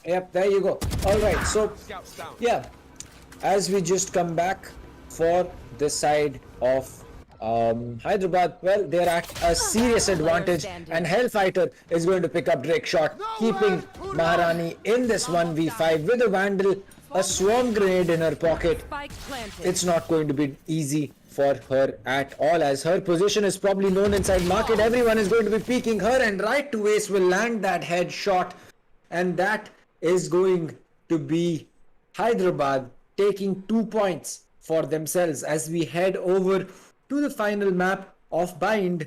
[SPEAKER 3] Yep, there you go. All right, so yeah, as we just come back for the side of Hyderabad, well, they're at a serious advantage, and Hellfighter is going to pick up Drake shot, keeping Maharani in this 1v5 with a Vandal, a swarm grenade in her pocket.
[SPEAKER 5] Spike planted.
[SPEAKER 3] It's not going to be easy for her at all, as her position is probably known inside market. Everyone is going to be peeking her, and right to ace will land that headshot, and that is going to be Hyderabad taking 2 points for themselves. As we head over to the final map of Bind,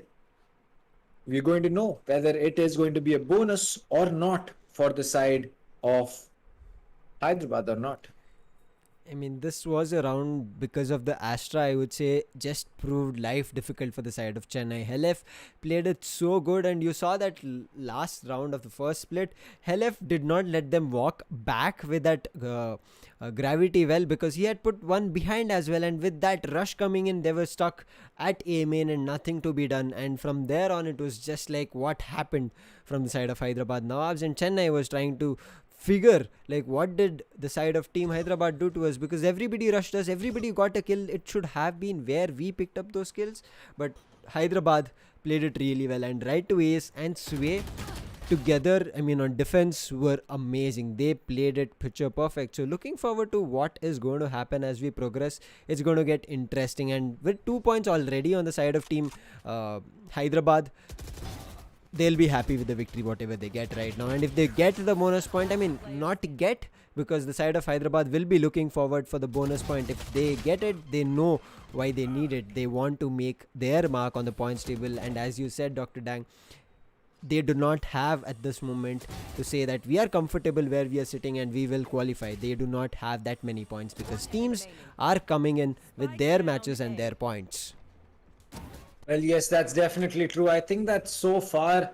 [SPEAKER 3] we're going to know whether it is going to be a bonus or not for the side of Hyderabad or not.
[SPEAKER 4] I mean, this was a round because of the Astra, I would say, just proved life difficult for the side of Chennai. Helef played it so good, and you saw that last round of the first split, Helef did not let them walk back with that gravity well, because he had put one behind as well, and with that rush coming in, they were stuck at A main and nothing to be done. And from there on, it was just like what happened from the side of Hyderabad Nawabs, and Chennai was trying to figure like what did the side of team Hyderabad do to us, because everybody rushed us, everybody got a kill. It should have been where we picked up those kills, but Hyderabad played it really well, and right to ace and Sway together, I mean on defense, were amazing. They played it picture perfect. So looking forward to what is going to happen as we progress. It's going to get interesting, and with 2 points already on the side of team Hyderabad, they'll be happy with the victory whatever they get right now. And if they get the bonus point, I mean not get, because the side of Hyderabad will be looking forward for the bonus point. If they get it, they know why they need it. They want to make their mark on the points table, and as you said, Dr. Dang, they do not have at this moment to say that we are comfortable where we are sitting and we will qualify. They do not have that many points, because teams are coming in with their matches and their points.
[SPEAKER 3] Well, yes, that's definitely true. I think that so far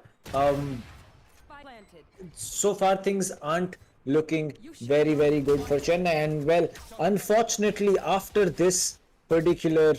[SPEAKER 3] things aren't looking very good for Chennai, and well, unfortunately, after this particular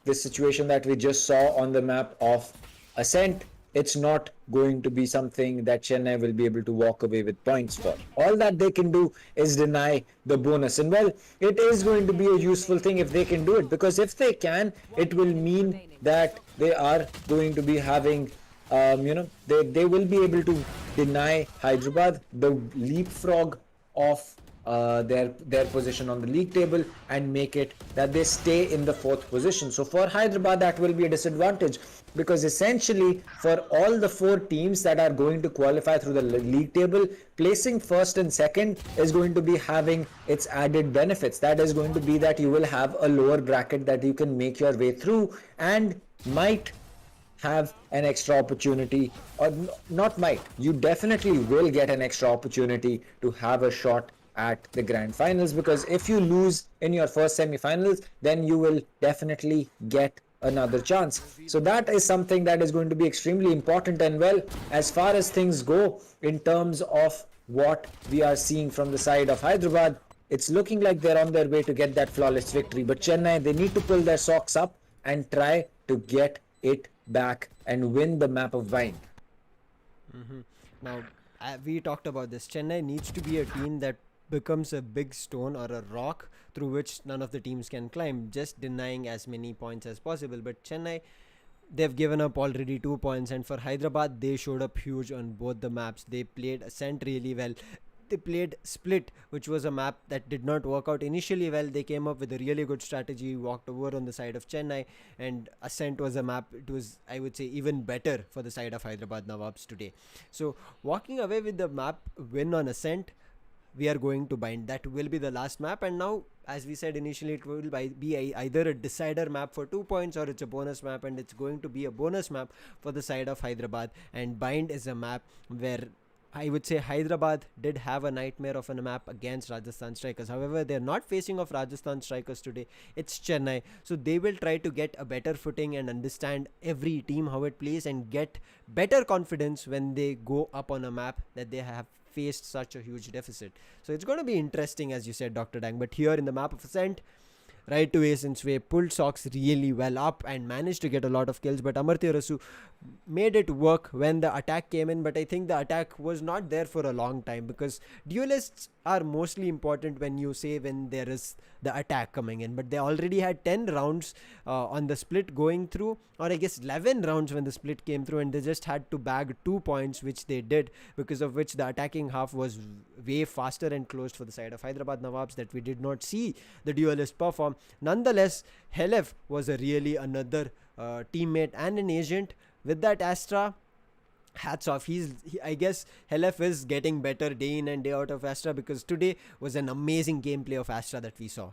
[SPEAKER 3] this situation that we just saw on the map of Ascent, it's not going to be something that Chennai will be able to walk away with points for. All that they can do is deny the bonus, and well, it is going to be a useful thing if they can do it, because if they can, it will mean that they are going to be having they will be able to deny Hyderabad the leapfrog of their position on the league table, and make it that they stay in the 4th position. So for Hyderabad, that will be a disadvantage, because essentially for all the 4 teams that are going to qualify through the league table, placing 1st and 2nd is going to be having its added benefits. That is going to be that you will have a lower bracket that you can make your way through, and might have an extra opportunity, or not might, you definitely will get an extra opportunity to have a shot at the grand finals, because if you lose in your first semi-finals, then you will definitely get another chance. So that is something that is going to be extremely important. And well, as far as things go in terms of what we are seeing from the side of Hyderabad, it's looking like they're on their way to get that flawless victory, but Chennai, they need to pull their socks up and try to get it back and win the map of Vine.
[SPEAKER 4] Now, we talked about this. Chennai needs to be a team that becomes a big stone or a rock through which none of the teams can climb, just denying as many points as possible. But Chennai, they've given up already 2 points, and for Hyderabad, they showed up huge on both the maps. They played Ascent really well. they played Split, which was a map that did not work out initially well. They came up with a really good strategy, walked over on the side of Chennai, and Ascent was a map. It was, I would say, even better for the side of Hyderabad Nawabs today. So walking away with the map win on Ascent, we are going to bind. That will be the last map, and now, as we said initially, it will be either a decider map for 2 points or it's a bonus map, and it's going to be a bonus map for the side of Hyderabad. And bind is a map where I would say Hyderabad did have a nightmare of a map against Rajasthan Strikers. However, they're not facing off Rajasthan Strikers today. It's Chennai. So they will try to get a better footing and understand every team, how it plays, and get better confidence when they go up on a map that they have faced such a huge deficit. So it's going to be interesting, as you said, Dr. Dang. But here in the map of Ascent, right to ace and sway, pulled Sox really well up and managed to get a lot of kills, but Amartya Rasu made it work when the attack came in. But I think the attack was not there for a long time, because duelists are mostly important when there is the attack coming in. But they already had 10 rounds on the split going through, or I guess 11 rounds when the split came through, and they just had to bag 2 points, which they did, because of which the attacking half was way faster and closed for the side of Hyderabad Nawabs, that we did not see the duelist perform. Nonetheless, Helef was another teammate and an agent with that Astra. Hats off. I guess Helef is getting better day in and day out of Astra, because today was an amazing gameplay of Astra that we saw.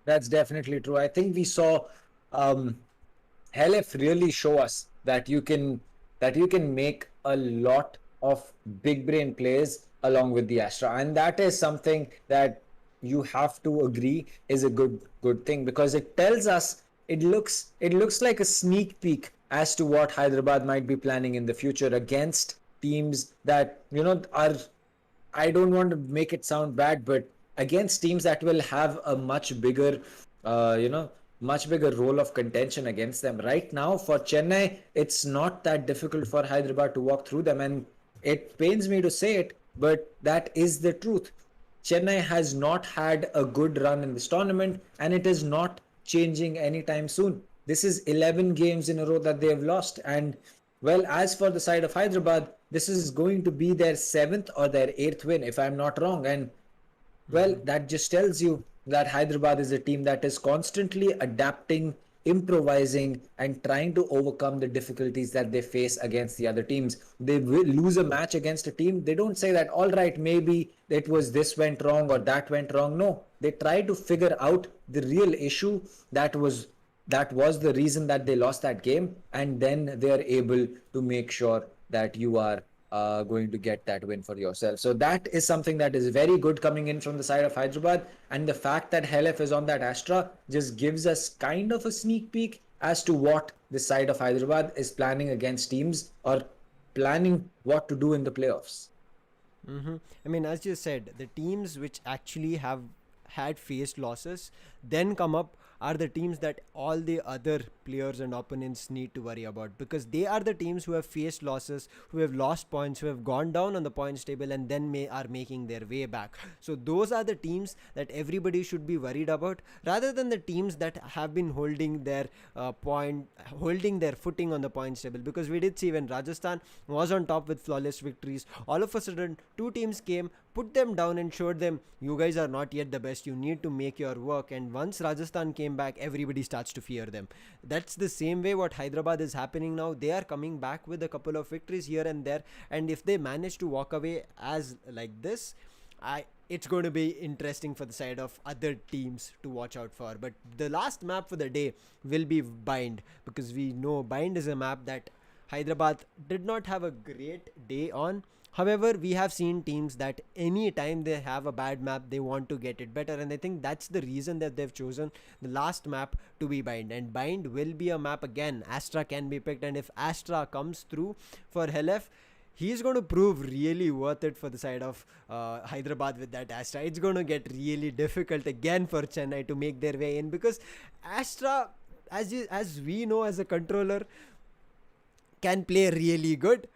[SPEAKER 3] That's definitely true. I think we saw Helef really show us that you can make a lot of big brain plays along with the Astra, and that is something that you have to agree is a good thing, because it tells us, it looks like a sneak peek as to what Hyderabad might be planning in the future against teams that are, I don't want to make it sound bad, but against teams that will have a much bigger role of contention against them. Right now for Chennai, it's not that difficult for Hyderabad to walk through them, and it pains me to say it, but that is the truth. Chennai has not had a good run in this tournament, and it is not changing anytime soon. This is 11 games in a row that they have lost. And well, as for the side of Hyderabad, this is going to be their 7th or their 8th win, if I'm not wrong. And well, that just tells you that Hyderabad is a team that is constantly adapting, improvising, and trying to overcome the difficulties that they face against the other teams. They will lose a match against a team. They don't say that, all right, maybe it was this went wrong or that went wrong. No, they try to figure out the real issue that was the reason that they lost that game, and then they are able to make sure that you are going to get that win for yourself. So that is something that is very good coming in from the side of Hyderabad, and the fact that Helef is on that Astra just gives us kind of a sneak peek as to what the side of Hyderabad is planning against teams, or planning what to do in the playoffs.
[SPEAKER 4] I mean, as you said, the teams which actually have had faced losses then come up are the teams that all the other players and opponents need to worry about, because they are the teams who have faced losses, who have lost points, who have gone down on the points table and then are making their way back. So those are the teams that everybody should be worried about, rather than the teams that have been holding their footing on the points table. Because we did see when Rajasthan was on top with flawless victories, all of a sudden 2 teams came, put them down and showed them, you guys are not yet the best, you need to make your work. And once Rajasthan came back, everybody starts to fear them. That's the same way what Hyderabad is happening now. They are coming back with a couple of victories here and there, and if they manage to walk away as like this, it's going to be interesting for the side of other teams to watch out for. But the last map for the day will be Bind, because we know Bind is a map that Hyderabad did not have a great day on. However, we have seen teams that any time they have a bad map, they want to get it better, and I think that's the reason that they've chosen the last map to be Bind. And Bind will be a map again. Astra can be picked, and if Astra comes through for Helef, he's going to prove really worth it for the side of Hyderabad with that Astra. It's going to get really difficult again for Chennai to make their way in, because Astra, as we know as a controller, can play really good,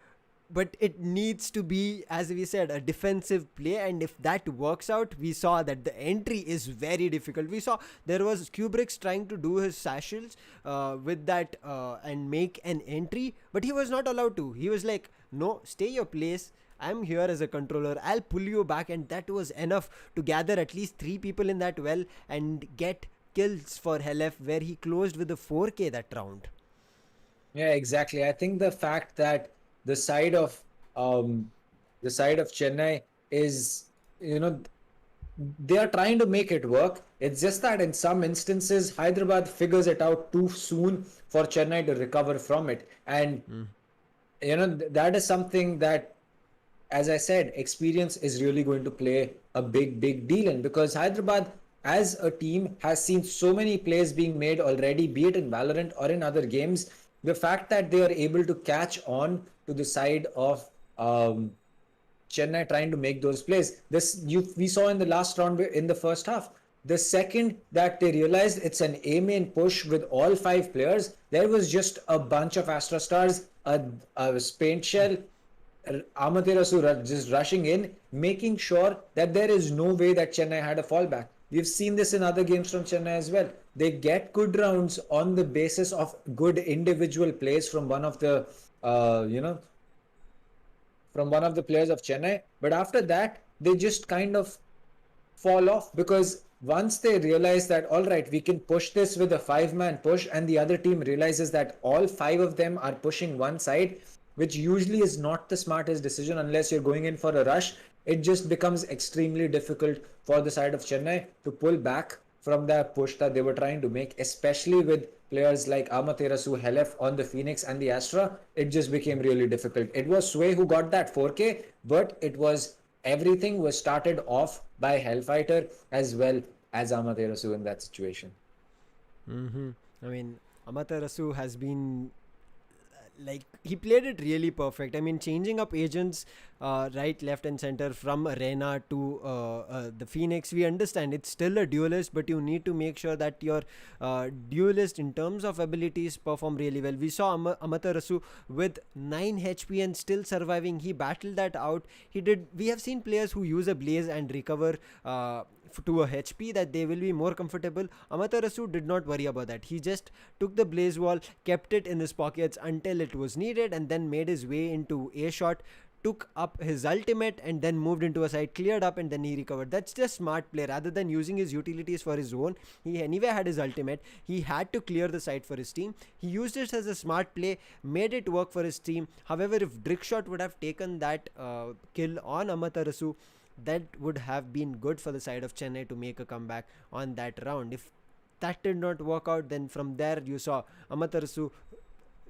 [SPEAKER 4] but it needs to be, as we said, a defensive play. And if that works out, we saw that the entry is very difficult. We saw there was Kubrick's trying to do his sashels with that and make an entry, but he was not allowed to. He was like, no, stay your place, I'm here as a controller, I'll pull you back, and that was enough to gather at least 3 people in that well and get kills for Helef, where he closed with a 4K that round.
[SPEAKER 3] Yeah, exactly. I think the fact that the side of um the side of Chennai is, you know, they are trying to make it work. It's just that in some instances, Hyderabad figures it out too soon for Chennai to recover from it. And, that is something that, as I said, experience is really going to play a big deal in, because Hyderabad as a team has seen so many plays being made already, be it in Valorant or in other games. The fact that they are able to catch on to the side of Chennai trying to make those plays. We saw in the last round in the first half. The second that they realized it's an A main push with all 5 players, there was just a bunch of Astra Stars, a Paint Shell, Amaterasu just rushing in, making sure that there is no way that Chennai had a fallback. We've seen this in other games from Chennai as well. They get good rounds on the basis of good individual plays from one of the, from one of the players of Chennai. But after that, they just kind of fall off, because once they realize that, all right, we can push this with a 5-man push, and the other team realizes that all 5 of them are pushing one side, which usually is not the smartest decision unless you're going in for a rush, it just becomes extremely difficult for the side of Chennai to pull back from that push that they were trying to make, especially with players like Amaterasu, Helef on the Phoenix and the Astra. It just became really difficult. It was Sway who got that 4K, but everything was started off by Hellfighter as well as Amaterasu in that situation.
[SPEAKER 4] I mean, Amaterasu has been he played it really perfect. I mean, changing up agents right, left and center from Arena to the Phoenix, we understand it's still a duelist, but you need to make sure that your duelist in terms of abilities perform really well. We saw Amaterasu with 9 HP and still surviving. He battled that out. We have seen players who use a blaze and recover to a HP that they will be more comfortable. Amaterasu did not worry about that. He just took the blaze wall, kept it in his pockets until it was needed, and then made his way into a shot, took up his ultimate, and then moved into a side, cleared up, and then he recovered. That's just smart play. Rather than using his utilities for his own, he anyway had his ultimate. He had to clear the side for his team. He used it as a smart play, made it work for his team. However, if Drickshot would have taken that kill on Amaterasu, that would have been good for the side of Chennai to make a comeback on that round. If that did not work out, then from there you saw Amaterasu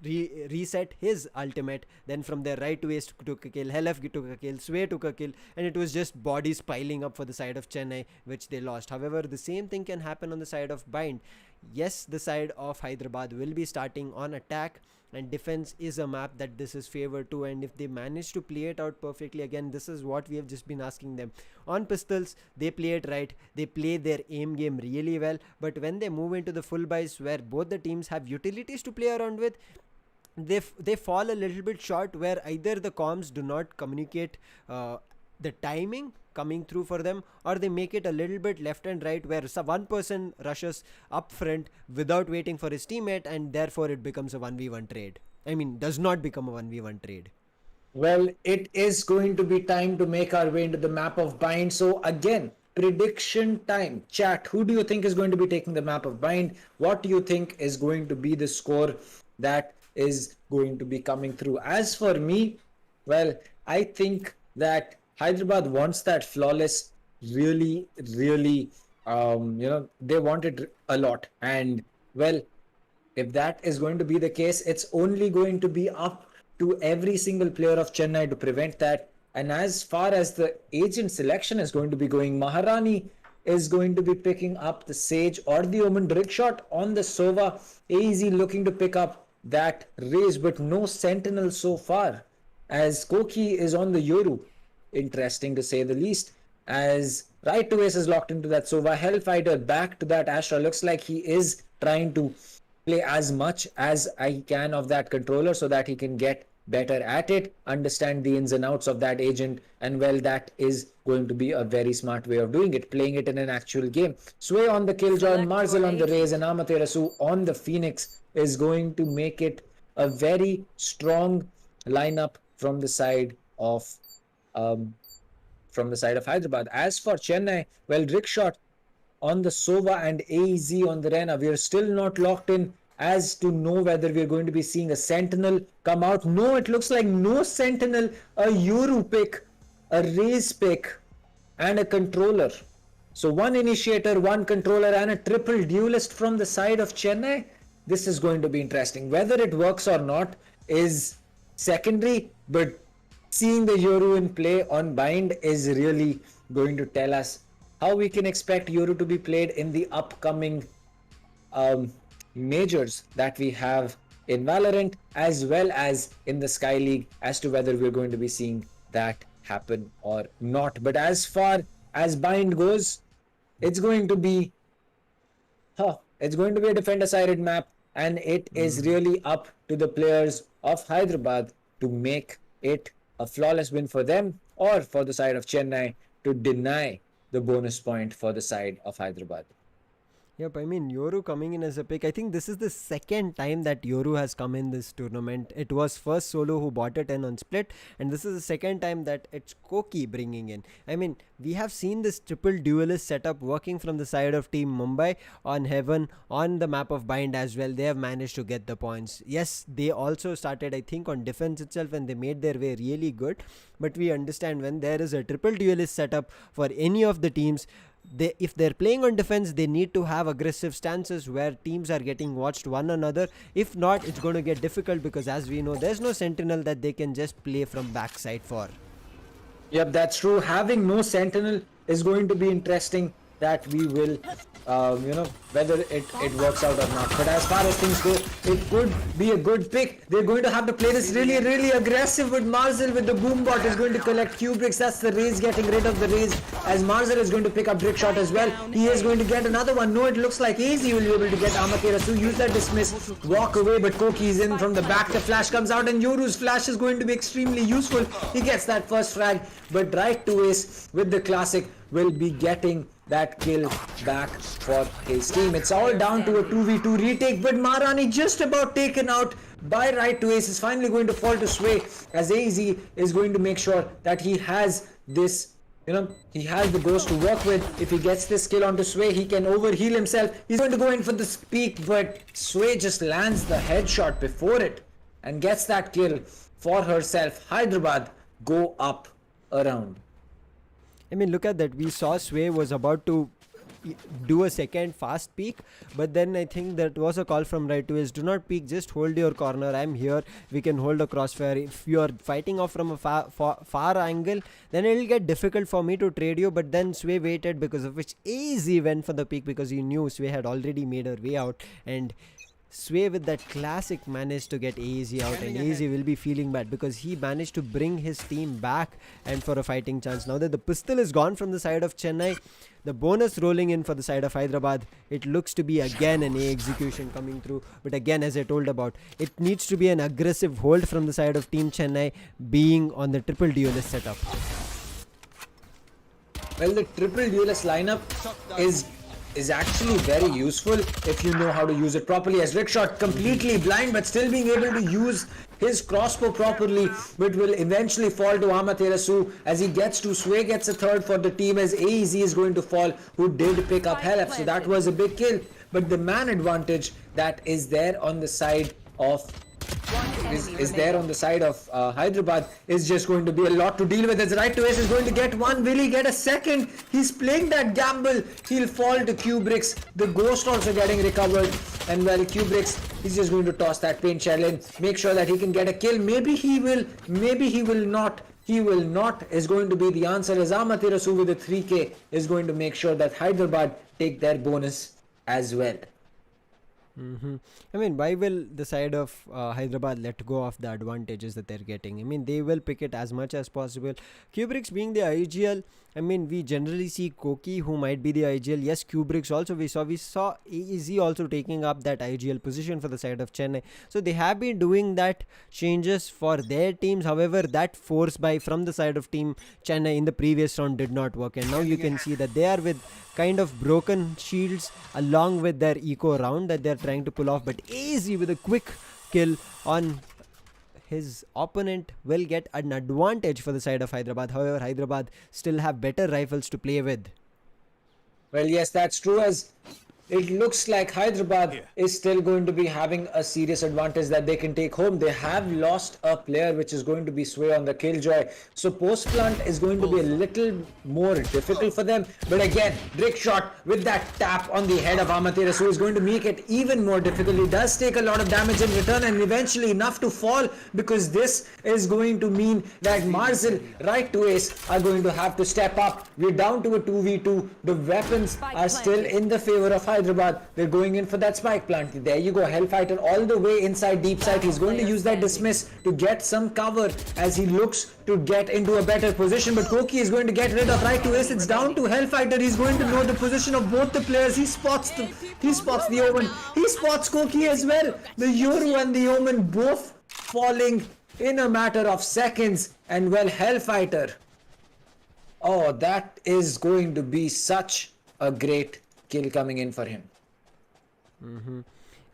[SPEAKER 4] reset his ultimate. Then from there, right waist took a kill, Helef took a kill, Sway took a kill, and it was just bodies piling up for the side of Chennai, which they lost. However, the same thing can happen on the side of Bind. Yes, the side of Hyderabad will be starting on attack, and defense is a map that this is favored to, and if they manage to play it out perfectly, again, this is what we have just been asking them. On pistols, they play it right, they play their aim game really well, but when they move into the full buys where both the teams have utilities to play around with, they fall a little bit short, where either the comms do not communicate the timing coming through for them, or they make it a little bit left and right, where one person rushes up front without waiting for his teammate, and therefore it becomes a 1v1 trade. I mean, does not become a 1v1 trade.
[SPEAKER 3] Well, it is going to be time to make our way into the map of Bind. So again, prediction time. Chat, who do you think is going to be taking the map of Bind? What do you think is going to be the score that is going to be coming through? As for me, well, I think that Hyderabad wants that flawless really, they want it a lot. And well, if that is going to be the case, it's only going to be up to every single player of Chennai to prevent that. And as far as the agent selection is going to be going, Maharani is going to be picking up the Sage or the Omen. Drickshot on the Sova. AZ looking to pick up that Raze, but no Sentinel so far, as Koki is on the Yoru. Interesting to say the least, as right to ace is locked into that Sova. Hellfighter back to that Astra. Looks like he is trying to play as much as he can of that controller so that he can get better at it, understand the ins and outs of that agent, and well, that is going to be a very smart way of doing it, playing it in an actual game. Sway on the Killjoy, Marzel on the Raze, and Amaterasu on the Phoenix is going to make it a very strong lineup from the side of from the side of Hyderabad. As for Chennai, well, Rickshot on the Sova and AEZ on the Rena, we are still not locked in as to know whether we are going to be seeing a Sentinel come out. No, it looks like no Sentinel, a Yoru pick, a Raze pick, and a controller. So one initiator, one controller, and a triple duelist from the side of Chennai. This is going to be interesting. Whether it works or not is secondary, but seeing the Yoru in play on Bind is really going to tell us how we can expect Yoru to be played in the upcoming majors that we have in Valorant, as well as in the Sky League, as to whether we're going to be seeing that happen or not. But as far as Bind goes, it's going to be a defender-sided map, and it is really up to the players of Hyderabad to make it a flawless win for them, or for the side of Chennai to deny the bonus point for the side of Hyderabad.
[SPEAKER 4] Yep, I mean, Yoru coming in as a pick. I think this is the second time that Yoru has come in this tournament. It was first Solo who bought it in on Split, and this is the second time that it's Koki bringing in. I mean, we have seen this triple duelist setup working from the side of Team Mumbai on Heaven, on the map of Bind as well. They have managed to get the points. Yes, they also started, I think, on defense itself, and they made their way really good. But we understand when there is a triple duelist setup for any of the teams, if they're playing on defense, they need to have aggressive stances where teams are getting watched one another. If not, it's going to get difficult, because as we know, there's no sentinel that they can just play from backside for.
[SPEAKER 3] Yep, that's true. Having no sentinel is going to be interesting, that we will whether it works out or not. But as far as things go, it could be a good pick. They're going to have to play this really aggressive with Marzel, with the boom bot is going to collect Q-bricks. That's the Raze getting rid of the Raze, as Marzel is going to pick up Brickshot as well. He is going to get another one. No, it looks like Easy will be able to get Amakera to use that dismiss, walk away, but Koki is in from the back. The flash comes out, and Yoru's flash is going to be extremely useful. He gets that first frag, but right to Ace with the classic will be getting that kill back for his team. It's all down to a 2v2 retake, but Maharani just about taken out by right to Ace is finally going to fall to Sway, as AZ is going to make sure that he has this, he has the ghost to work with. If he gets this kill onto Sway, he can overheal himself. He's going to go in for this peak, but Sway just lands the headshot before it and gets that kill for herself. Hyderabad go up a round.
[SPEAKER 4] I mean, look at that. We saw Sway was about to do a second fast peek, but then I think that was a call from right to his, do not peek, just hold your corner. I'm here. We can hold a crossfire. If you are fighting off from a far angle, then it will get difficult for me to trade you. But then Sway waited, because of which Easy went for the peek, because he knew Sway had already made her way out, and Sway with that classic managed to get AZ out, and AZ will be feeling bad because he managed to bring his team back and for a fighting chance. Now that the pistol is gone from the side of Chennai, the bonus rolling in for the side of Hyderabad, it looks to be again an A execution coming through. But again, as I told about, it needs to be an aggressive hold from the side of Team Chennai, being on the triple duelist setup.
[SPEAKER 3] Well, the triple duelist lineup is actually very useful if you know how to use it properly, as Rickshot completely blind but still being able to use his crossbow properly, but will eventually fall to Amaterasu as he gets to Sway, gets a third for the team, as AEZ is going to fall, who did pick up Helep, so that was a big kill. But the man advantage that is there on the side of Hyderabad is just going to be a lot to deal with, as right to Ace is going to get one. Will he get a second? He's playing that gamble. He'll fall to Q-bricks. The ghost also getting recovered, and well, Q-bricks, he's just going to toss that paint shell in, make sure that he can get a kill. Maybe he will not. He will not is going to be the answer, as Amaterasu with a 3k is going to make sure that Hyderabad take their bonus as well.
[SPEAKER 4] I mean, why will the side of Hyderabad let go of the advantages that they're getting? I mean, they will pick it as much as possible. Kubricks being the IGL, I mean, we generally see Koki, who might be the IGL. Yes, Kubricks also we saw AEZ also taking up that IGL position for the side of Chennai. So they have been doing that changes for their teams. However, that force buy from the side of Team Chennai in the previous round did not work, and now you can see that they are with kind of broken shields along with their eco round that they're trying to pull off. But AZ with a quick kill on his opponent will get an advantage for the side of Hyderabad. However, Hyderabad still have better rifles to play with.
[SPEAKER 3] Well, yes, that's true, as it looks like Hyderabad is still going to be having a serious advantage that they can take home. They have lost a player, which is going to be Sway on the Killjoy. So post plant is going to be a little more difficult for them. But again, Brick shot with that tap on the head of Amaterasu is going to make it even more difficult. He does take a lot of damage in return and eventually enough to fall, because this is going to mean that Marzel, right to ace, are going to have to step up. We're down to a 2v2. The weapons are still in the favor of Hyderabad. They're going in for that spike plant. There you go, Hellfighter all the way inside deep side. He's going to use that dismiss to get some cover as he looks to get into a better position. But Koki is going to get rid of right to ace. It's down to Hellfighter. He's going to know the position of both the players. He spots the Omen. He spots Koki as well. The Yoru and the Omen both falling in a matter of seconds. And well, Hellfighter, oh, that is going to be such a great kill coming in for him.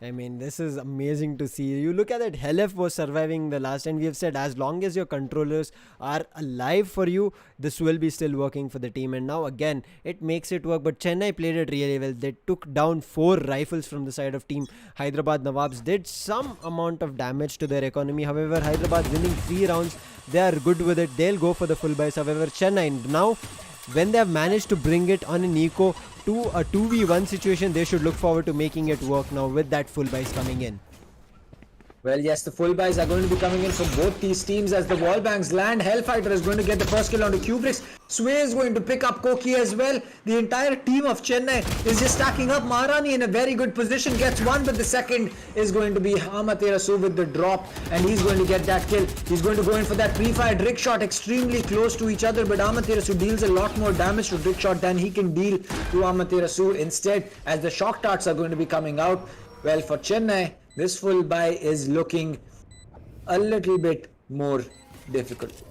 [SPEAKER 4] I mean, this is amazing to see. You look at it, Helef was surviving the last, and we have said as long as your controllers are alive for you, this will be still working for the team. And now again, it makes it work. But Chennai played it really well. They took down 4 rifles from the side of team Hyderabad Nawabs, did some amount of damage to their economy. However, Hyderabad winning 3 rounds, they are good with it. They'll go for the full buys. However, Chennai now, when they have managed to bring it on an eco to a 2v1 situation, they should look forward to making it work now with that full buys coming in.
[SPEAKER 3] Well, yes, the full buys are going to be coming in for both these teams as the wall bangs land. Hellfighter is going to get the first kill onto Kubrick's. Sway is going to pick up Koki as well. The entire team of Chennai is just stacking up. Maharani in a very good position gets one, but the second is going to be Amaterasu with the drop, and he's going to get that kill. He's going to go in for that pre-fired Rick shot, extremely close to each other, but Amaterasu deals a lot more damage to Rick shot than he can deal to Amaterasu instead, as the shock darts are going to be coming out. Well, for Chennai, this full buy is looking a little bit more difficult.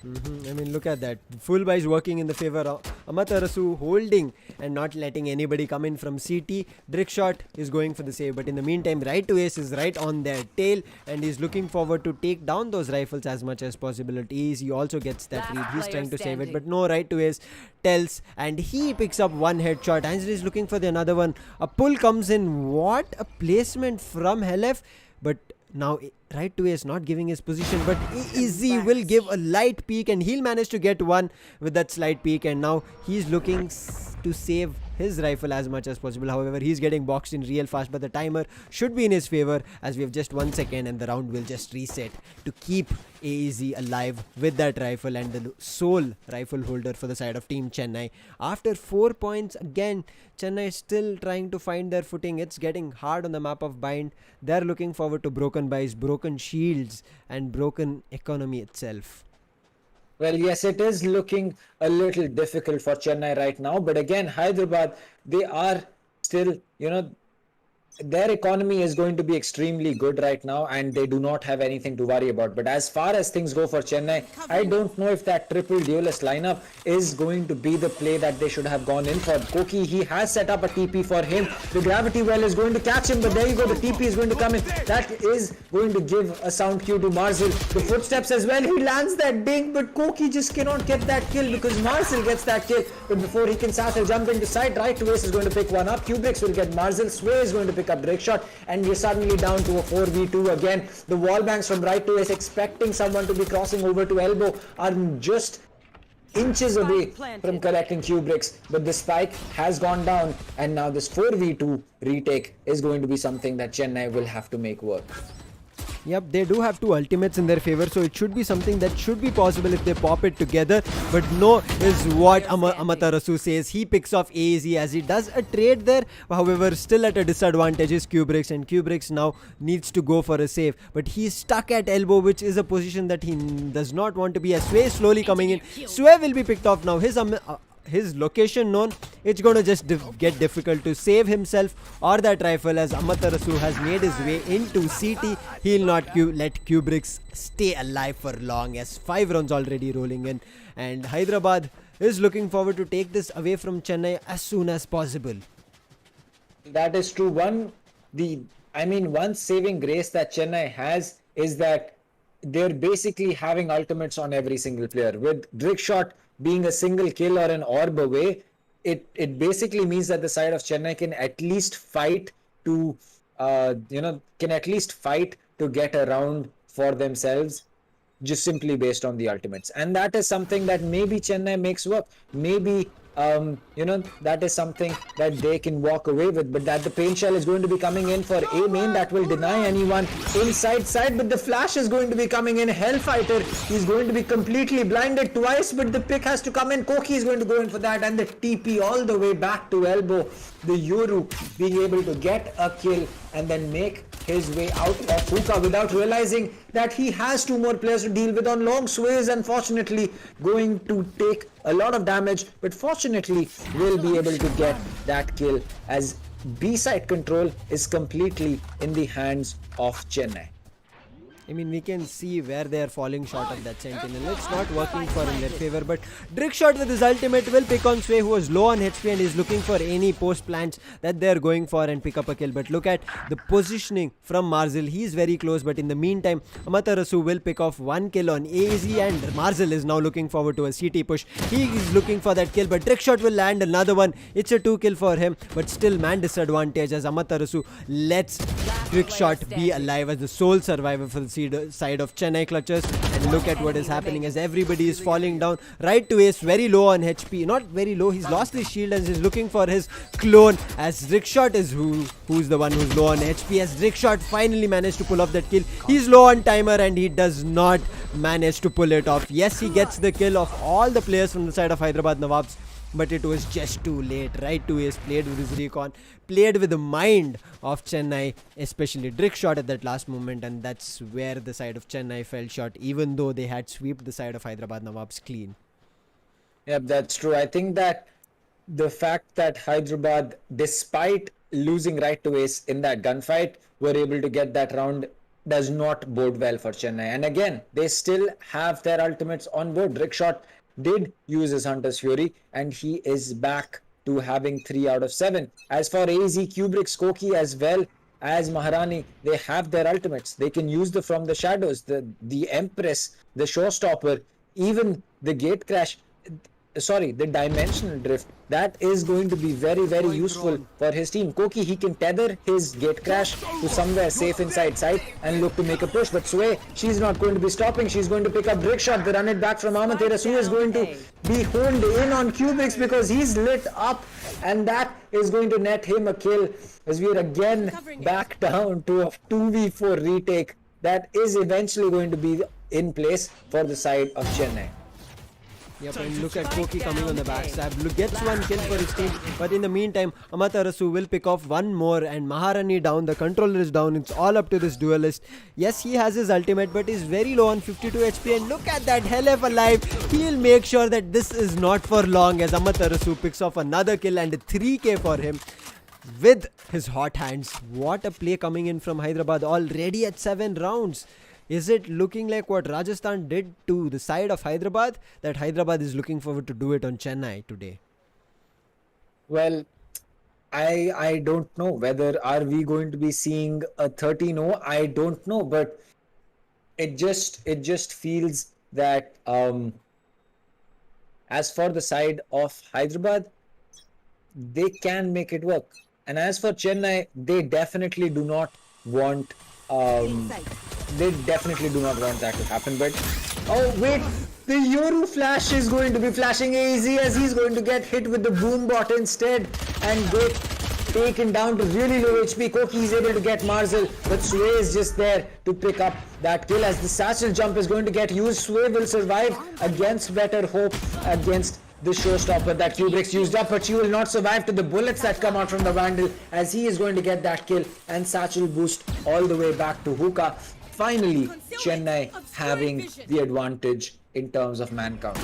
[SPEAKER 4] I mean, look at that. Full buy is working in the favor of Amaterasu, holding and not letting anybody come in from CT. Drickshot is going for the save, but in the meantime, right to ace is right on their tail, and he's looking forward to take down those rifles as much as possible. At ease, he also gets that lead. He's trying to save it, but no, right to ace tells, and he picks up one headshot. Angela is looking for the another one. A pull comes in. What a placement from Helef, but now right to ace not giving his position, but Easy will give a light peek, and he'll manage to get one with that slight peek, and now he's looking to save his rifle as much as possible. However, he's getting boxed in real fast, but the timer should be in his favor as we have just 1 second and the round will just reset to keep AEZ alive with that rifle and the sole rifle holder for the side of Team Chennai. After 4 points, again, Chennai is still trying to find their footing. It's getting hard on the map of Bind. They're looking forward to broken buys, broken shields, and broken economy itself.
[SPEAKER 3] Well, yes, it is looking a little difficult for Chennai right now. But again, Hyderabad, they are still, their economy is going to be extremely good right now, and they do not have anything to worry about. But as far as things go for Chennai, I don't know if that triple duelist lineup is going to be the play that they should have gone in for. Koki, he has set up a TP for him. The gravity well is going to catch him, but there you go, the TP is going to come in. That is going to give a sound cue to Marzel. The footsteps as well, he lands that ding, but Koki just cannot get that kill because Marzel gets that kill. But before he can start to jump into side, right to ace is going to pick one up. Kubricks will get Marzel. Sway is going to pick up Drake shot, and we're suddenly down to a 4v2 again. The wall banks from right to ace, expecting someone to be crossing over to elbow, are just inches away from collecting Kubricks, but the spike has gone down, and now this 4v2 retake is going to be something that Chennai will have to make work.
[SPEAKER 4] Yep, they do have 2 ultimates in their favor, so it should be something that should be possible if they pop it together. But no is what Amaterasu says. He picks off AZ as he does a trade there. However, still at a disadvantage is Kubricks, and Kubricks now needs to go for a save. But he's stuck at elbow, which is a position that he does not want to be. As Sway slowly coming in. Sway will be picked off now. His location known, it's going to just get difficult to save himself or that rifle, as Amaterasu has made his way into CT. He'll not let Kubricks stay alive for long, as 5 rounds already rolling in, and Hyderabad is looking forward to take this away from Chennai as soon as possible.
[SPEAKER 3] That is true. One saving grace that Chennai has is that they're basically having ultimates on every single player. With Drickshot being a single kill or an orb away, it basically means that the side of Chennai can at least fight to can at least fight to get a round for themselves, just simply based on the ultimates. And that is something that maybe Chennai makes work. Maybe that is something that they can walk away with. But that the paint shell is going to be coming in for A main, that will deny anyone inside side. But the flash is going to be coming in. Hellfighter, he's going to be completely blinded twice, but the pick has to come in. Koki is going to go in for that, and the TP all the way back to elbow. The Yoru being able to get a kill and then make his way out of hookah without realizing that he has two more players to deal with on long. Sway is unfortunately going to take a lot of damage, but fortunately will be able to get that kill as B-side control is completely in the hands of Chennai.
[SPEAKER 4] I mean, we can see where they are falling short of that Sentinel. It's not working for in their favor, but Drickshot with his ultimate will pick on Sway, who was low on HP and is looking for any post plants that they are going for and pick up a kill. But look at the positioning from Marzel. He is very close, but in the meantime, Amaterasu will pick off one kill on AZ, and Marzel is now looking forward to a CT push. He is looking for that kill, but Drickshot will land another one. It's a 2 kill for him, but still man disadvantage as Amaterasu lets Drickshot be alive as the sole survivor for the side of Chennai clutches. And look at what is happening as everybody is falling down. Right to Ace, very low on HP. Not very low, he's lost his shield and is looking for his clone, as Drickshot is who's the one who's low on HP, as Drickshot finally managed to pull off that kill. He's low on timer and he does not manage to pull it off. Yes, he gets the kill of all the players from the side of Hyderabad Nawabs, but it was just too late. Right to Ace played with his recon, played with the mind of Chennai, especially Drickshot at that last moment, and that's where the side of Chennai fell short, even though they had swept the side of Hyderabad Nawabs clean.
[SPEAKER 3] Yep, that's true. I think that the fact that Hyderabad, despite losing right to Ace in that gunfight, were able to get that round does not bode well for Chennai. And again, they still have their ultimates on board. Drickshot did use his Hunter's Fury, and he is back to having 3 out of 7. As for AZ, Kubrick's, Koki as well as Maharani, they have their ultimates. They can use the From the Shadows, the Empress, the Showstopper, even the Gate Crash, the Dimensional Drift. That is going to be very, very useful for his team. Koki, he can tether his Gate Crash to somewhere safe inside sight and look to make a push. But Sway, she's not going to be stopping. She's going to pick up Drickshot. They run it back from Amatera. Sway is going to be honed in on Kubrick's because he's lit up, and that is going to net him a kill as we are again back down to a 2v4 retake that is eventually going to be in place for the side of Chennai.
[SPEAKER 4] Yep, and look at Koki coming on the backstab. Gets one kill for his team, but in the meantime, Amaterasu will pick off one more, and Maharani down. The controller is down. It's all up to this duelist. Yes, he has his ultimate, but he's very low on 52 HP. And look at that, Hellf alive. He'll make sure that this is not for long, as Amaterasu picks off another kill and a 3k for him with his hot hands. What a play coming in from Hyderabad, already at 7 rounds. Is it looking like what Rajasthan did to the side of Hyderabad, that Hyderabad is looking forward to do it on Chennai today?
[SPEAKER 3] Well, I don't know whether are we going to be seeing a 30-0. I don't know, but it just feels that as for the side of Hyderabad, they can make it work, and as for Chennai, they definitely do not want that to happen. But oh wait, the Yoru flash is going to be flashing AZ as he's going to get hit with the boom bot instead and get taken down to really low HP. Koki is able to get Marzel, but Sway is just there to pick up that kill as the satchel jump is going to get used. Sway will survive against better hope against the showstopper that Kubrick's used up, but she will not survive to the bullets that come out from the Vandal as he is going to get that kill and satchel boost all the way back to hookah. Finally, Chennai having the advantage in terms of man count.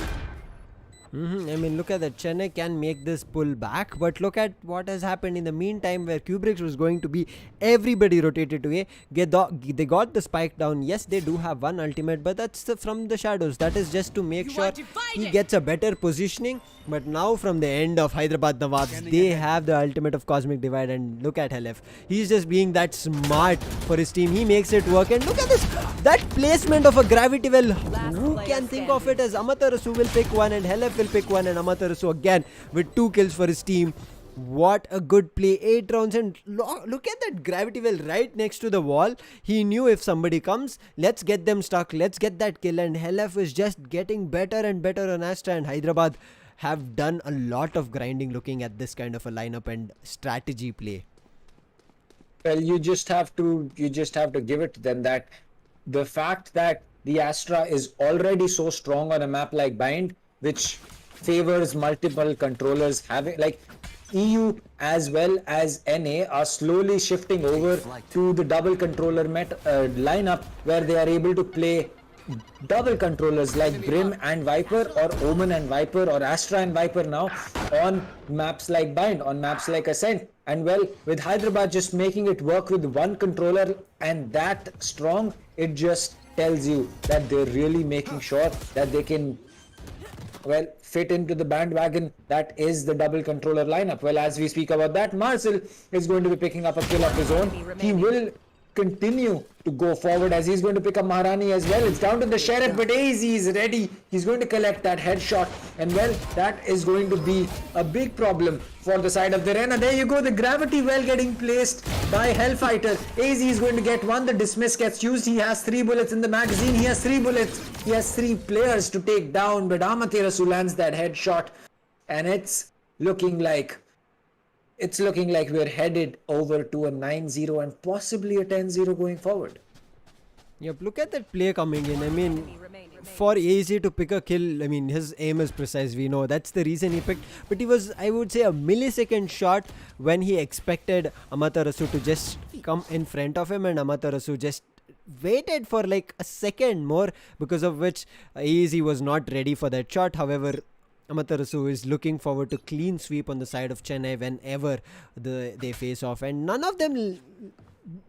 [SPEAKER 4] I mean, look at that. Chennai can make this pull back, but look at what has happened in the meantime, where Kubrick was going to be everybody rotated to A. They got the spike down. Yes, they do have one ultimate, but that's from the shadows. That is just to make sure he gets a better positioning. But now from the end of Hyderabad Nawabs, they have the ultimate of Cosmic Divide, and look at Helef. He's just being that smart for his team. He makes it work, and look at this. That placement of a gravity well. Who can think of it as Amaterasu will pick one and Helef will pick one, and Amaterasu again with 2 kills for his team. What a good play. 8 rounds, and look at that gravity well right next to the wall. He knew if somebody comes, let's get them stuck, let's get that kill, and Helef is just getting better and better on Astra, and Hyderabad have done a lot of grinding looking at this kind of a lineup and strategy play.
[SPEAKER 3] Well, you just have to give it to them that the fact that the Astra is already so strong on a map like Bind, which favors multiple controllers, having like EU as well as NA are slowly shifting over to the double controller lineup, where they are able to play double controllers like Brim and Viper, or Omen and Viper, or Astra and Viper now on maps like Bind, on maps like Ascent. And well, with Hyderabad just making it work with one controller and that strong, it just tells you that they're really making sure that they can, well, fit into the bandwagon that is the double controller lineup. Well, as we speak about that, Marcel is going to be picking up a kill of his own. He will continue to go forward as he's going to pick up Maharani as well. It's down to the Sheriff, but AZ is ready. He's going to collect that headshot, and well, that is going to be a big problem for the side of the Arena. There you go, the gravity well getting placed by Hellfighter. AZ is going to get one. The dismiss gets used. He has 3 bullets in the magazine. He has 3 bullets. He has 3 players to take down, but Amaterasu lands that headshot, and it's looking like we're headed over to a 9-0 and possibly a 10-0 going forward.
[SPEAKER 4] Yep, look at that play coming in. I mean, for AZ to pick a kill, I mean, his aim is precise, we know. That's the reason he picked. But he was, I would say, a millisecond short when he expected Amaterasu to just come in front of him, and Amaterasu just waited for like a second more, because of which AZ was not ready for that shot. However, Amaterasu is looking forward to clean sweep on the side of Chennai whenever they face off, and none of them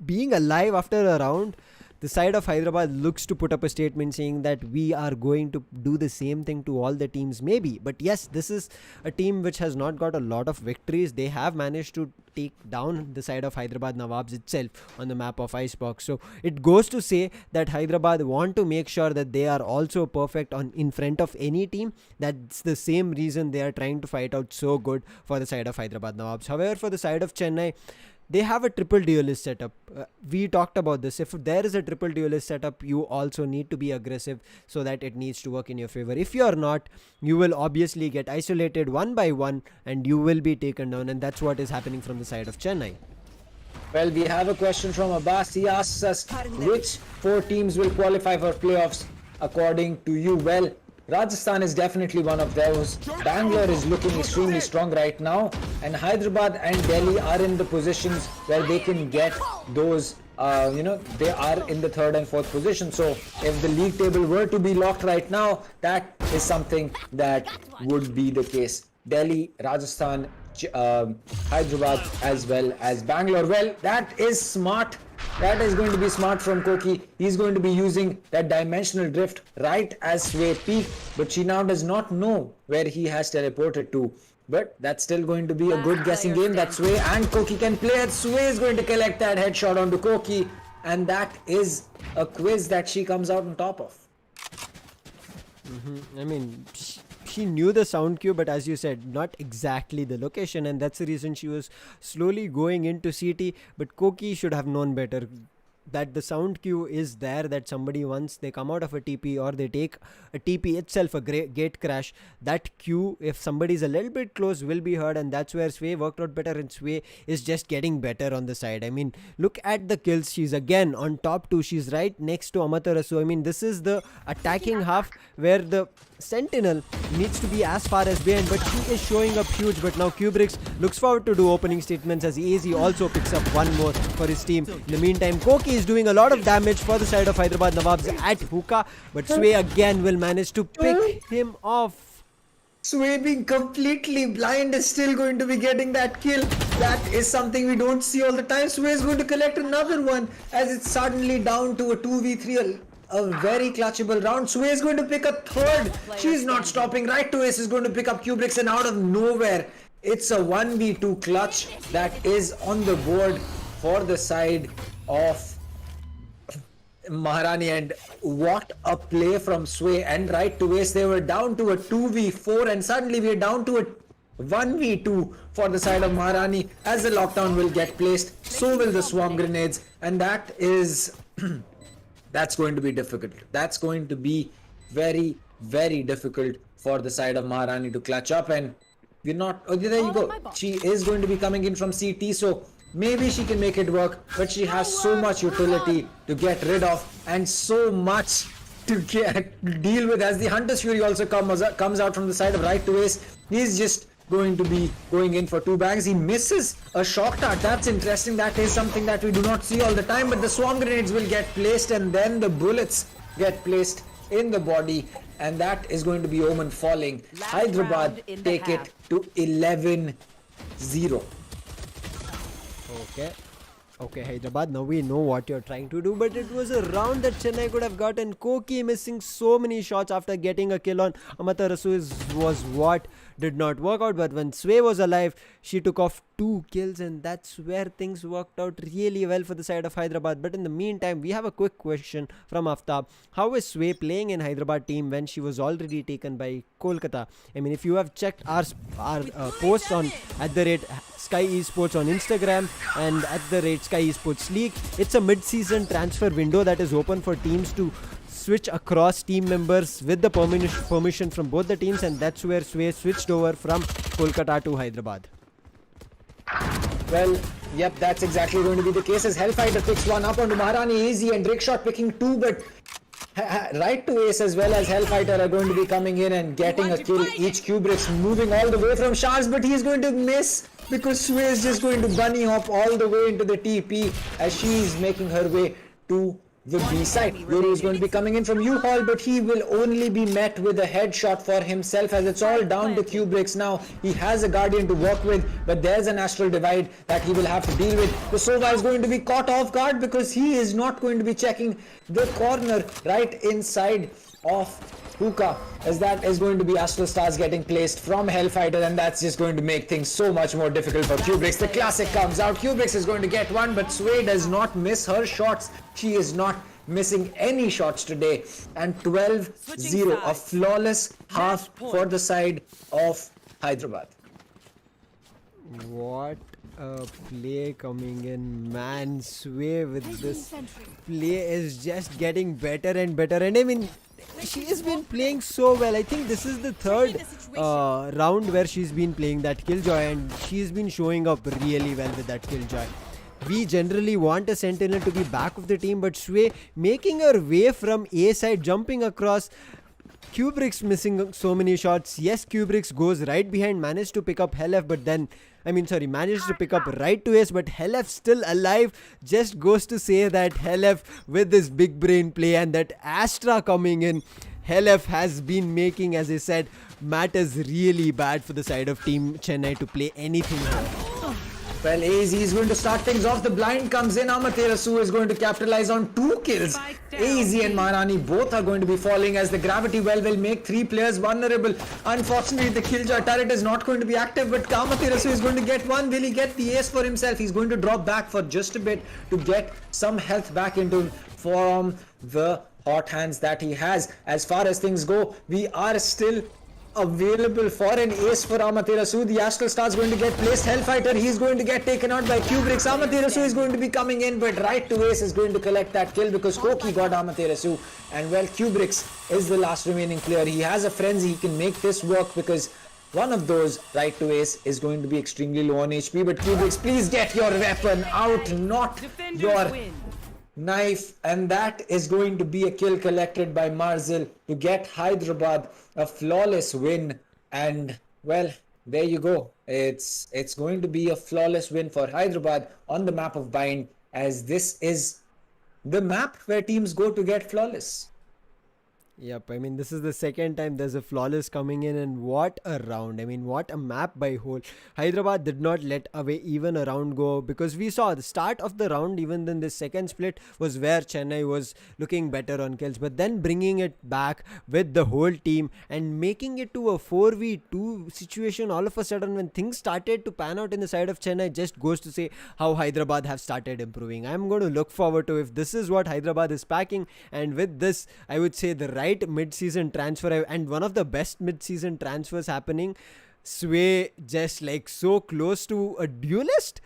[SPEAKER 4] being alive after a round. The side of Hyderabad looks to put up a statement saying that we are going to do the same thing to all the teams, maybe. But yes, this is a team which has not got a lot of victories. They have managed to take down the side of Hyderabad Nawabs itself on the map of Icebox. So it goes to say that Hyderabad want to make sure that they are also perfect in front of any team. That's the same reason they are trying to fight out so good for the side of Hyderabad Nawabs. However, for the side of Chennai, they have a triple duelist setup. We talked about this. If there is a triple duelist setup, you also need to be aggressive so that it needs to work in your favor. If you are not, you will obviously get isolated one by one and you will be taken down, and that's what is happening from the side of Chennai.
[SPEAKER 3] Well, we have a question from Abbas. He asks us, which 4 teams will qualify for playoffs according to you? Well, Rajasthan is definitely one of those. Bangalore is looking extremely strong right now, and Hyderabad and Delhi are in the positions where they can get those, they are in the 3rd and 4th position. So if the league table were to be locked right now, that is something that would be the case. Delhi, Rajasthan, Hyderabad as well as Bangalore. Well, that is smart. That is going to be smart from Koki. He's going to be using that dimensional drift right as Sway peak, but she now does not know where he has teleported to. But that's still going to be a good guessing game that Sway and Koki can play. Sway is going to collect that headshot onto Koki, and that is a quiz that she comes out on top of.
[SPEAKER 4] I mean, she knew the sound cue, but as you said, not exactly the location, and that's the reason she was slowly going into CT. But Koki should have known better that the sound cue is there, that somebody, once they come out of a TP or they take a TP itself, a gate crash, that cue, if somebody is a little bit close, will be heard, and that's where Sway worked out better, and Sway is just getting better on the side. I mean, look at the kills. She's again on top 2. She's right next to Amaterasu. I mean, this is the attacking half where the Sentinel needs to be as far as behind, but he is showing up huge. But now Kubrix looks forward to do opening statements as AZ also picks up one more for his team. In the meantime, Koki is doing a lot of damage for the side of Hyderabad Nawabs at hookah, but Sway again will manage to pick him off.
[SPEAKER 3] Sway being completely blind is still going to be getting that kill. That is something we don't see all the time. Sway is going to collect another one as it's suddenly down to a 2v3. A very clutchable round. Sway is going to pick a third. She's not stopping. Right to Ace is going to pick up Kubrix, and out of nowhere, it's a 1v2 clutch that is on the board for the side of Maharani. And what a play from Sway and Right to Ace. They were down to a 2v4 and suddenly we are down to a 1v2 for the side of Maharani. As the lockdown will get placed, so will the swarm grenades, and that is that's going to be difficult. That's going to be very, very difficult for the side of Maharani to clutch up. And we're not, oh, there you go. She is going to be coming in from CT, so maybe she can make it work, but she has so much utility to get rid of and so much to deal with. As the Hunter's Fury also comes out from the side of Right to Ace, he's just going to be going in for 2 bangs. He misses a shock dart. That's interesting. That is something that we do not see all the time, but the swarm grenades will get placed and then the bullets get placed in the body, and that is going to be Omen falling. Hyderabad take it to 11-0.
[SPEAKER 4] Okay, Hyderabad, now we know what you're trying to do, but it was a round that Chennai could have gotten. Koki missing so many shots after getting a kill on Amaterasu was what did not work out, but when Sway was alive, she took off 2 kills, and that's where things worked out really well for the side of Hyderabad. But in the meantime, we have a quick question from Aftab. How is Sway playing in Hyderabad team when she was already taken by Kolkata? I mean, if you have checked our posts on @Sky Esports on Instagram and @Sky Esports League, it's a mid-season transfer window that is open for teams to switch across team members with the permission from both the teams, and that's where Sway switched over from Kolkata to Hyderabad.
[SPEAKER 3] Well, yep, that's exactly going to be the case as Hellfighter picks one up onto Maharani Easy and Rickshot picking 2, but Right to Ace as well as Hellfighter are going to be coming in and getting a kill. Each Kubrix moving all the way from Shaz, but he's going to miss because Sway is just going to bunny hop all the way into the TP as she's making her way to the B side. Yuri is going to be coming in from U-Haul, but he will only be met with a headshot for himself as it's all down to Kubrix now. He has a Guardian to work with, but there's an Astral Divide that he will have to deal with. The Sova is going to be caught off guard because he is not going to be checking the corner right inside of Hookah, as that is going to be Astral Stars getting placed from Hellfighter, and that's just going to make things so much more difficult for Kubrix. The classic comes out. Kubrix is going to get one, but Sway does not miss her shots. She is not missing any shots today, and 12-0, a flawless half for the side of Hyderabad.
[SPEAKER 4] What a play coming in, man. Sway with this play is just getting better and better, and I mean, she has been playing so well. I think this is the third round where she's been playing that Killjoy, and she's been showing up really well with that Killjoy. We generally want a Sentinel to be back of the team, but Sway making her way from A side, jumping across. Kubrix missing so many shots. Yes, Kubrix goes right behind, managed to pick up Hellf, but then managed to pick up Right to Ace, but Hellf still alive. Just goes to say that Hellf with this big brain play and that Astra coming in, Hellf has been making, as I said, matters really bad for the side of Team Chennai to play anything here.
[SPEAKER 3] Well, AZ is going to start things off. The blind comes in. Amaterasu is going to capitalize on 2 kills. AZ and Maharani both are going to be falling as the gravity well will make 3 players vulnerable. Unfortunately, the Killjoy turret is not going to be active, but Amaterasu is going to get one. Will he get the ace for himself? He's going to drop back for just a bit to get some health back into from the hot hands that he has. As far as things go, we are still available for an ace for Amaterasu. The Astral Star is going to get placed. Hellfighter, he's going to get taken out by Kubrix. Amaterasu is going to be coming in, but Right to Ace is going to collect that kill because Koki got Amaterasu. And well, Kubrix is the last remaining player. He has a frenzy. He can make this work because one of those, Right to Ace, is going to be extremely low on HP. But Kubrix, please get your weapon out, not your knife, and that is going to be a kill collected by Marzil to get Hyderabad a flawless win. And well, there you go. It's going to be a flawless win for Hyderabad on the map of Bind, as this is the map where teams go to get flawless.
[SPEAKER 4] Yep, I mean, this is the second time there's a flawless coming in, and what a round. I mean, what a map by whole. Hyderabad did not let away even a round go, because we saw the start of the round, even then the second split was where Chennai was looking better on kills, but then bringing it back with the whole team and making it to a 4v2 situation all of a sudden when things started to pan out in the side of Chennai just goes to say how Hyderabad have started improving. I'm going to look forward to if this is what Hyderabad is packing, and with this, I would say the right mid-season transfer and one of the best mid-season transfers happening. Sway just like so close to a duelist.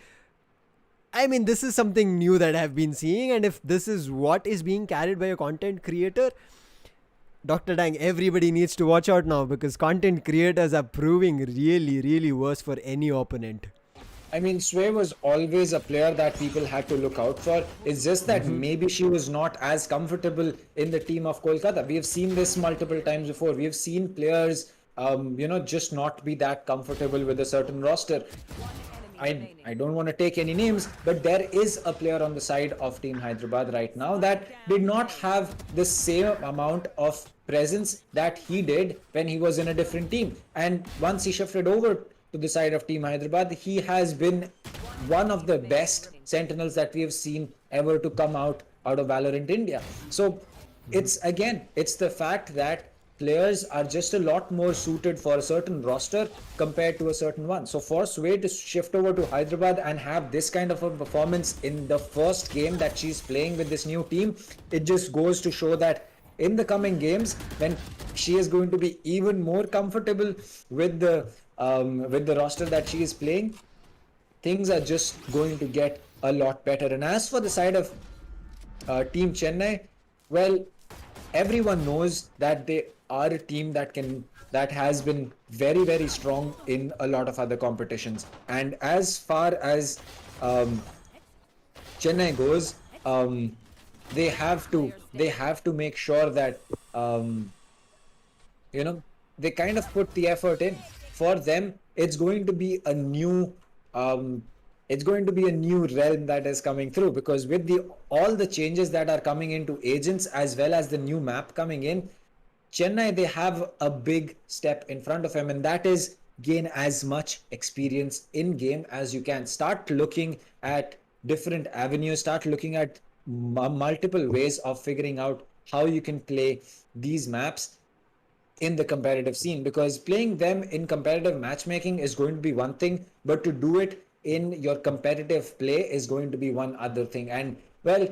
[SPEAKER 4] I mean, this is something new that I've been seeing, and if this is what is being carried by a content creator, Dr. Dang, everybody needs to watch out now, because content creators are proving really, really worse for any opponent.
[SPEAKER 3] I mean, Sway was always a player that people had to look out for. It's just that maybe she was not as comfortable in the team of Kolkata. We have seen this multiple times before. We have seen players, just not be that comfortable with a certain roster. I don't want to take any names, but there is a player on the side of Team Hyderabad right now that did not have the same amount of presence that he did when he was in a different team. And once he shifted over to the side of Team Hyderabad, he has been one of the best sentinels that we have seen ever to come out of Valorant India. So it's the fact that players are just a lot more suited for a certain roster compared to a certain one. So for Sway to shift over to Hyderabad and have this kind of a performance in the first game that she's playing with this new team, it just goes to show that in the coming games, when she is going to be even more comfortable with the roster that she is playing, things are just going to get a lot better. And as for the side of Team Chennai, well, everyone knows that they are a team that has been very, very strong in a lot of other competitions. And as far as Chennai goes, they have to make sure that they kind of put the effort in. For them, it's going to be a new realm that is coming through, because with all the changes that are coming into agents as well as the new map coming in, Chennai, they have a big step in front of them, and that is gain as much experience in game as you can. Start looking at different avenues, start looking at multiple ways of figuring out how you can play these maps in the competitive scene, because playing them in competitive matchmaking is going to be one thing, but to do it in your competitive play is going to be one other thing. And well,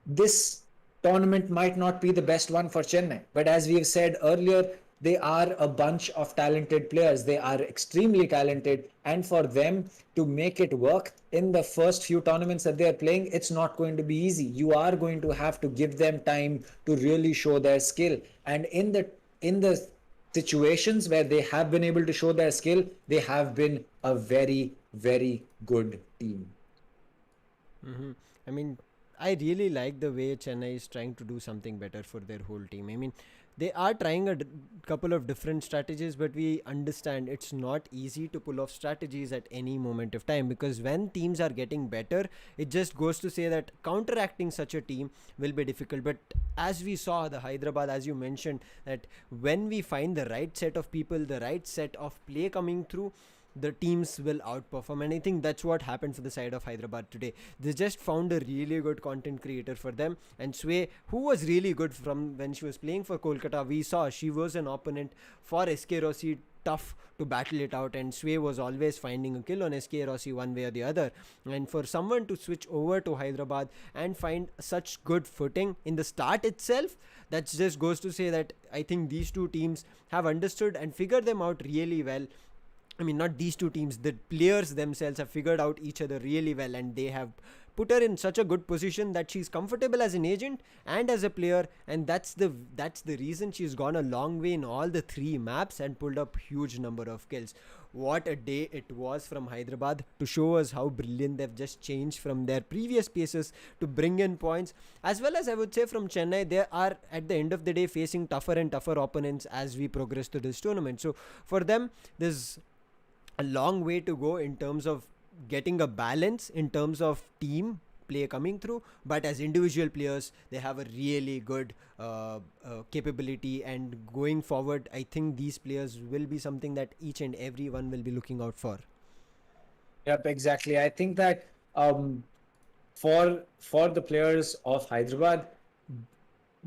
[SPEAKER 3] this tournament might not be the best one for Chennai, but as we have said earlier, they are a bunch of talented players. They are extremely talented, and for them to make it work in the first few tournaments that they are playing, it's not going to be easy. You are going to have to give them time to really show their skill, and in the situations where they have been able to show their skill, they have been a very, very good team.
[SPEAKER 4] I mean, I really like the way Chennai is trying to do something better for their whole team. I mean, they are trying a couple of different strategies, but we understand it's not easy to pull off strategies at any moment of time, because when teams are getting better, it just goes to say that counteracting such a team will be difficult. But as we saw the Hyderabad, as you mentioned, that when we find the right set of people, the right set of play coming through, the teams will outperform. And I think that's what happened for the side of Hyderabad today. They just found a really good content creator for them, and Sway, who was really good from when she was playing for Kolkata, we saw she was an opponent for SK Rossi, tough to battle it out, and Sway was always finding a kill on SK Rossi one way or the other. And for someone to switch over to Hyderabad and find such good footing in the start itself, that just goes to say that I think these two teams have understood and figured them out really well. I mean, not these two teams, the players themselves have figured out each other really well, and they have put her in such a good position that she's comfortable as an agent and as a player, and that's the reason she's gone a long way in all the three maps and pulled up huge number of kills. What a day it was from Hyderabad to show us how brilliant they've just changed from their previous paces to bring in points, as well as I would say from Chennai, they are at the end of the day facing tougher and tougher opponents as we progress to this tournament. So for them, there's a long way to go in terms of getting a balance in terms of team play coming through, but as individual players, they have a really good capability. And going forward, I think these players will be something that each and every one will be looking out for.
[SPEAKER 3] Yep, exactly. I think that for the players of Hyderabad,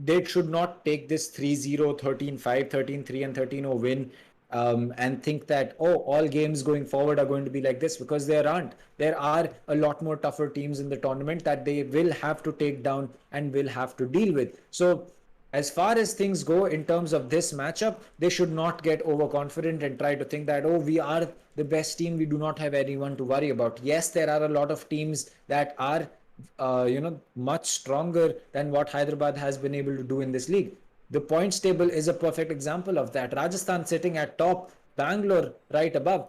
[SPEAKER 3] they should not take this 3-0, 13-5, 13-3, and 13-0 win and think that, oh, all games going forward are going to be like this, because there aren't. There are a lot more tougher teams in the tournament that they will have to take down and will have to deal with. So as far as things go in terms of this matchup, they should not get overconfident and try to think that, oh, we are the best team, we do not have anyone to worry about. Yes, there are a lot of teams that are much stronger than what Hyderabad has been able to do in this league. The points table is a perfect example of that. Rajasthan sitting at top, Bangalore right above.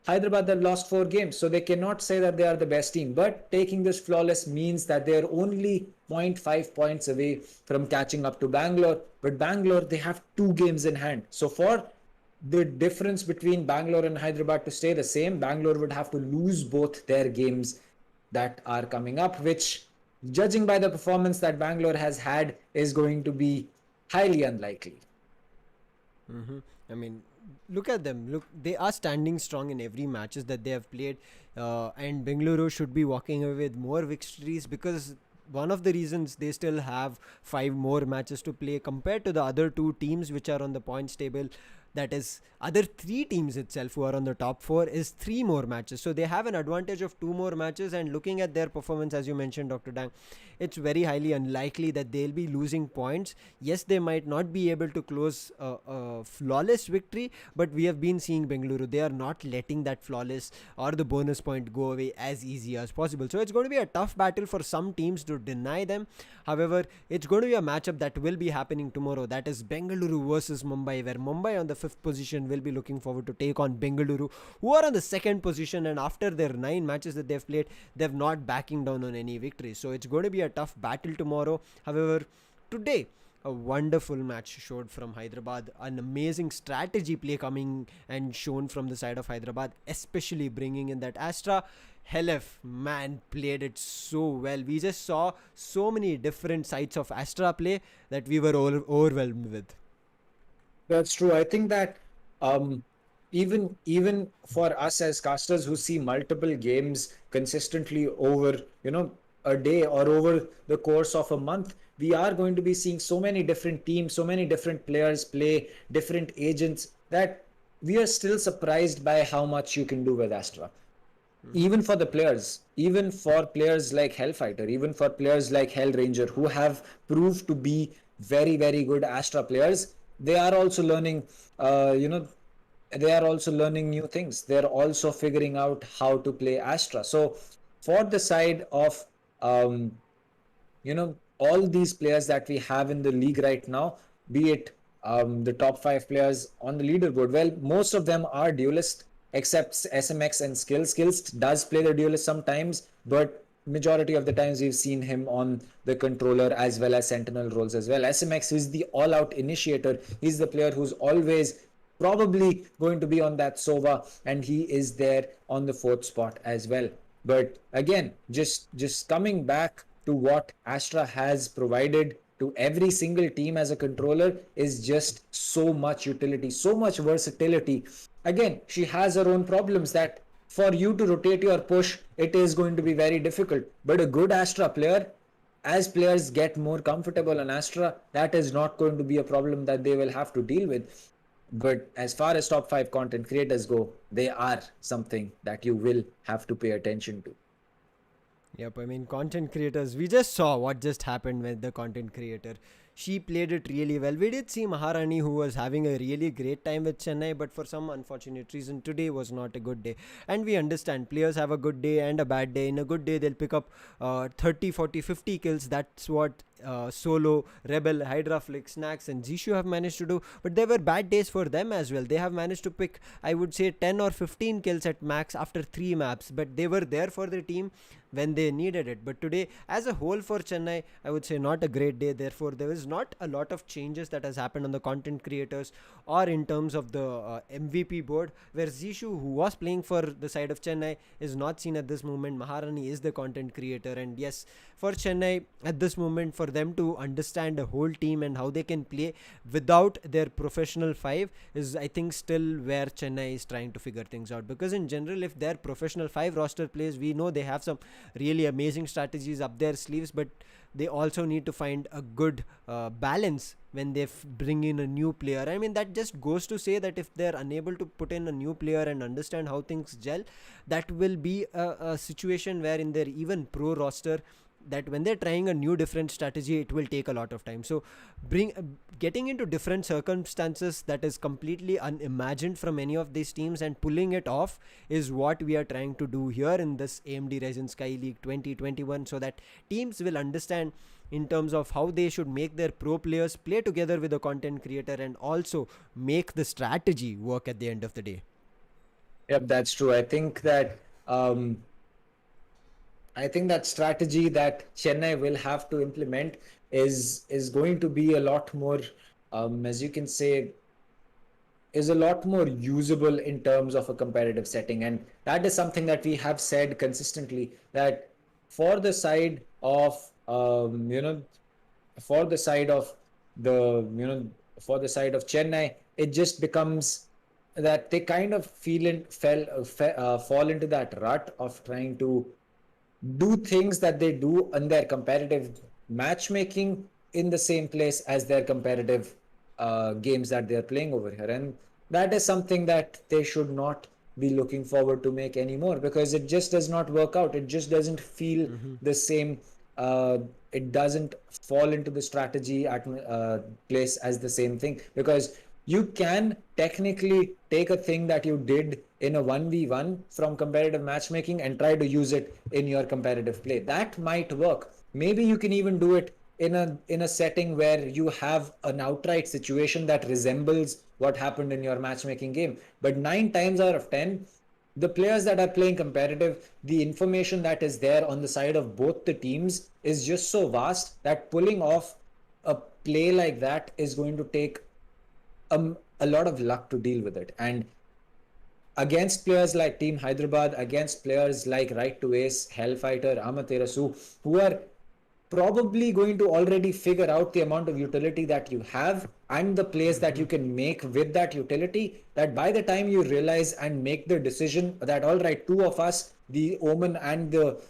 [SPEAKER 3] Hyderabad have lost 4 games, so they cannot say that they are the best team. But taking this flawless means that they're only 0.5 points away from catching up to Bangalore. But Bangalore, they have 2 games in hand. So for the difference between Bangalore and Hyderabad to stay the same, Bangalore would have to lose both their games that are coming up, which, judging by the performance that Bangalore has had, is going to be highly unlikely.
[SPEAKER 4] I mean, look at them. Look, they are standing strong in every matches that they have played, and Bengaluru should be walking away with more victories, because one of the reasons they still have 5 more matches to play compared to the other 2 teams which are on the points table, that is other 3 teams itself who are on the top 4, is 3 more matches. So they have an advantage of 2 more matches, and looking at their performance, as you mentioned, Dr. Dang, it's very highly unlikely that they'll be losing points. Yes, they might not be able to close a flawless victory, but we have been seeing Bengaluru, they are not letting that flawless or the bonus point go away as easy as possible. So it's going to be a tough battle for some teams to deny them. However, it's going to be a matchup that will be happening tomorrow. That is Bengaluru versus Mumbai, where Mumbai on the 5th position will be looking forward to take on Bengaluru, who are on the 2nd position, and after their 9 matches that they've played, they've not backing down on any victory. So it's going to be a tough battle tomorrow. However, today a wonderful match showed from Hyderabad, an amazing strategy play coming and shown from the side of Hyderabad, especially bringing in that Astra. Helef, man, played it so well. We just saw so many different sides of Astra play that we were all overwhelmed with.
[SPEAKER 3] That's true. I think that even for us as casters who see multiple games consistently over a day or over the course of a month, we are going to be seeing so many different teams, so many different players play, different agents, that we are still surprised by how much you can do with Astra. Even for the players, even for players like Hellfighter, even for players like Hell Ranger, who have proved to be very, very good Astra players, they are also learning, they are also learning new things. They're also figuring out how to play Astra. So for the side of, all these players that we have in the league right now, be it the top 5 players on the leaderboard, well, most of them are duelist, except SMX and Skills. Skills does play the duelist sometimes, but majority of the times we've seen him on the controller as well as sentinel roles as well. SMX is the all-out initiator. He's the player who's always probably going to be on that Sova, and he is there on the 4th spot as well. But again, just coming back to what Astra has provided to every single team as a controller is just so much utility, so much versatility. Again, she has her own problems that for you to rotate your push, it is going to be very difficult. But a good Astra player, as players get more comfortable on Astra, that is not going to be a problem that they will have to deal with. But as far as top 5 content creators go, they are something that you will have to pay attention to.
[SPEAKER 4] Yep, I mean, content creators, we just saw what just happened with the content creator. She played it really well. We did see Maharani, who was having a really great time with Chennai, but for some unfortunate reason, today was not a good day. And we understand players have a good day and a bad day. In a good day, they'll pick up 30, 40, 50 kills. That's what Solo, Rebel, Hydraflix, Snacks, and Zishu have managed to do. But there were bad days for them as well. They have managed to pick, I would say, 10 or 15 kills at max after 3 maps. But they were there for the team when they needed it. But today, as a whole for Chennai, I would say not a great day. Therefore, there is not a lot of changes that has happened on the content creators or in terms of the MVP board, where Zishu, who was playing for the side of Chennai, is not seen at this moment. Maharani is the content creator, and yes, for Chennai at this moment, for them to understand a whole team and how they can play without their professional 5 is, I think, still where Chennai is trying to figure things out. Because in general, if their professional 5 roster plays, we know they have some really amazing strategies up their sleeves, but they also need to find a good balance when they bring in a new player. I mean, that just goes to say that if they're unable to put in a new player and understand how things gel, that will be a situation where in their even pro roster, that when they're trying a new different strategy, it will take a lot of time. So getting into different circumstances that is completely unimagined from any of these teams and pulling it off is what we are trying to do here in this AMD Ryzen Sky League 2021, so that teams will understand in terms of how they should make their pro players play together with the content creator and also make the strategy work at the end of the day.
[SPEAKER 3] Yep, that's true. I think that strategy that Chennai will have to implement is going to be a lot more, as you can say, is a lot more usable in terms of a competitive setting. And that is something that we have said consistently, that for the side of, for the side of for the side of Chennai, it just becomes that they kind of fall into that rut of trying to do things that they do on their competitive matchmaking in the same place as their competitive games that they're playing over here. And that is something that they should not be looking forward to make anymore, because it just does not work out. It just doesn't feel the same. It doesn't fall into the strategy at place as the same thing, because you can technically take a thing that you did in a 1v1 from competitive matchmaking and try to use it in your competitive play. That might work. Maybe you can even do it in a setting where you have an outright situation that resembles what happened in your matchmaking game. But 9 times out of 10, the players that are playing competitive, the information that is there on the side of both the teams is just so vast that pulling off a play like that is going to take a lot of luck to deal with it. And against players like Team Hyderabad, against players like Right to Ace, Hellfighter, Amaterasu, who are probably going to already figure out the amount of utility that you have and the plays that you can make with that utility, that by the time you realize and make the decision that, all right, 2 of us, the Omen and the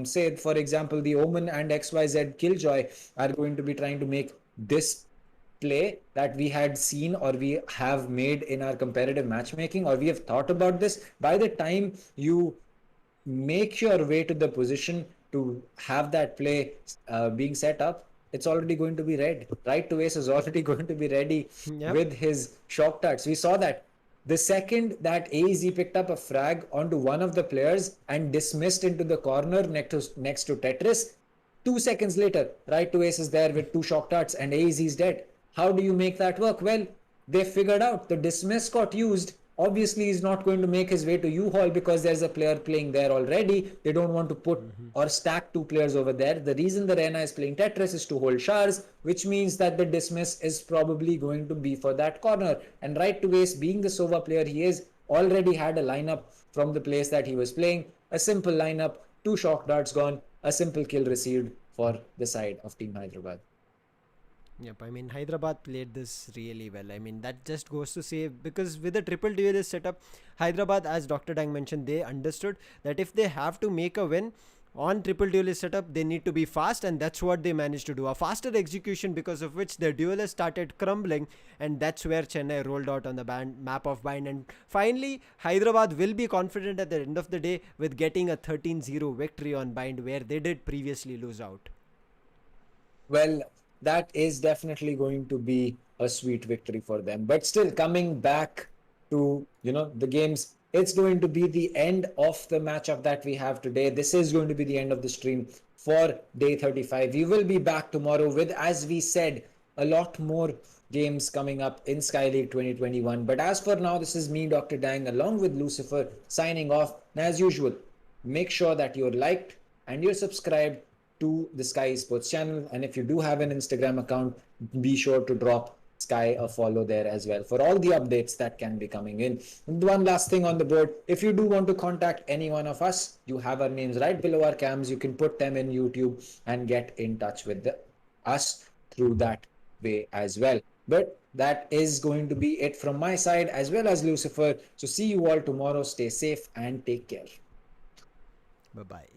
[SPEAKER 3] say, for example, the Omen and XYZ Killjoy are going to be trying to make this play that we had seen or we have made in our competitive matchmaking, or we have thought about this. By the time you make your way to the position to have that play being set up, it's already going to be red. Right to Ace is already going to be ready with his shock darts. We saw that the second that AEZ picked up a frag onto one of the players and dismissed into the corner next to Tetris, 2 seconds later, Right to Ace is there with 2 shock darts and AEZ is dead. How do you make that work? Well, they figured out the dismiss got used. Obviously, he's not going to make his way to U-Hall because there's a player playing there already. They don't want to put or stack 2 players over there. The reason the Reyna is playing Tetris is to hold Shars, which means that the dismiss is probably going to be for that corner. And Right to Ace, being the Sova player he is, already had a lineup from the place that he was playing. A simple lineup, 2 shock darts gone, a simple kill received for the side of Team Hyderabad.
[SPEAKER 4] Yep, I mean, Hyderabad played this really well. I mean, that just goes to say, because with the triple duelist setup, Hyderabad, as Dr. Dang mentioned, they understood that if they have to make a win on triple duelist setup, they need to be fast, and that's what they managed to do. A faster execution, because of which their duelists started crumbling, and that's where Chennai rolled out on the map of Bind. And finally, Hyderabad will be confident at the end of the day with getting a 13-0 victory on Bind, where they did previously lose out.
[SPEAKER 3] Well, that is definitely going to be a sweet victory for them. But still, coming back to the games, it's going to be the end of the matchup that we have today. This is going to be the end of the stream for day 35. We will be back tomorrow with, as we said, a lot more games coming up in Sky League 2021. But as for now, this is me, Dr. Dang, along with Lucifer, signing off. And as usual, make sure that you're liked and you're subscribed to the Sky Esports channel. And if you do have an Instagram account, be sure to drop Sky a follow there as well for all the updates that can be coming in. And one last thing on the board, if you do want to contact any one of us, you have our names right below our cams. You can put them in YouTube and get in touch with us through that way as well. But that is going to be it from my side as well as Lucifer. So see you all tomorrow. Stay safe and take care.
[SPEAKER 4] Bye-bye.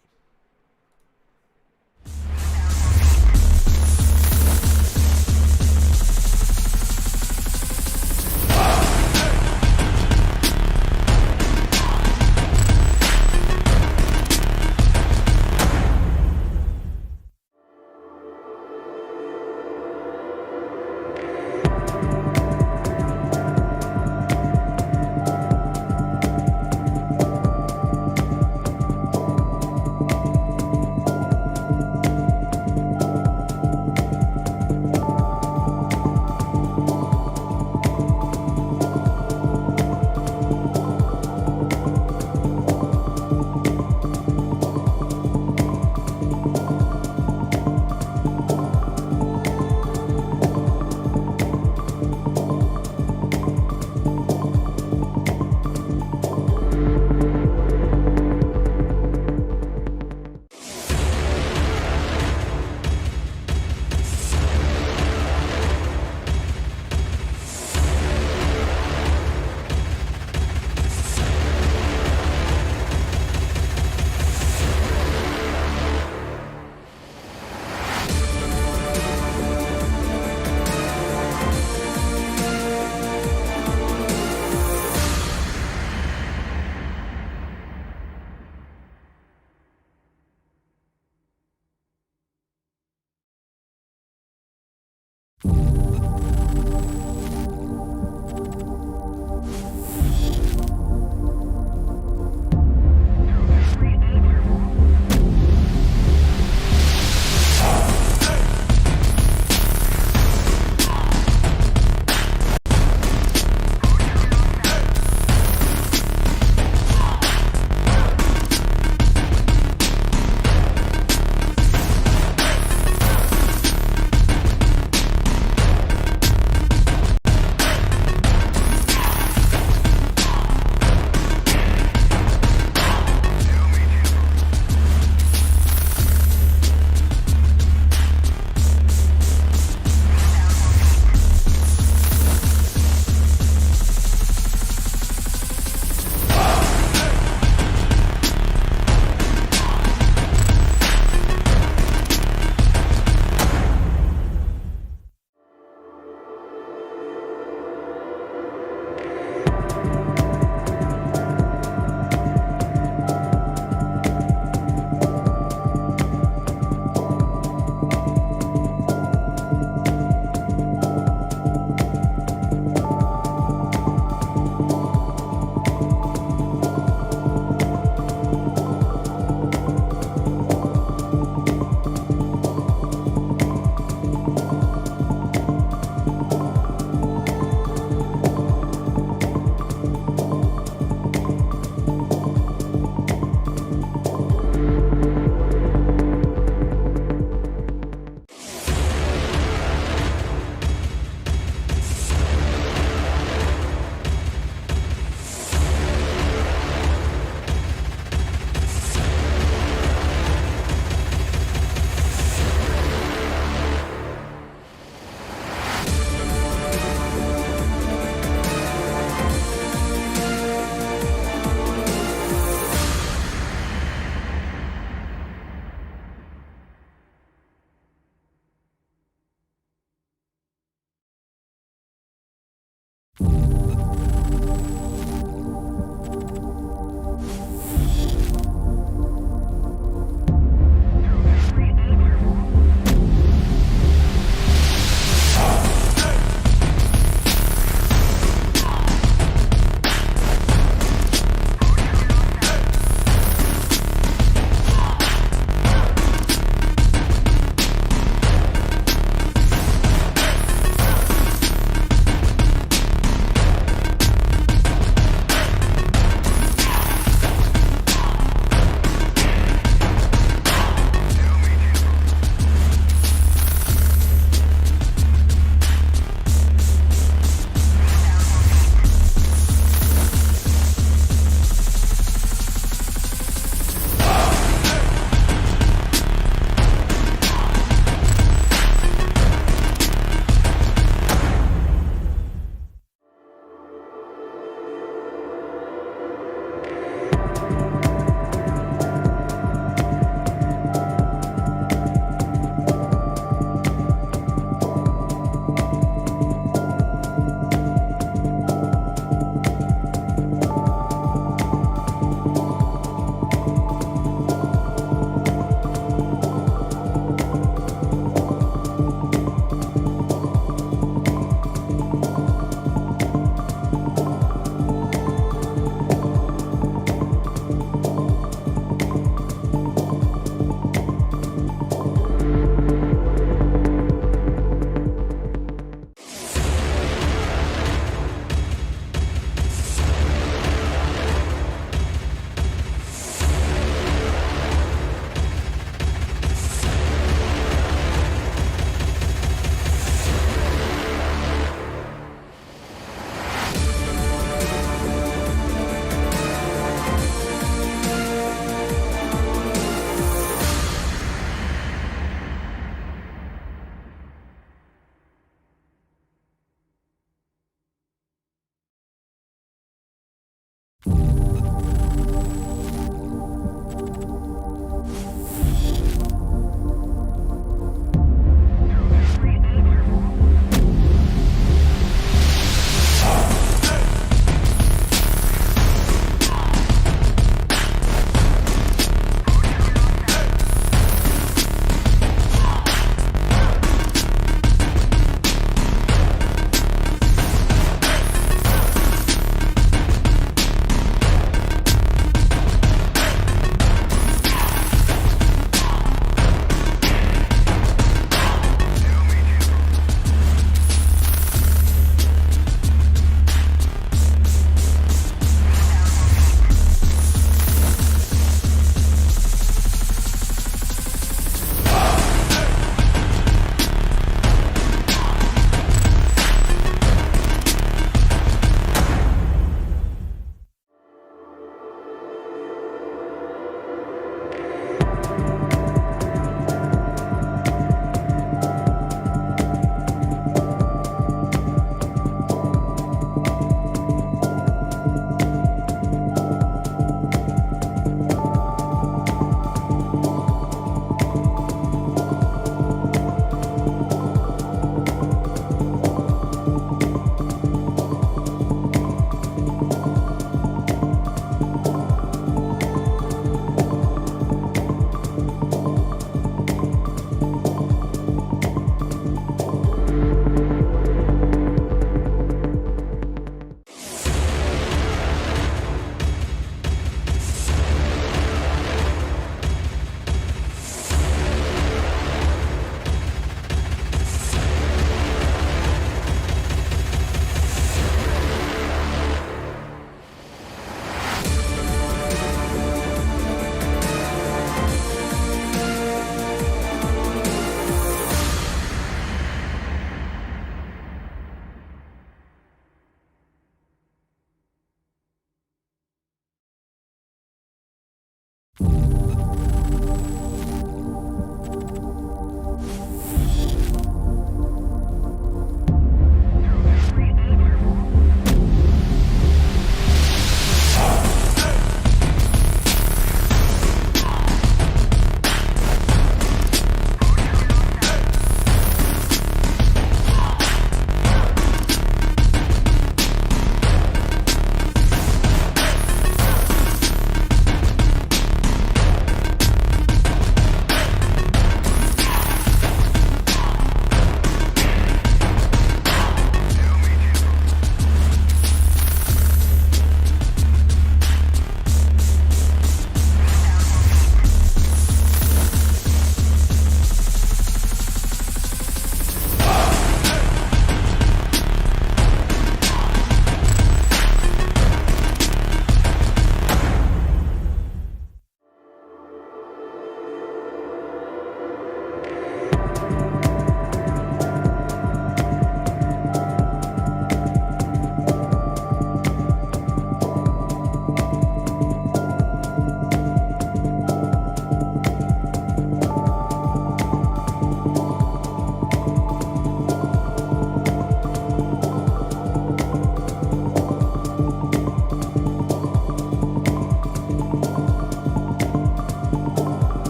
[SPEAKER 3] Bye.